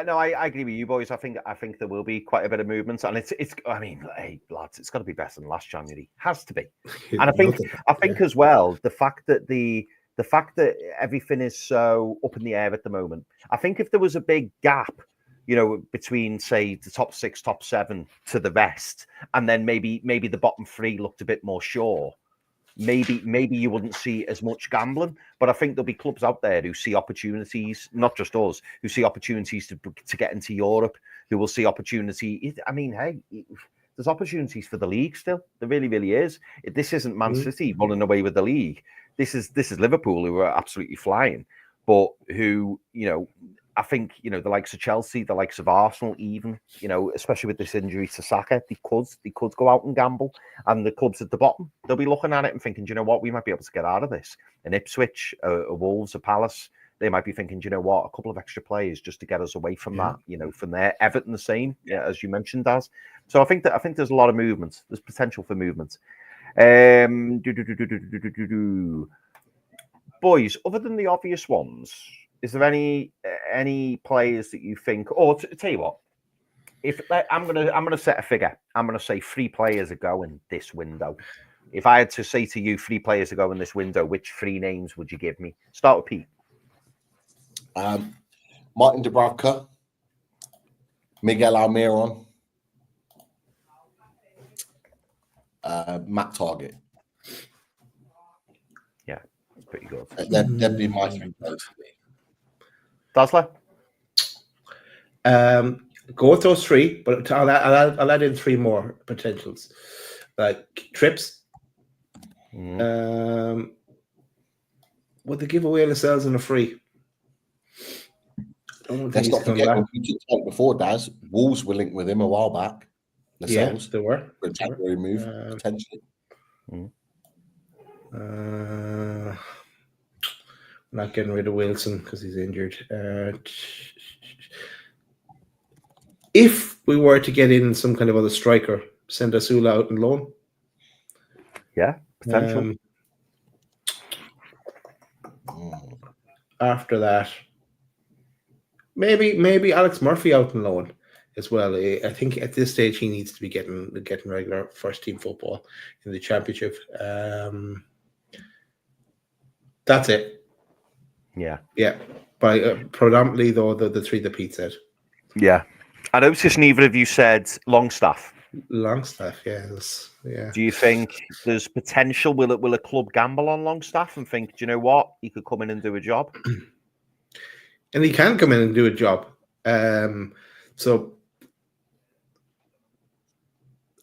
No, I agree with you boys. I think there will be quite a bit of movement, and it's. I mean, hey lads, it's got to be better than last January. Has to be. And I think as well the fact that everything is so up in the air at the moment. I think if there was a big gap, between say the top 6, top 7 to the rest, and then maybe the bottom 3 looked a bit more sure. Maybe you wouldn't see as much gambling, but I think there'll be clubs out there who see opportunities, not just us, who see opportunities to get into Europe, who will see opportunity. I mean, hey, there's opportunities for the league still. There really, really is. This isn't Man City running away with the league. This is Liverpool, who are absolutely flying, but who, I think, the likes of Chelsea, the likes of Arsenal, even, especially with this injury to Saka, they could go out and gamble. And the clubs at the bottom, they'll be looking at it and thinking, do you know what, we might be able to get out of this. An Ipswich, a Wolves, a Palace, they might be thinking, do you know what, a couple of extra players just to get us away from that, from there. Everton the same, as you mentioned, Daz. So I think there's a lot of movement. There's potential for movement. Boys, other than the obvious ones, is there any players that you think? Or tell you what, if I'm gonna set a figure, I'm gonna say 3 players are going this window. If I had to say to you 3 players are going this window, which 3 names would you give me? Start with Pete. Martin Dubravka, Miguel Almiron, Matt Target. Yeah, pretty good. That'd be my 3 players. Dazzler? Go with those 3, but I'll add in 3 more potentials, like Trips. Would they give away themselves in a free? Let's not forget what we talked before, Daz. Wolves were linked with him a while back. Yes, they were. For a January move, potentially. Not getting rid of Wilson because he's injured. If we were to get in some kind of other striker, send Asula out on loan. Yeah, potential. After that, maybe Alex Murphy out on loan as well. I think at this stage he needs to be getting regular first team football in the championship. That's it. Yeah. But predominantly though the three that Pete said. Yeah. I noticed neither of you said Longstaff. Longstaff, yes. Yeah. Do you think there's potential? Will a club gamble on Longstaff and think, do you know what? He could come in and do a job? And he can come in and do a job. So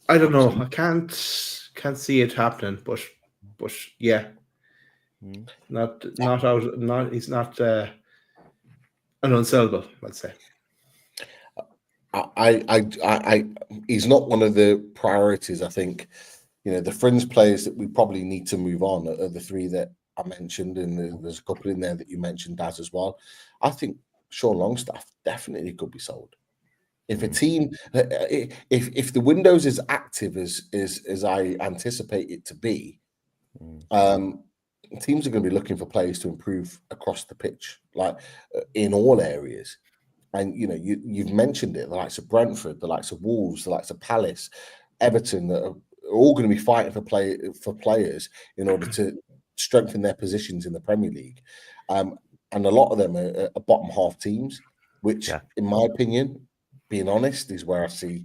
I don't know. I can't see it happening, but yeah. He's not an unsellable, let's say. He's not one of the priorities. I think, the fringe players that we probably need to move on are the three that I mentioned, and there's a couple in there that you mentioned, Daz, as well. I think Sean Longstaff definitely could be sold. If a team, if the window's as active as I anticipate it to be, teams are going to be looking for players to improve across the pitch, like in all areas. And you've mentioned it, the likes of Brentford, the likes of Wolves, the likes of Palace, Everton, that are all going to be fighting for players in order to strengthen their positions in the Premier League. And a lot of them are bottom half teams, which, in my opinion, being honest, is where I see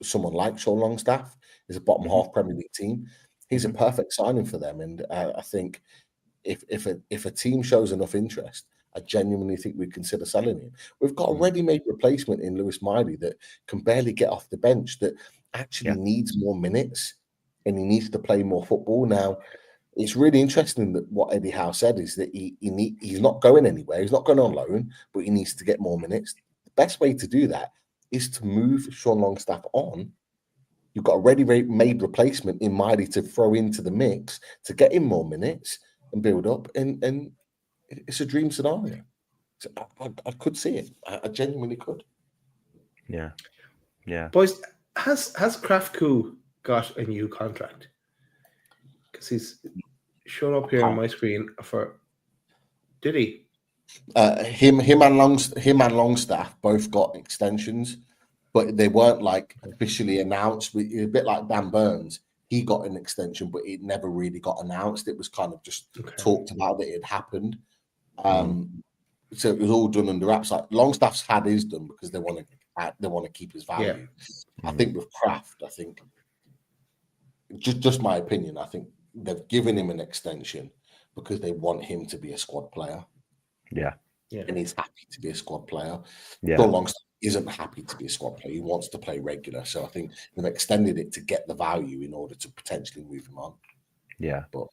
someone like Sean Longstaff is a bottom half Premier League team. He's a perfect signing for them, and I think if a team shows enough interest, I genuinely think we'd consider selling him. We've got a ready-made replacement in Lewis Miley that can barely get off the bench, that actually needs more minutes, and he needs to play more football. Now, it's really interesting that what Eddie Howe said is that he's not going anywhere. He's not going on loan, but he needs to get more minutes. The best way to do that is to move Sean Longstaff on. You've got a ready-made replacement in Miley to throw into the mix to get him more minutes and build up, and it's a dream scenario. So I could see it. I genuinely could. Yeah. Boys, has Kraftku got a new contract? Because he's shown up here on my screen for. Did he? Him and Longstaff both got extensions, but they weren't like officially announced. A bit like Dan Burns, he got an extension, but it never really got announced. It was kind of just talked about that it had happened. So it was all done under wraps. Like Longstaff's had his done because they want to keep his value. I think with Kraft, just my opinion, I think they've given him an extension because they want him to be a squad player. Yeah. And he's happy to be a squad player. Yeah. Sean Longstaff isn't happy to be a squad player. He wants to play regular. So I think they've extended it to get the value in order to potentially move him on. Yeah. But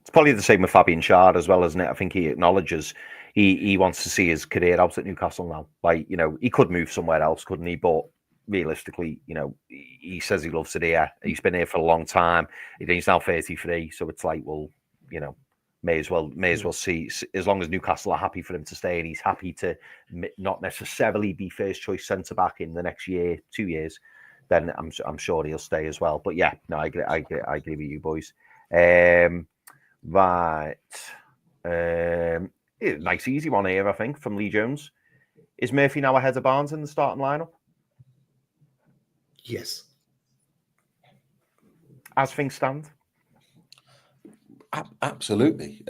it's probably the same with Fabian Schär as well, isn't it? I think he acknowledges he wants to see his career out at Newcastle now. Like, he could move somewhere else, couldn't he? But realistically, he says he loves it here. He's been here for a long time. He's now 33. So it's like, well, may as well see, as long as Newcastle are happy for him to stay and he's happy to not necessarily be first choice centre back in the next year, 2 years, then I'm sure he'll stay as well. But yeah, no, I agree with you boys. Right. Nice easy one here, I think, from Lee Jones. Is Murphy now ahead of Barnes in the starting lineup? Yes. As things stand? Absolutely.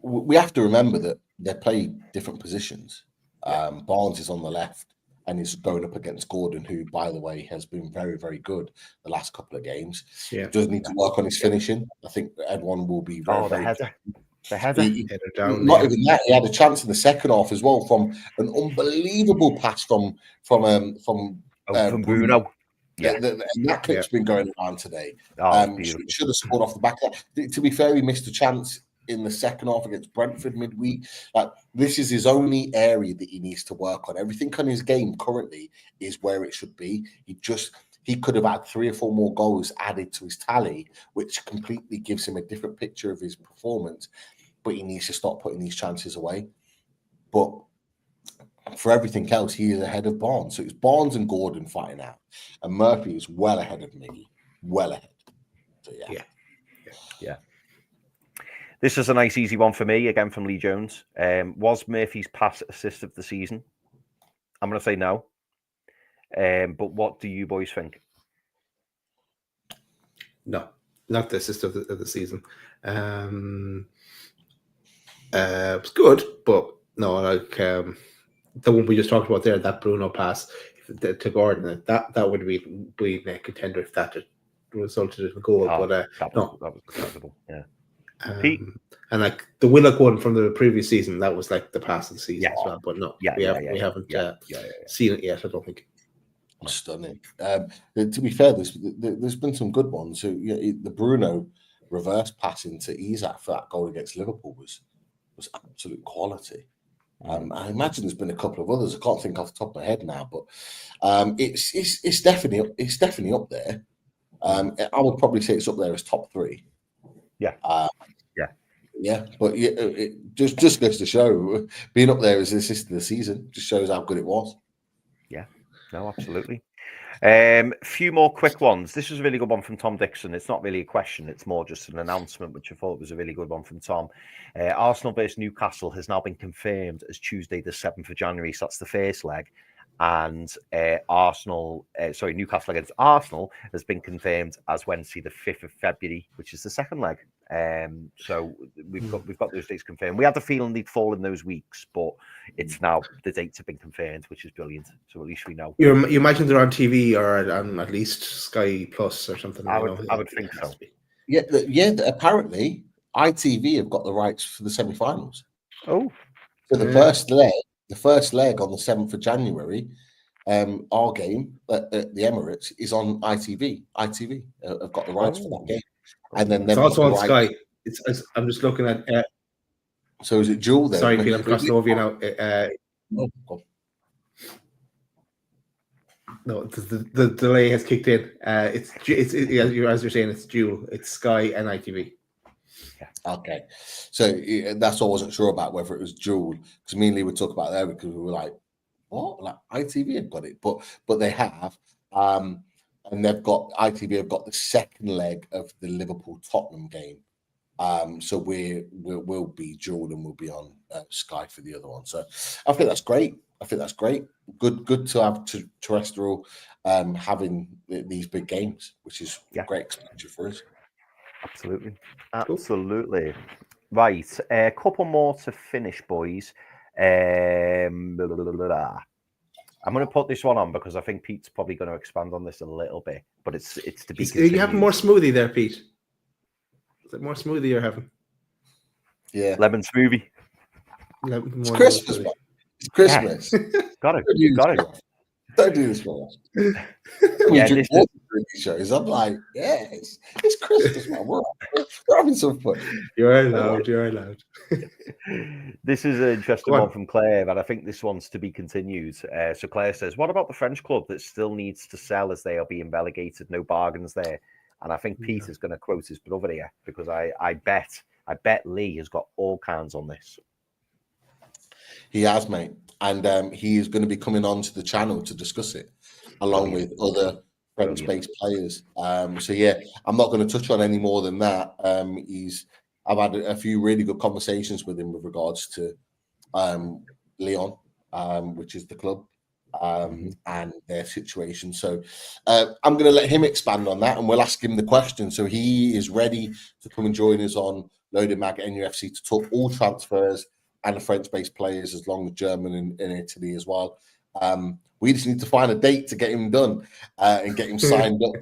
We have to remember that they play different positions. Barnes is on the left and is going up against Gordon, who, by the way, has been very, very good the last couple of games. He does need to work on his finishing. I think everyone will be very, very... The header. Not even that. He had a chance in the second half as well from an unbelievable pass from Bruno. Yeah, that clip's been going around today. Should have scored off the back of that. To be fair, he missed a chance in the second half against Brentford midweek. Like, this is his only area that he needs to work on. Everything on his game currently is where it should be. He could have had 3 or 4 more goals added to his tally, which completely gives him a different picture of his performance. But he needs to stop putting these chances away. But for everything else, he is ahead of Barnes. So it's Barnes and Gordon fighting out, and Murphy is well ahead of Miggy, well ahead. So yeah. This is a nice, easy one for me, again from Lee Jones. Was Murphy's pass assist of the season? I'm going to say no. But what do you boys think? No, not the assist of the season. It's good, but no, like the one we just talked about there, that Bruno pass to Gordon, that would be a contender if that resulted in a goal. But that was incredible. Yeah. Pete? And like the Willock one from the previous season, that was like the pass of the season as well. But no, we haven't seen it yet. I don't think. Stunning. To be fair, there's been some good ones. So the Bruno reverse pass into Isak for that goal against Liverpool was absolute quality. I imagine there's been a couple of others. I can't think off the top of my head now, but it's definitely up there. I would probably say it's up there as top 3. Yeah. But it just goes to show being up there as the assist of the season just shows how good it was. Yeah, no, absolutely. Few more quick ones. This was a really good one from Tom Dixon. It's not really a question, it's more just an announcement, which I thought was a really good one from Tom. Arsenal versus Newcastle has now been confirmed as Tuesday the 7th of January, so that's the first leg. And Newcastle against Arsenal has been confirmed as Wednesday the 5th of February, which is the second leg. So we've got those dates confirmed. We had the feeling they'd fall in those weeks, but it's now the dates have been confirmed, which is brilliant. So at least we know. You imagine they're on TV or on at least Sky Plus or something. I would think so. Yeah. Apparently, ITV have got the rights for the semi-finals. Oh, so the first leg on the 7th of January, our game at the Emirates is on ITV. ITV have got the rights for that game. And then it's also on Sky. I'm just looking at. So is it dual then? Sorry, Pete, I'm crossing over you now. No, the delay has kicked in. It's as you're saying, it's dual. It's Sky and ITV. Yeah. Okay, so that's what I wasn't sure about whether it was dual, because me and Lee would talk about that because we were like, what? Like ITV have got it, but they have. And ITV have got the second leg of the Liverpool-Tottenham game. So we'll be dual and we'll be on Sky for the other one. So I think that's great. Good to have terrestrial having these big games, which is great exposure for us. Absolutely. Right, a couple more to finish, boys. I'm going to put this one on because I think Pete's probably going to expand on this a little bit, but it's to be. Are you having more smoothie there, Pete? Is it more smoothie you're having? Yeah, lemon smoothie. It's Christmas, man. It's Christmas. Yeah. Got it. Don't do this for us. Shows. I'm like, it's Christmas, man. We're having some fun. You're allowed. This is an interesting one from Claire, and I think this one's to be continued. So Claire says, what about the French club that still needs to sell as they are being relegated? No bargains there. And I think Pete is going to quote his brother here because I bet Lee has got all kinds on this. He has, mate. And he is going to be coming on to the channel to discuss it along with other French-based players. So yeah, I'm not going to touch on any more than that. I've had a few really good conversations with him with regards to Lyon, which is the club, and their situation. So I'm going to let him expand on that, and we'll ask him the question. So he is ready to come and join us on Loaded Mag NUFC to talk all transfers and the French-based players, as long as German and Italy as well. We just need to find a date to get him done and get him signed up,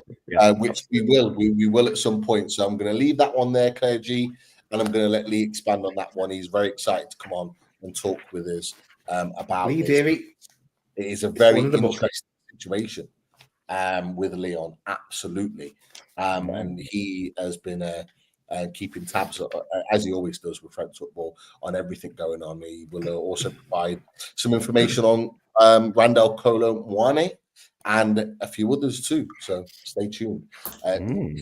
which we will. We will at some point. So I'm going to leave that one there, Claire G, and I'm going to let Lee expand on that one. He's very excited to come on and talk with us about Lee, this. Davey. It is a very interesting situation with Leon, absolutely. And he has been keeping tabs, as he always does with French football, on everything going on. He will also provide some information on Randall Kolo Mwane and a few others too. So stay tuned.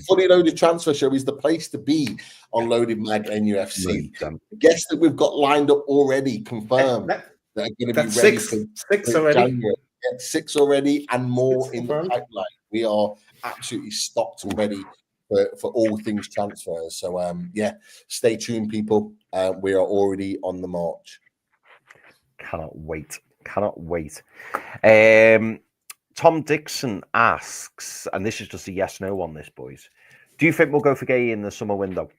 Fully Loaded Transfer Show is the place to be on Loaded Mag NUFC. The guests that we've got lined up already confirmed. that are going to be That's ready six for already. January. Yeah, 6 already, and more Six in the confirmed. pipeline. We are absolutely stocked and ready for all things transfers. So, yeah, stay tuned, people. We are already on the march. Cannot wait. Cannot wait. Tom Dixon asks, and this is just a yes no on this, boys. Do you think we'll go for Gay in the summer window?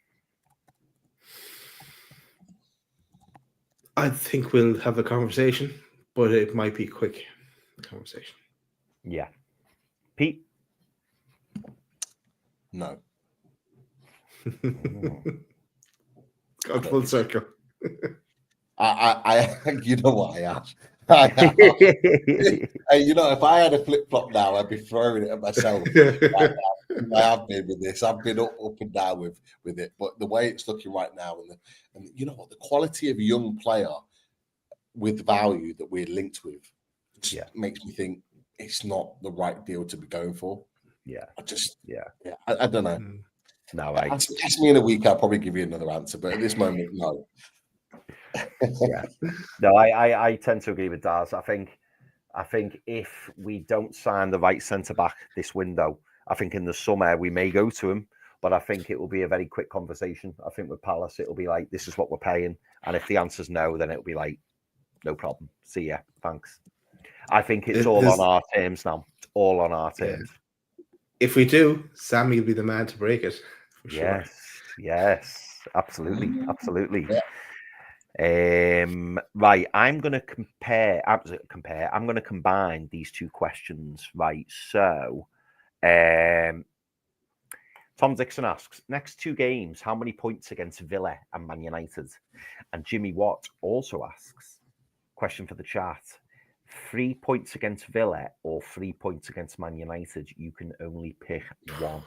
I think we'll have a conversation, but it might be quick conversation. Yeah. Pete? No. Gone full circle. I you know what I asked. You know, if I had a flip flop now, I'd be throwing it at myself. I have been with this. I've been up and down with it, but the way it's looking right now, and you know what, the quality of young player with value that we're linked with, makes me think it's not the right deal to be going for. Yeah, I don't know. No, ask me in a week, I'll probably give you another answer, but at this moment, no. No, I tend to agree with Daz. I think if we don't sign the right centre back this window, I think in the summer we may go to him, but I think it will be a very quick conversation. I think with Palace, it'll be like, this is what we're paying, and if the answer's no, then it'll be like, no problem. See ya. Thanks. I think it's all on our terms now. It's all on our terms. If we do, Sammy will be the man to break it. For sure. Yes, absolutely. Yeah. Right, I'm going to compare. I'm going to combine these two questions. Right, so, Tom Dixon asks, next 2 games, how many points against Villa and Man United? And Jimmy Watt also asks, question for the chat: 3 points against Villa or 3 points against Man United? You can only pick one.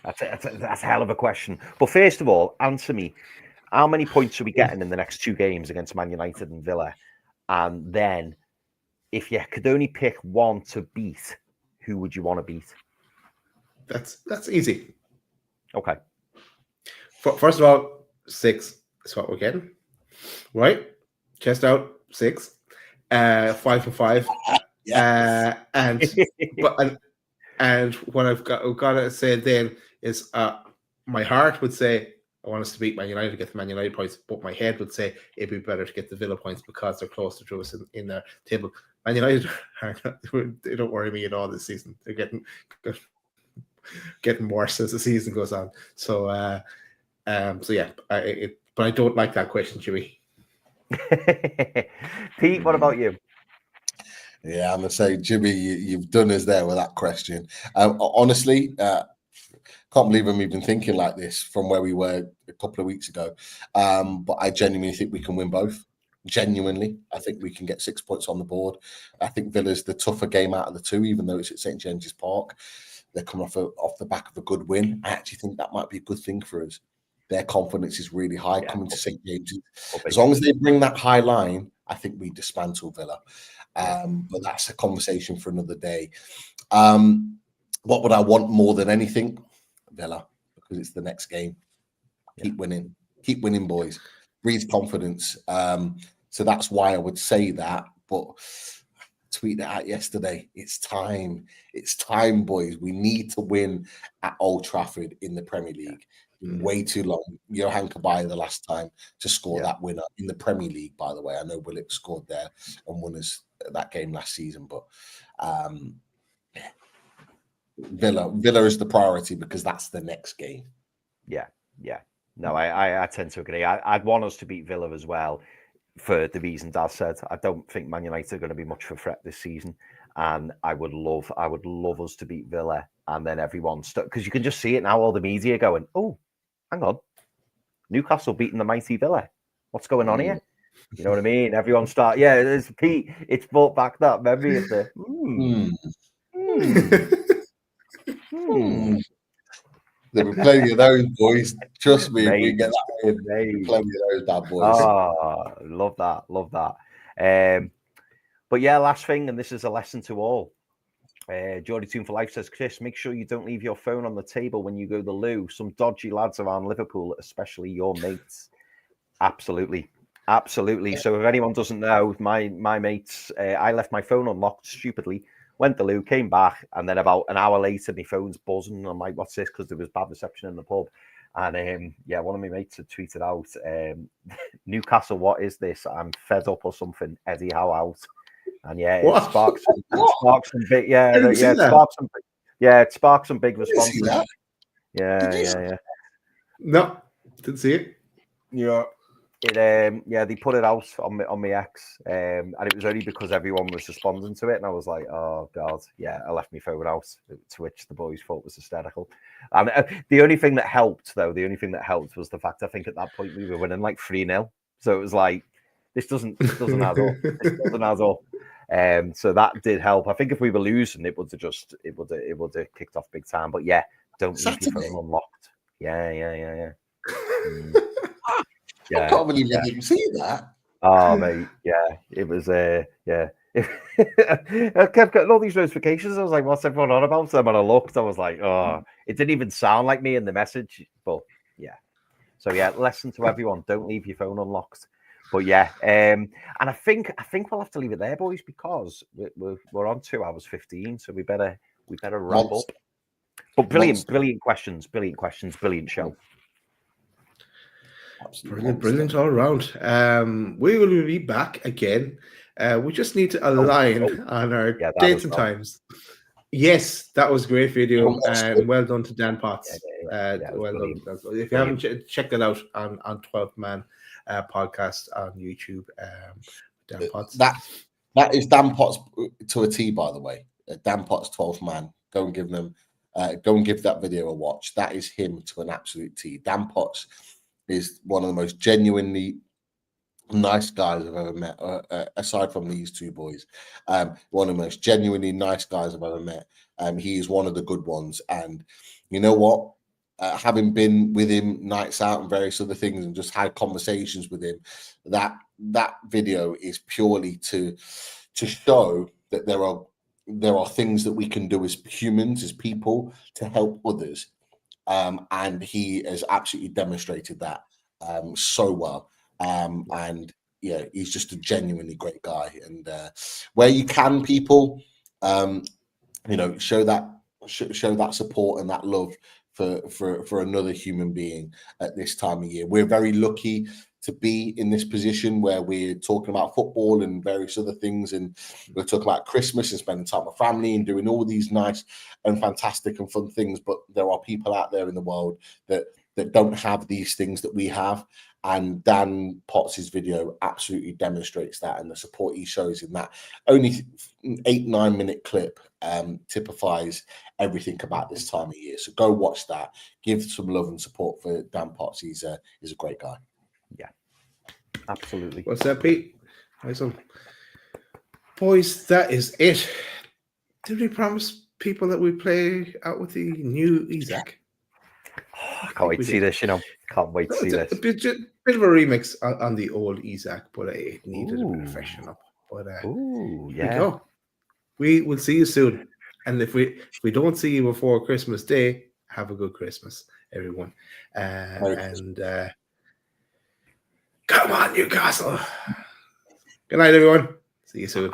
That's a hell of a question. But first of all, answer me. How many points are we getting in the next 2 games against Man United and Villa? And then, if you could only pick one to beat, who would you want to beat? That's easy. Okay. First of all, 6 is what we're getting. Right? Chest out, 6. 5 for 5. Yes. And what I've got to say then is my heart would say I want us to beat Man United to get the Man United points, but my head would say it'd be better to get the Villa points because they're closer to us in the table. Man United, they don't worry me at all this season. They're getting worse as the season goes on. So, yeah, but I don't like that question, Jimmy. Pete, what about you? Yeah, I'm gonna say, Jimmy, you've done us there with that question. Honestly, can't believe I'm even thinking like this from where we were a couple of weeks ago. But I genuinely think we can win both. Genuinely, I think we can get 6 points on the board. I think Villa's the tougher game out of the 2, even though it's at St James's Park. They're coming off the back of a good win. I actually think that might be a good thing for us. Their confidence is really high coming to St James's. As long as they bring that high line, I think we dismantle Villa. But that's a conversation for another day. What would I want more than anything? Villa, because it's the next game. Keep winning, boys. Breeds confidence. So that's why I would say that. But tweeted it out yesterday. It's time, boys. We need to win at Old Trafford in the Premier League. Way too long. Johan Kabay the last time to score that winner in the Premier League, by the way. I know Willock scored there and won us that game last season, but Villa is the priority because that's the next game. Yeah. No, I tend to agree. I'd want us to beat Villa as well for the reason Daz said. I don't think Man United are going to be much of a threat this season, and I would love us to beat Villa, and then everyone's because you can just see it now. All the media going, "Oh, hang on, Newcastle beating the mighty Villa. What's going on here?" You know what I mean? Everyone start, it's Pete. It's brought back that memory of the. There'll be plenty of those, boys. Trust me, Maybe. we get that in. Plenty of those bad boys. Oh, love that. But yeah, last thing, and this is a lesson to all. Geordie Tune for Life says, Chris, make sure you don't leave your phone on the table when you go to the loo. Some dodgy lads around Liverpool, especially your mates. Absolutely. Absolutely. So if anyone doesn't know, my mates, I left my phone unlocked stupidly, went to loo, came back, and then about an hour later, my phone's buzzing. I'm like, what's this? Because there was bad reception in the pub. And one of my mates had tweeted out, Newcastle, what is this? I'm fed up or something. Eddie Howe out. And it sparks some big, it sparks some big responses. Yeah. No, didn't see it. Yeah. They put it out on my ex, and it was only because everyone was responding to it, and I was like, "Oh God, yeah." I left my phone out, to which the boys thought was hysterical. And the only thing that helped was the fact I think at that point we were winning like 3-0, so it was like this doesn't add up. This doesn't add up. So that did help. I think if we were losing, it would have kicked off big time. But yeah, don't leave your phone unlocked. Yeah. I can't believe I didn't see that. Oh, mate, yeah, it was. I kept getting all these notifications. I was like, "What's everyone on about?" And when I looked, I was like, "Oh, it didn't even sound like me in the message." But yeah, so yeah, lesson to everyone: don't leave your phone unlocked. But yeah, and I think we'll have to leave it there, boys, because we're on 2 hours 15, so we better wrap up. But brilliant questions, brilliant show. Brilliant all around. We will be back again. We just need to align on our dates and times. Yes, that was a great video, and well done to Dan Potts. Well done. If you haven't checked it out on 12th Man podcast on YouTube, Dan Potts. That is Dan Potts to a T, by the way. Dan Potts 12th Man. Go and give that video a watch. That is him to an absolute T. Dan Potts is one of the most genuinely nice guys I've ever met, aside from these two boys. One of the most genuinely nice guys I've ever met. He is one of the good ones. And you know what? Having been with him nights out and various other things and just had conversations with him, that video is purely to show that there are things that we can do as humans, as people, to help others. And he has absolutely demonstrated that so well. And yeah, he's just a genuinely great guy. And where you can, people, show that support and that love for another human being at this time of year. We're very lucky to be in this position where we're talking about football and various other things, and we're talking about Christmas and spending time with family and doing all these nice and fantastic and fun things. But there are people out there in the world that don't have these things that we have, and Dan Potts' video absolutely demonstrates that, and the support he shows in that only 8-9 minute clip typifies everything about this time of year. So go watch that, give some love and support for Dan Potts. He's a great guy. Yeah, absolutely. What's that, Pete? Awesome. Boys, that is it. Did we promise people that we play out with the new Isak? I can't wait to see this, Can't wait to see this. A bit of a remix on the old Isak, but it needed a bit of freshen up. But yeah. We go. We will see you soon. And if we don't see you before Christmas Day, have a good Christmas, everyone. Come on, Newcastle. Good night, everyone. See you soon.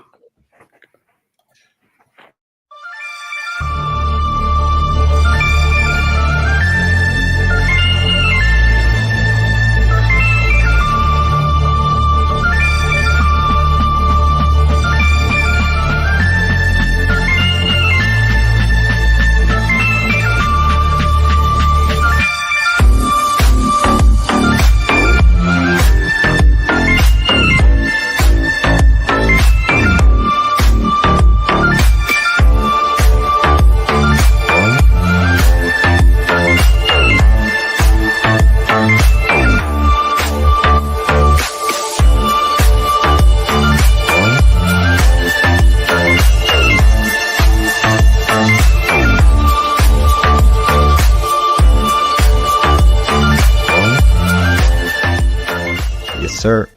Sir.